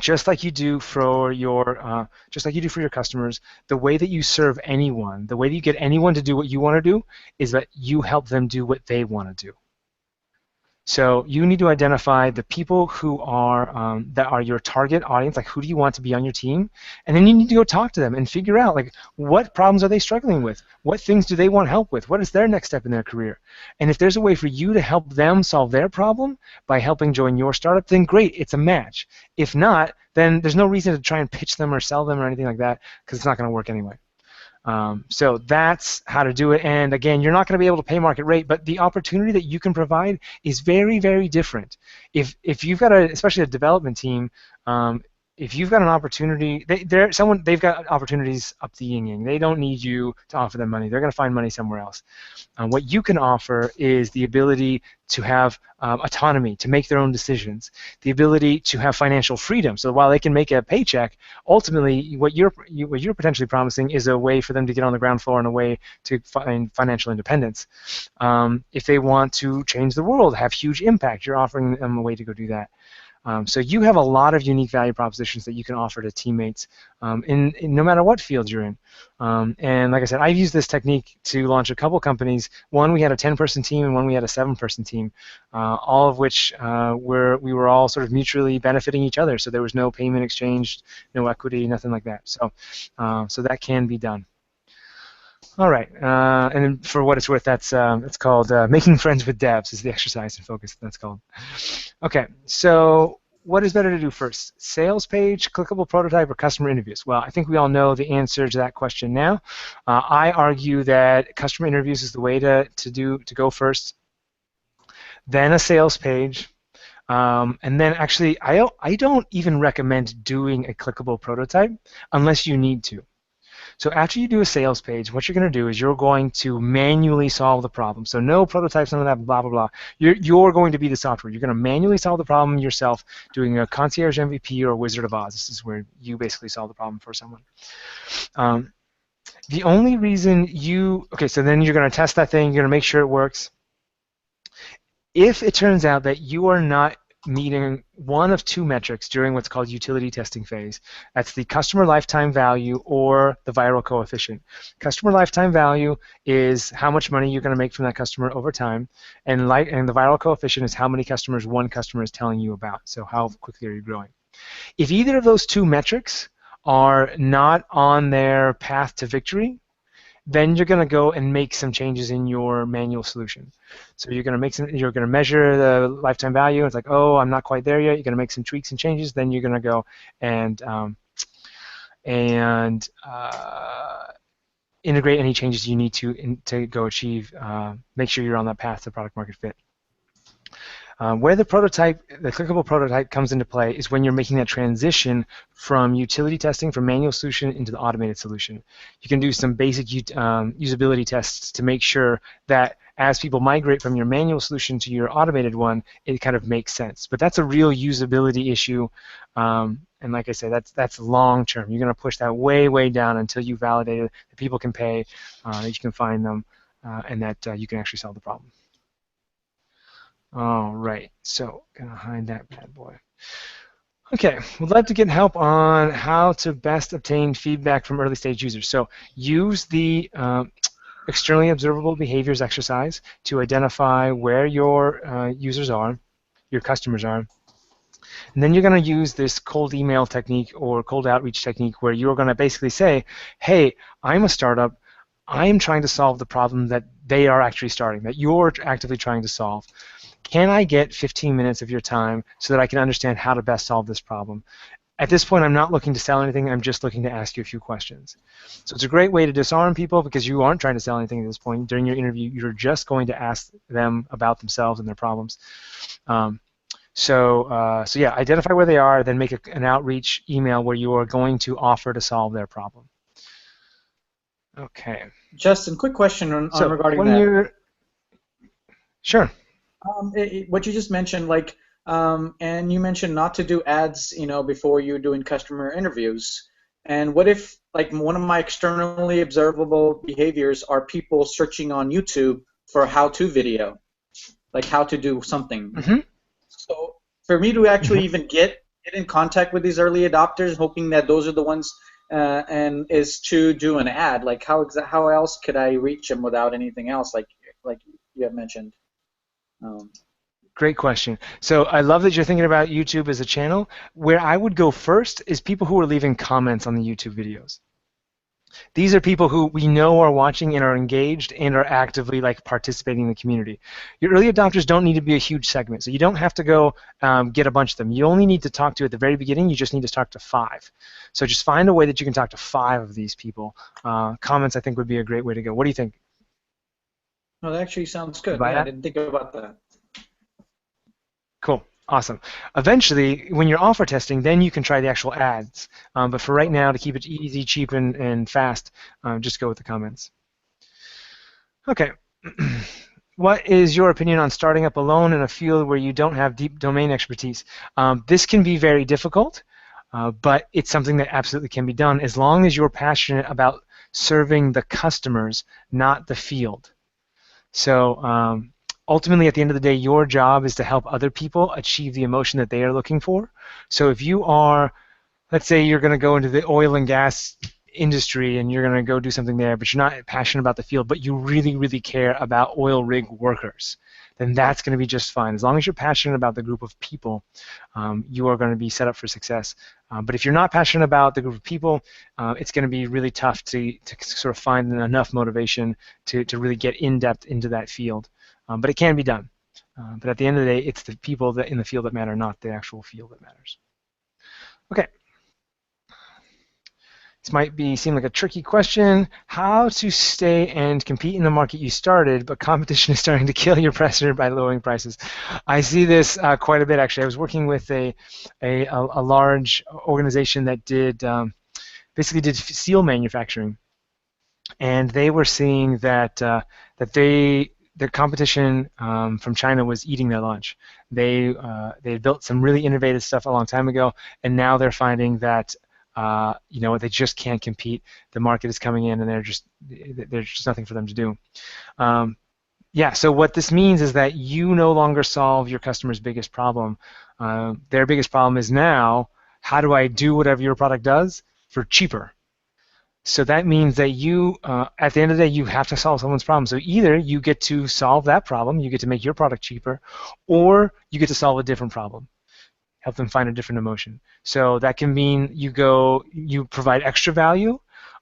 Just like you do for your customers, the way that you serve anyone, the way that you get anyone to do what you want to do, is that you help them do what they want to do. So you need to identify the people who are that are your target audience, like who do you want to be on your team, and then you need to go talk to them and figure out like what problems are they struggling with, what things do they want help with, what is their next step in their career, and if there's a way for you to help them solve their problem by helping join your startup, then great, it's a match. If not, then there's no reason to try and pitch them or sell them or anything like that because it's not going to work anyway. So that's how to do it. And again, you're not going to be able to pay market rate, but the opportunity that you can provide is very, very different. If you've got especially a development team, if you've got an opportunity, they've got opportunities up the yin-yang. They don't need you to offer them money. They're going to find money somewhere else. What you can offer is the ability to have autonomy, to make their own decisions, the ability to have financial freedom. So while they can make a paycheck, ultimately what you're potentially promising is a way for them to get on the ground floor and a way to find financial independence. If they want to change the world, have huge impact, you're offering them a way to go do that. So you have a lot of unique value propositions that you can offer to teammates in no matter what field you're in. And like I said, I've used this technique to launch a couple companies. One, we had a 10-person team, and one we had a 7-person team, all of which we were all sort of mutually benefiting each other. So there was no payment exchange, no equity, nothing like that. So that can be done. All right, and then for what it's worth, that's it's called Making Friends with Devs is the exercise and focus that's called. Okay, so what is better to do first? Sales page, clickable prototype, or customer interviews? Well, I think we all know the answer to that question now. I argue that customer interviews is the way to go first, then a sales page, and then actually I don't even recommend doing a clickable prototype unless you need to. So after you do a sales page, what you're going to do is you're going to manually solve the problem. So no prototypes, none of that, blah, blah, blah. You're going to be the software. You're going to manually solve the problem yourself doing a concierge MVP or Wizard of Oz. This is where you basically solve the problem for someone. The only reason so then you're going to test that thing. You're going to make sure it works. If it turns out that you are not meeting one of two metrics during what's called utility testing phase. That's the customer lifetime value or the viral coefficient. Customer lifetime value is how much money you're going to make from that customer over time, and the viral coefficient is how many customers one customer is telling you about, so how quickly are you growing. If either of those two metrics are not on their path to victory, then you're going to go and make some changes in your manual solution. So you're going to measure the lifetime value. It's like, oh, I'm not quite there yet. You're going to make some tweaks and changes. Then you're going to go and integrate any changes you need to go achieve. Make sure you're on that path to product market fit. Where the clickable prototype comes into play is when you're making that transition from utility testing, from manual solution into the automated solution. You can do some basic usability tests to make sure that as people migrate from your manual solution to your automated one, it kind of makes sense. But that's a real usability issue, and like I said, that's long term. You're going to push that way, way down until you validate it, that people can pay, that you can find them, and that you can actually solve the problem. All right, so gonna hide that bad boy. Okay, we'd love to get help on how to best obtain feedback from early stage users. So use the externally observable behaviors exercise to identify where your users are, your customers are. And then you're going to use this cold email technique or cold outreach technique where you're going to basically say, hey, I'm a startup. I am trying to solve the problem that they are actually starting, that you're actively trying to solve. Can I get 15 minutes of your time so that I can understand how to best solve this problem? At this point, I'm not looking to sell anything. I'm just looking to ask you a few questions. So it's a great way to disarm people because you aren't trying to sell anything at this point. During your interview, you're just going to ask them about themselves and their problems. So yeah, identify where they are, then make an outreach email where you are going to offer to solve their problem. Okay. Justin, quick question regarding that. Sure. What you just mentioned, and you mentioned not to do ads, before you're doing customer interviews. And what if, one of my externally observable behaviors are people searching on YouTube for a how-to video, like how to do something. Mm-hmm. So for me to actually even get in contact with these early adopters, hoping that those are the ones, and is to do an ad. Like how else could I reach them without anything else, like you have mentioned? Great question. So I love that you're thinking about YouTube as a channel. Where I would go first is people who are leaving comments on the YouTube videos. These are people who we know are watching and are engaged and are actively like participating in the community. Your early adopters don't need to be a huge segment, so you don't have to go get a bunch of them. You only need to talk to at the very beginning. You just need to talk to 5. So just find a way that you can talk to 5 of these people. Comments, I think, would be a great way to go. What do you think? No, that actually sounds good. Buy Yeah, that? I didn't think about that. Cool. Awesome. Eventually, when you're offer testing, then you can try the actual ads. But for right now, to keep it easy, cheap, and fast, just go with the comments. Okay. What is your opinion on starting up alone in a field where you don't have deep domain expertise? This can be very difficult, but it's something that absolutely can be done as long as you're passionate about serving the customers, not the field. So ultimately, at the end of the day, your job is to help other people achieve the emotion that they are looking for. So if you are, let's say you're going to go into the oil and gas industry and you're going to go do something there, but you're not passionate about the field, but you really, really care about oil rig workers, then that's going to be just fine. As long as you're passionate about the group of people, you are going to be set up for success. But if you're not passionate about the group of people, it's going to be really tough to sort of find enough motivation to really get in-depth into that field. But it can be done. But at the end of the day, it's the people that in the field that matter, not the actual field that matters. Okay. This might seem like a tricky question. How to stay and compete in the market you started, but competition is starting to kill your presser by lowering prices. I see this quite a bit, actually. I was working with a large organization that basically did steel manufacturing, and they were seeing that their competition from China was eating their lunch. They had built some really innovative stuff a long time ago, and now they're finding that they just can't compete. The market is coming in, and there's just nothing for them to do. Yeah. So what this means is that you no longer solve your customer's biggest problem. Their biggest problem is now, how do I do whatever your product does for cheaper? So that means that you, at the end of the day, you have to solve someone's problem. So either you get to solve that problem, you get to make your product cheaper, or you get to solve a different problem, help them find a different emotion. So that can mean you provide extra value,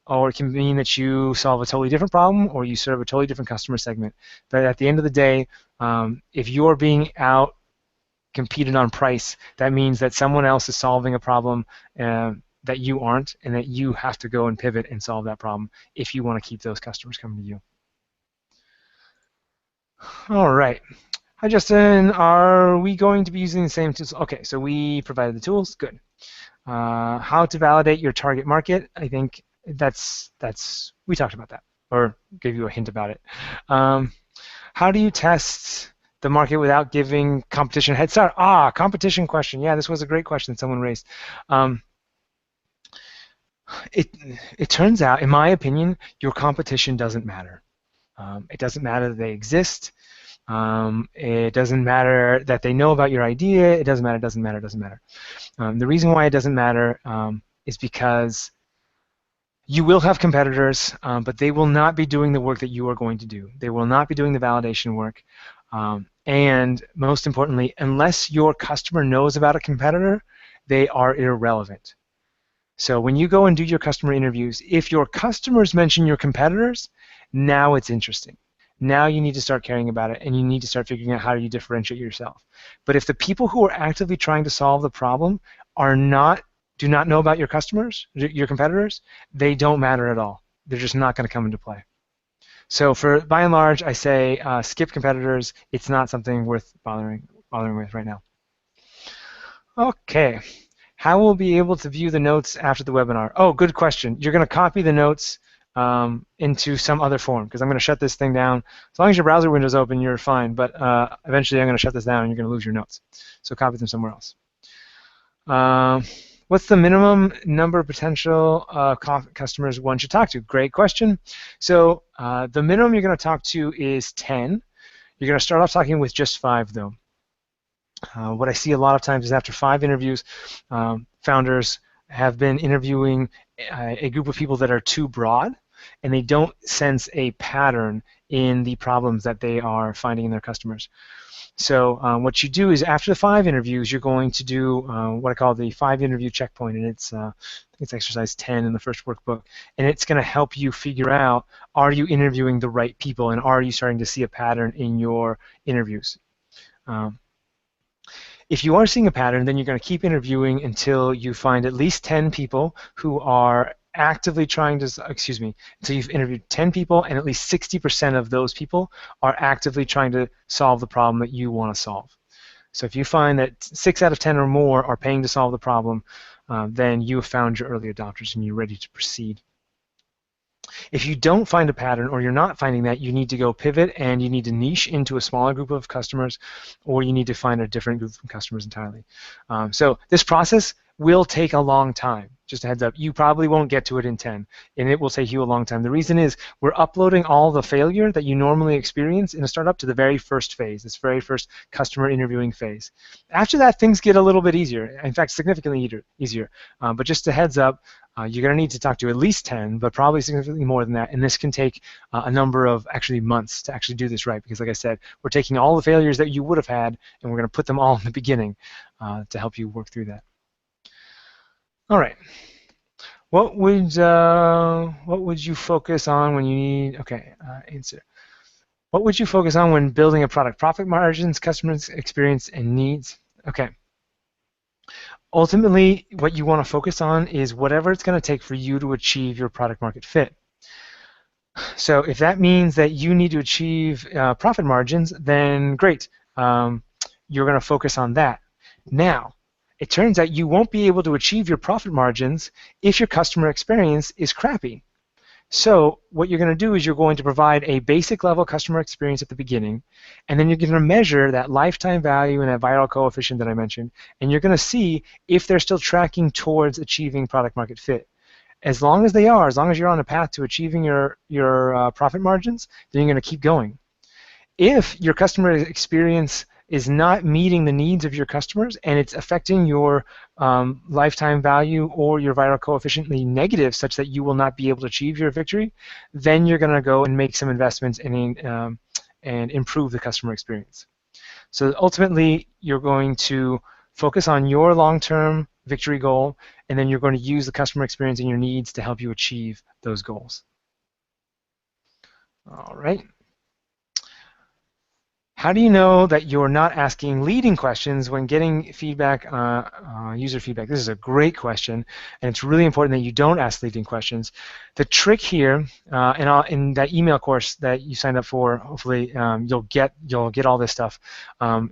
or it can mean that you solve a totally different problem, or you serve a totally different customer segment. But at the end of the day, if you're being out competed on price, that means that someone else is solving a problem that you aren't, and that you have to go and pivot and solve that problem if you want to keep those customers coming to you. All right. Hi, Justin. Are we going to be using the same tools? Okay, so we provided the tools. Good. How to validate your target market? I think we talked about that, or gave you a hint about it. How do you test the market without giving competition a head start? Competition question. Yeah, this was a great question that someone raised. It turns out, in my opinion, your competition doesn't matter. It doesn't matter that they exist. It doesn't matter that they know about your idea. It doesn't matter, doesn't matter, doesn't matter. The reason why it doesn't matter is because you will have competitors, but they will not be doing the work that you are going to do. They will not be doing the validation work. And most importantly, unless your customer knows about a competitor, they are irrelevant. So when you go and do your customer interviews, if your customers mention your competitors, now it's interesting. Now you need to start caring about it, and you need to start figuring out how do you differentiate yourself. But if the people who are actively trying to solve the problem do not know about your customers, your competitors, they don't matter at all. They're just not going to come into play. So by and large, I say skip competitors. It's not something worth bothering with right now. Okay. How will we be able to view the notes after the webinar? Oh, good question. You're going to copy the notes into some other form, because I'm going to shut this thing down. As long as your browser window is open, you're fine, but eventually I'm going to shut this down and you're going to lose your notes. So copy them somewhere else. What's the minimum number of potential customers one should talk to? Great question. So the minimum you're going to talk to is 10. You're going to start off talking with just 5, though. What I see a lot of times is after 5 interviews, founders have been interviewing a group of people that are too broad. and they don't sense a pattern in the problems that they are finding in their customers. So what you do is after the 5 interviews, you're going to do what I call the 5 interview checkpoint, and it's I think it's exercise 10 in the first workbook, and it's going to help you figure out, are you interviewing the right people, and are you starting to see a pattern in your interviews. If you are seeing a pattern, then you're going to keep interviewing until you find at least 10 people who are actively trying to, excuse me, until you've interviewed 10 people and at least 60% of those people are actively trying to solve the problem that you want to solve. So if you find that 6 out of 10 or more are paying to solve the problem, then you have found your early adopters and you're ready to proceed. If you don't find a pattern or you're not finding that, you need to go pivot and you need to niche into a smaller group of customers, or you need to find a different group of customers entirely. So this process will take a long time. Just a heads up, you probably won't get to it in 10, and it will take you a long time. The reason is we're uploading all the failure that you normally experience in a startup to the very first phase, this very first customer interviewing phase. After that, things get a little bit easier, in fact, significantly easier. But just a heads up, you're going to need to talk to at least 10, but probably significantly more than that, and this can take a number of actually months to actually do this right, because like I said, we're taking all the failures that you would have had, and we're going to put them all in the beginning to help you work through that. All right. What would you focus on when you need? Okay, answer. What would you focus on when building a product? Profit margins, customer experience, and needs. Okay. Ultimately, what you want to focus on is whatever it's going to take for you to achieve your product market fit. So if that means that you need to achieve profit margins, then great. You're going to focus on that. Now, it turns out you won't be able to achieve your profit margins if your customer experience is crappy. So what you're going to do is you're going to provide a basic level customer experience at the beginning, and then you're going to measure that lifetime value and that viral coefficient that I mentioned, and you're going to see if they're still tracking towards achieving product market fit. As long as they are, as long as you're on a path to achieving your profit margins, then you're going to keep going. If your customer experience is not meeting the needs of your customers and it's affecting your lifetime value or your viral coefficient negative such that you will not be able to achieve your victory, then you're going to go and make some investments and improve the customer experience. So ultimately, you're going to focus on your long-term victory goal, and then you're going to use the customer experience and your needs to help you achieve those goals. All right. How do you know that you're not asking leading questions when getting feedback, user feedback? This is a great question, and it's really important that you don't ask leading questions. The trick here, in that email course that you signed up for, hopefully you'll get all this stuff,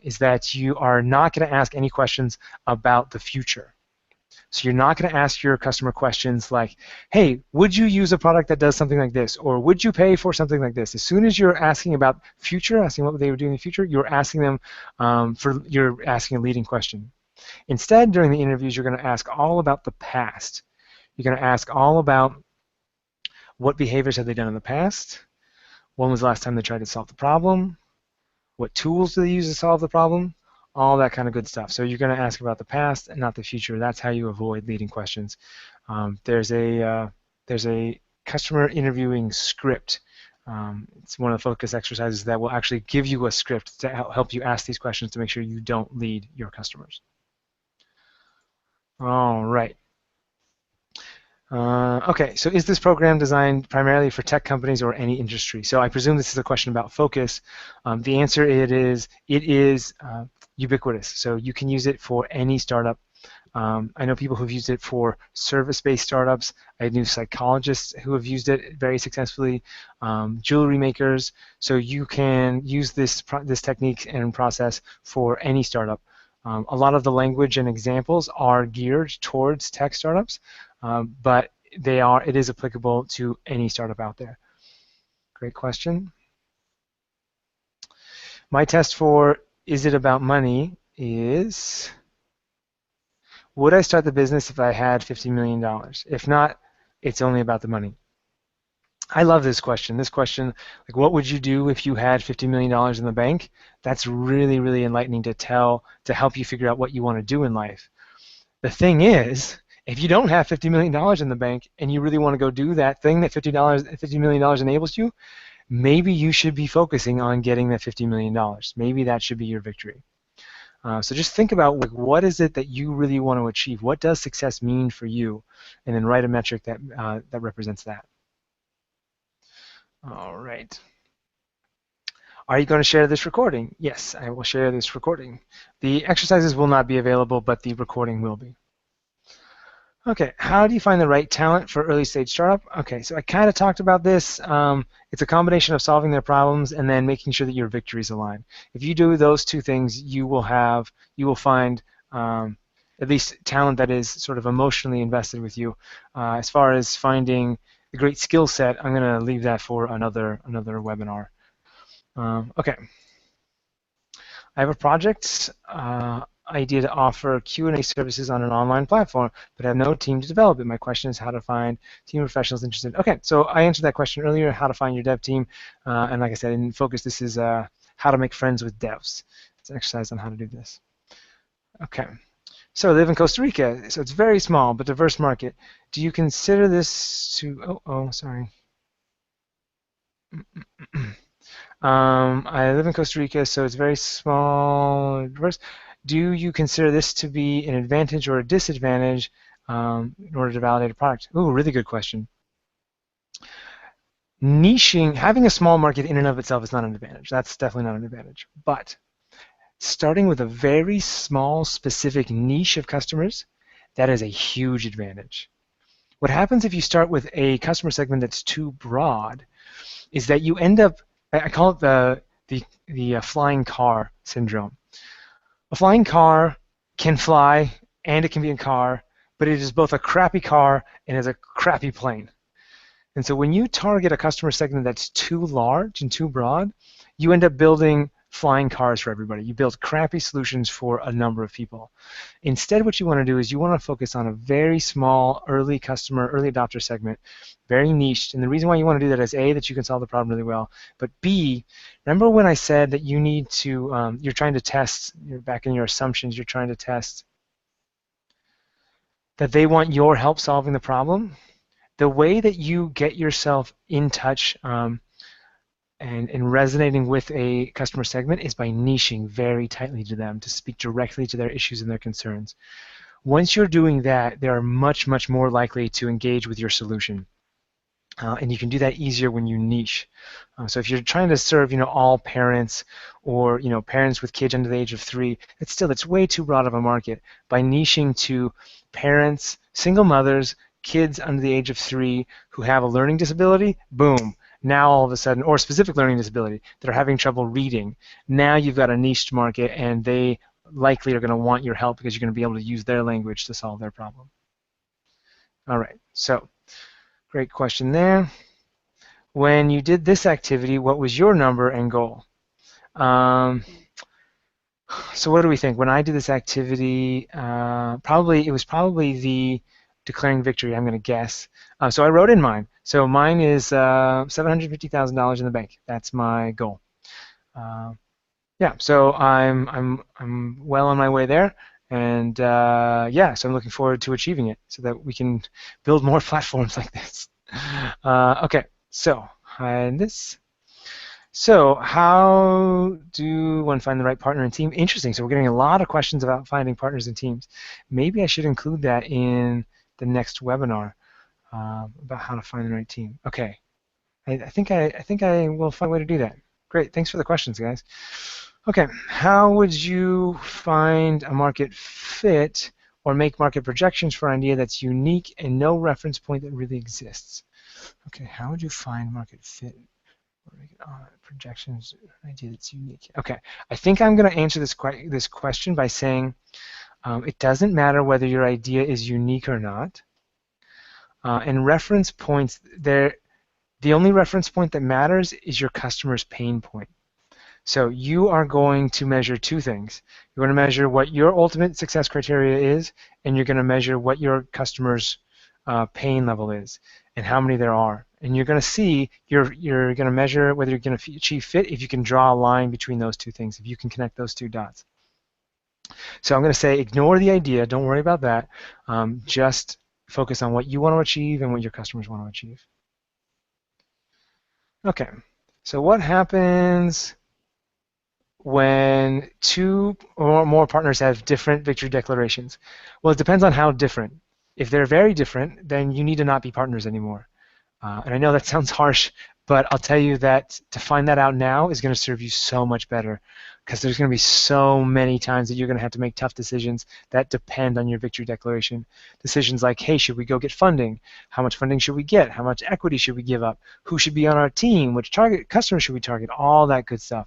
is that you are not going to ask any questions about the future. So you're not going to ask your customer questions like, hey, would you use a product that does something like this? Or would you pay for something like this? As soon as you're asking about future, asking what they would do in the future, you're asking them you're asking a leading question. Instead, during the interviews, you're going to ask all about the past. You're going to ask all about what behaviors have they done in the past? When was the last time they tried to solve the problem? What tools do they use to solve the problem? All that kind of good stuff. So you're going to ask about the past and not the future. That's how you avoid leading questions. There's a customer interviewing script. It's one of the focus exercises that will actually give you a script to help you ask these questions to make sure you don't lead your customers. All right. Okay, so is this program designed primarily for tech companies or any industry? So I presume this is a question about focus. The answer it is ubiquitous. So you can use it for any startup. I know people who've used it for service-based startups. I knew psychologists who have used it very successfully, jewelry makers. So you can use this technique and process for any startup. A lot of the language and examples are geared towards tech startups, but it is applicable to any startup out there. Great question. My test for is it about money is, would I start the business if I had $50 million? If not, it's only about the money. I love this question. This question, like, what would you do if you had $50 million in the bank? That's really, really enlightening to help you figure out what you want to do in life. The thing is, If you don't have $50 million in the bank and you really want to go do that thing that $50 million enables you, maybe you should be focusing on getting that $50 million. Maybe that should be your victory. So just think about, like, what is it that you really want to achieve? What does success mean for you? And then write a metric that, that represents that. All right. Are you going to share this recording? Yes, I will share this recording. The exercises will not be available, but the recording will be. Okay, how do you find the right talent for early stage startup? Okay, so I kind of talked about this. It's a combination of solving their problems and then making sure that your victories align. If you do those two things, you will find at least talent that is sort of emotionally invested with you. As far as finding a great skill set, I'm going to leave that for another webinar. Okay, I have a project idea to offer Q&A services on an online platform, but I have no team to develop it. My question is how to find team professionals interested. Okay, so I answered that question earlier, how to find your dev team, and like I said, in focus, this is how to make friends with devs. It's an exercise on how to do this. Okay, so I live in Costa Rica, so it's very small but diverse market. Do you consider this to, sorry. I live in Costa Rica, so it's very small and diverse. Do you consider this to be an advantage or a disadvantage in order to validate a product? Ooh, really good question. Niching, having a small market in and of itself is not an advantage. That's definitely not an advantage. But starting with a very small, specific niche of customers, that is a huge advantage. What happens if you start with a customer segment that's too broad is that you end up, I call it the flying car syndrome. A flying car can fly and it can be a car, but it is both a crappy car and is a crappy plane. And so when you target a customer segment that's too large and too broad, you end up building flying cars for everybody. You build crappy solutions for a number of people. Instead, what you want to do is you want to focus on a very small early customer, early adopter segment, very niched. And the reason why you want to do that is A, that you can solve the problem really well, but B, remember when I said that you need to, you're trying to test, you're back in your assumptions, you're trying to test that they want your help solving the problem? The way that you get yourself in touch and resonating with a customer segment is by niching very tightly to them to speak directly to their issues and their concerns. Once you're doing that, they are much, much more likely to engage with your solution. And you can do that easier when you niche. So if you're trying to serve, all parents or, parents with kids under the age of 3, it's way too broad of a market. By niching to parents, single mothers, kids under the age of 3 who have a learning disability, boom. Now all of a sudden, or specific learning disability, that are having trouble reading, now you've got a niched market and they likely are going to want your help because you're going to be able to use their language to solve their problem. All right, so great question there. When you did this activity, what was your number and goal? So what do we think? When I did this activity, it was probably the declaring victory, I'm going to guess. So I wrote in mine. So mine is $750,000 in the bank. That's my goal. Yeah, so I'm well on my way there, and yeah, so I'm looking forward to achieving it so that we can build more platforms like this. Okay, so this. So how do one find the right partner and team? Interesting. So we're getting a lot of questions about finding partners and teams. Maybe I should include that in the next webinar about how to find the right team. Okay, I think I will find a way to do that. Great, thanks for the questions, guys. Okay, how would you find a market fit or make market projections for an idea that's unique and no reference point that really exists? Okay, how would you find market fit or make projections for an idea that's unique? Okay, I think I'm going to answer this question by saying it doesn't matter whether your idea is unique or not. And reference points, the only reference point that matters is your customer's pain point. So you are going to measure two things. You're going to measure what your ultimate success criteria is, and you're going to measure what your customer's pain level is and how many there are. And you're going to see, you're going to measure whether you're going to achieve fit if you can draw a line between those two things, if you can connect those two dots. So I'm going to say ignore the idea. Don't worry about that. Just focus on what you want to achieve and what your customers want to achieve. Okay, so what happens when two or more partners have different victory declarations? Well, it depends on how different. If they're very different, then you need to not be partners anymore. And I know that sounds harsh, but I'll tell you that to find that out now is going to serve you so much better, because there's going to be so many times that you're going to have to make tough decisions that depend on your victory declaration. Decisions like, hey, should we go get funding? How much funding should we get? How much equity should we give up? Who should be on our team? Which target customer should we target? All that good stuff.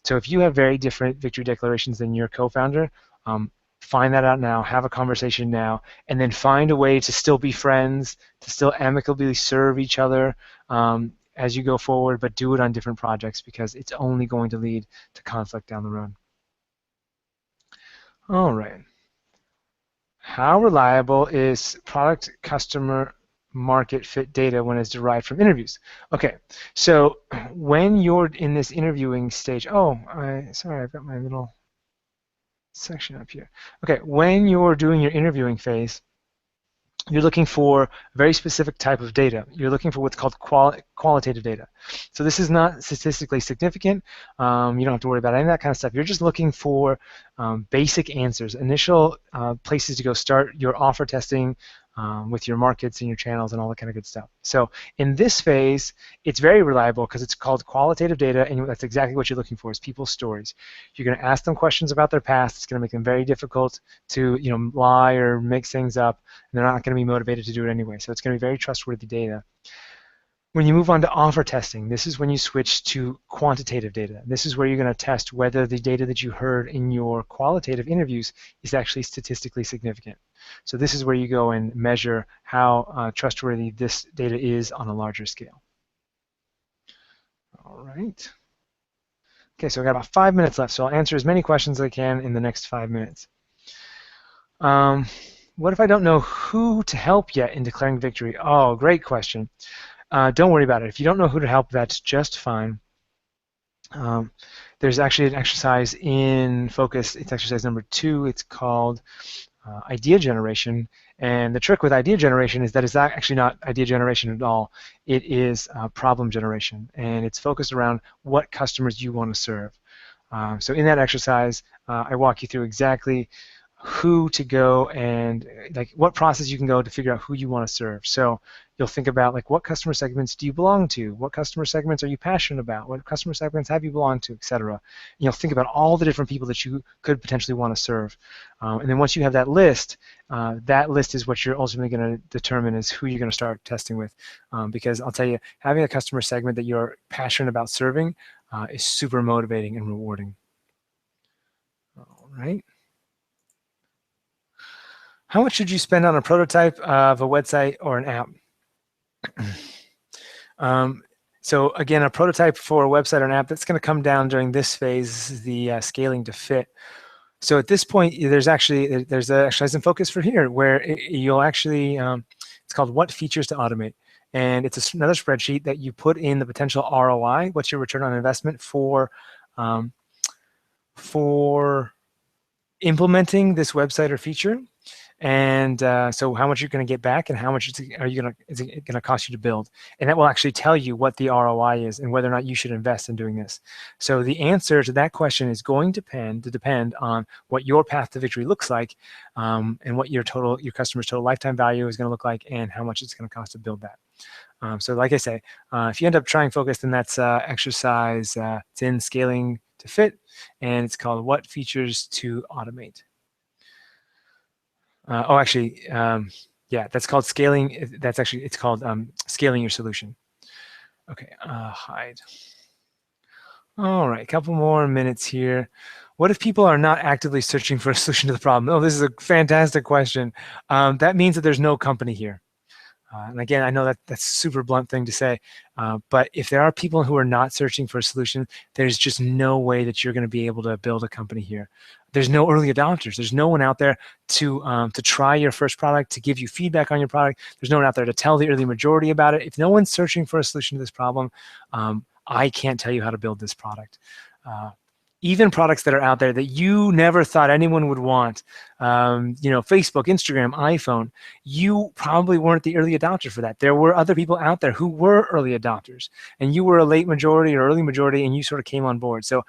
So if you have very different victory declarations than your co-founder, find that out now, have a conversation now, and then find a way to still be friends, to still amicably serve each other as you go forward, but do it on different projects, because it's only going to lead to conflict down the road. All right. How reliable is product customer market fit data when it's derived from interviews? Okay, so when you're in this interviewing stage, sorry, I've got my little section up here. Okay, when you're doing your interviewing phase, you're looking for a very specific type of data. You're looking for what's called qualitative data. So this is not statistically significant. You don't have to worry about any of that kind of stuff. You're just looking for basic answers, initial places to go start your offer testing with your markets and your channels and all that kind of good stuff. So in this phase, it's very reliable because it's called qualitative data, and that's exactly what you're looking for, is people's stories. You're going to ask them questions about their past. It's going to make them very difficult to lie or make things up, and they're not going to be motivated to do it anyway. So it's going to be very trustworthy data. When you move on to offer testing, this is when you switch to quantitative data. This is where you're going to test whether the data that you heard in your qualitative interviews is actually statistically significant. So this is where you go and measure how trustworthy this data is on a larger scale. All right. Okay, so I've got about 5 minutes left, so I'll answer as many questions as I can in the next 5 minutes. What if I don't know who to help yet in declaring victory? Oh, great question. Don't worry about it. If you don't know who to help, that's just fine. There's actually an exercise in Focus. It's exercise number 2. It's called idea generation. And the trick with idea generation is that it's actually not idea generation at all. It is problem generation. And it's focused around what customers you want to serve. So in that exercise, I walk you through exactly who to go and what process you can go to figure out who you want to serve. So you'll think about what customer segments do you belong to? What customer segments are you passionate about? What customer segments have you belonged to, etc. You'll think about all the different people that you could potentially want to serve. And then once you have that list is what you're ultimately going to determine is who you're going to start testing with. Because I'll tell you, having a customer segment that you're passionate about serving is super motivating and rewarding. All right. How much should you spend on a prototype of a website or an app? So again, a prototype for a website or an app, that's going to come down during this phase, the scaling to fit. So at this point, there's an exercise in Focus for here where you'll actually, it's called What Features to Automate. And it's another spreadsheet that you put in the potential ROI, what's your return on investment for implementing this website or feature. And so how much you're going to get back and how much is it going to cost you to build. And that will actually tell you what the ROI is and whether or not you should invest in doing this. So the answer to that question is going to depend on what your path to victory looks like and what your customer's total lifetime value is going to look like and how much it's going to cost to build that. So like I say, if you end up trying Focus, then that's exercise. It's in Scaling to Fit, and it's called What Features to Automate. Yeah, that's called scaling. It's called scaling your solution. Okay, hide. All right, a couple more minutes here. What if people are not actively searching for a solution to the problem? Oh, this is a fantastic question. That means that there's no company here. And again, I know that that's a super blunt thing to say, but if there are people who are not searching for a solution, there's just no way that you're going to be able to build a company here. There's no early adopters. There's no one out there to try your first product, to give you feedback on your product. There's no one out there to tell the early majority about it. If no one's searching for a solution to this problem, I can't tell you how to build this product. even products that are out there that you never thought anyone would want, Facebook, Instagram, iPhone, you probably weren't the early adopter for that. There were other people out there who were early adopters, and you were a late majority or early majority, and you sort of came on board. So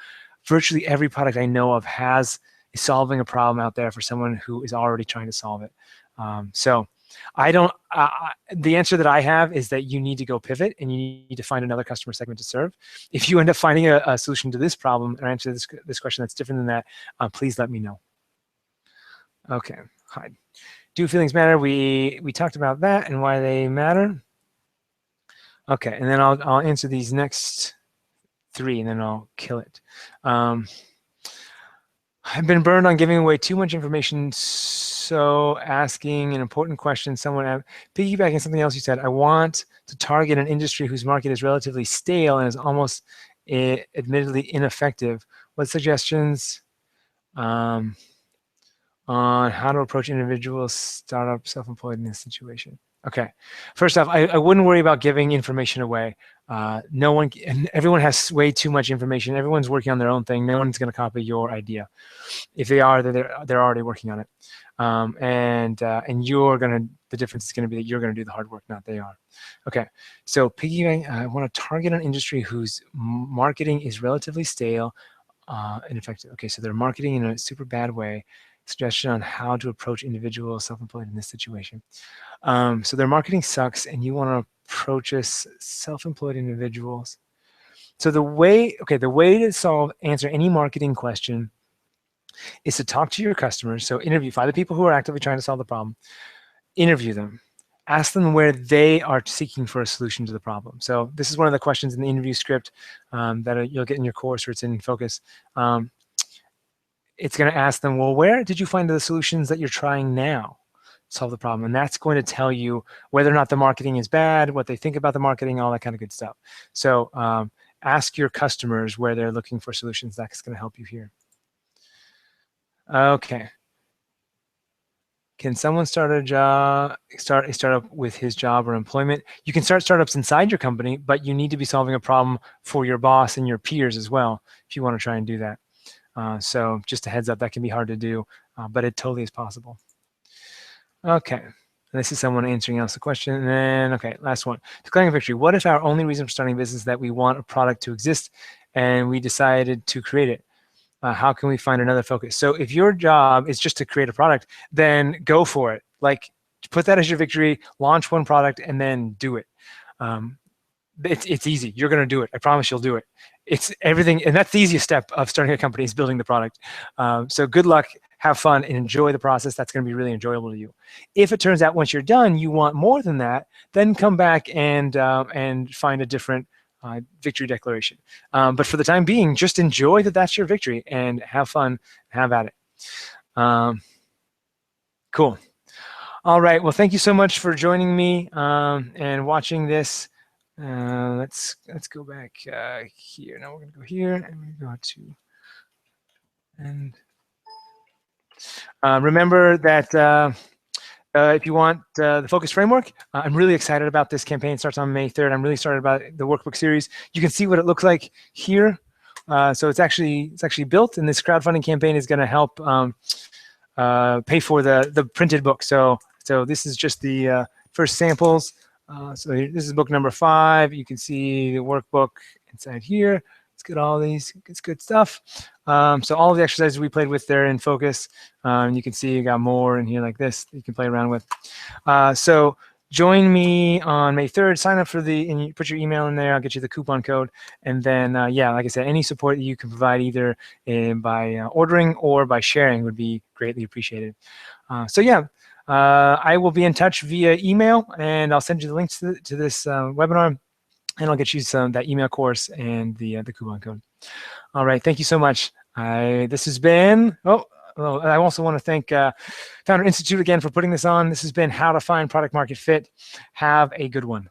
virtually every product I know of is solving a problem out there for someone who is already trying to solve it. So I don't. The answer that I have is that you need to go pivot, and you need to find another customer segment to serve. If you end up finding a solution to this problem or answer this question that's different than that, please let me know. Okay. Hi. Do feelings matter? We talked about that and why they matter. Okay, and then I'll answer these next 3, and then I'll kill it. I've been burned on giving away too much information, so asking an important question, piggybacking something else you said, I want to target an industry whose market is relatively stale and is almost admittedly ineffective. What suggestions on how to approach individuals, startup, self-employed in this situation? Okay, first off, I wouldn't worry about giving information away. Everyone has way too much information. Everyone's working on their own thing. No one's going to copy your idea. If they are, they're already working on it. And the difference is going to be that you're going to do the hard work, not they are. Okay, so piggybacking, I want to target an industry whose marketing is relatively stale and ineffective. Okay, so they're marketing in a super bad way. Suggestion on how to approach individuals self-employed in this situation. So their marketing sucks, and you want to approach us self-employed individuals. So the way to answer any marketing question is to talk to your customers. So find the people who are actively trying to solve the problem, interview them, ask them where they are seeking for a solution to the problem. So this is one of the questions in the interview script that you'll get in your course, or it's in Focus. It's going to ask them, well, where did you find the solutions that you're trying now to solve the problem? And that's going to tell you whether or not the marketing is bad, what they think about the marketing, all that kind of good stuff. So ask your customers where they're looking for solutions. That's going to help you here. Okay. Can someone start a startup with his job or employment? You can start startups inside your company, but you need to be solving a problem for your boss and your peers as well if you want to try and do that. So just a heads up, that can be hard to do, but it totally is possible. Okay, this is someone answering else a question. And then, okay, last one. Declaring a victory. What if our only reason for starting a business is that we want a product to exist and we decided to create it? How can we find another focus? So if your job is just to create a product, then go for it. Like, put that as your victory, launch one product, and then do it. It's easy. You're going to do it. I promise you'll do it. It's everything, and that's the easiest step of starting a company, is building the product. So good luck, have fun, and enjoy the process. That's going to be really enjoyable to you. If it turns out once you're done you want more than that, then come back and find a different victory declaration. But for the time being, just enjoy that that's your victory and have fun, have at it. Cool. All right. Well, thank you so much for joining me and watching this. Let's go back here. Now we're going to go here and we go to, and remember that if you want the Focus Framework, I'm really excited about this campaign. It starts on May 3rd. I'm really excited about the workbook series. You can see what it looks like here. So it's actually built, and this crowdfunding campaign is going to help pay for the printed book. So this is just the first samples. So this is book number 5. You can see the workbook inside here. Let's get all these. It's good stuff. So all of the exercises we played with there in Focus. You can see you got more in here like this that you can play around with. So join me on May 3rd. Sign up for and you put your email in there. I'll get you the coupon code. And then, yeah, like I said, any support that you can provide either by ordering or by sharing would be greatly appreciated. So yeah. I will be in touch via email, and I'll send you the links to this webinar, and I'll get you that email course and the coupon code. All right, thank you so much. This has been, I also want to thank Founder Institute again for putting this on. This has been How to Find Product Market Fit. Have a good one.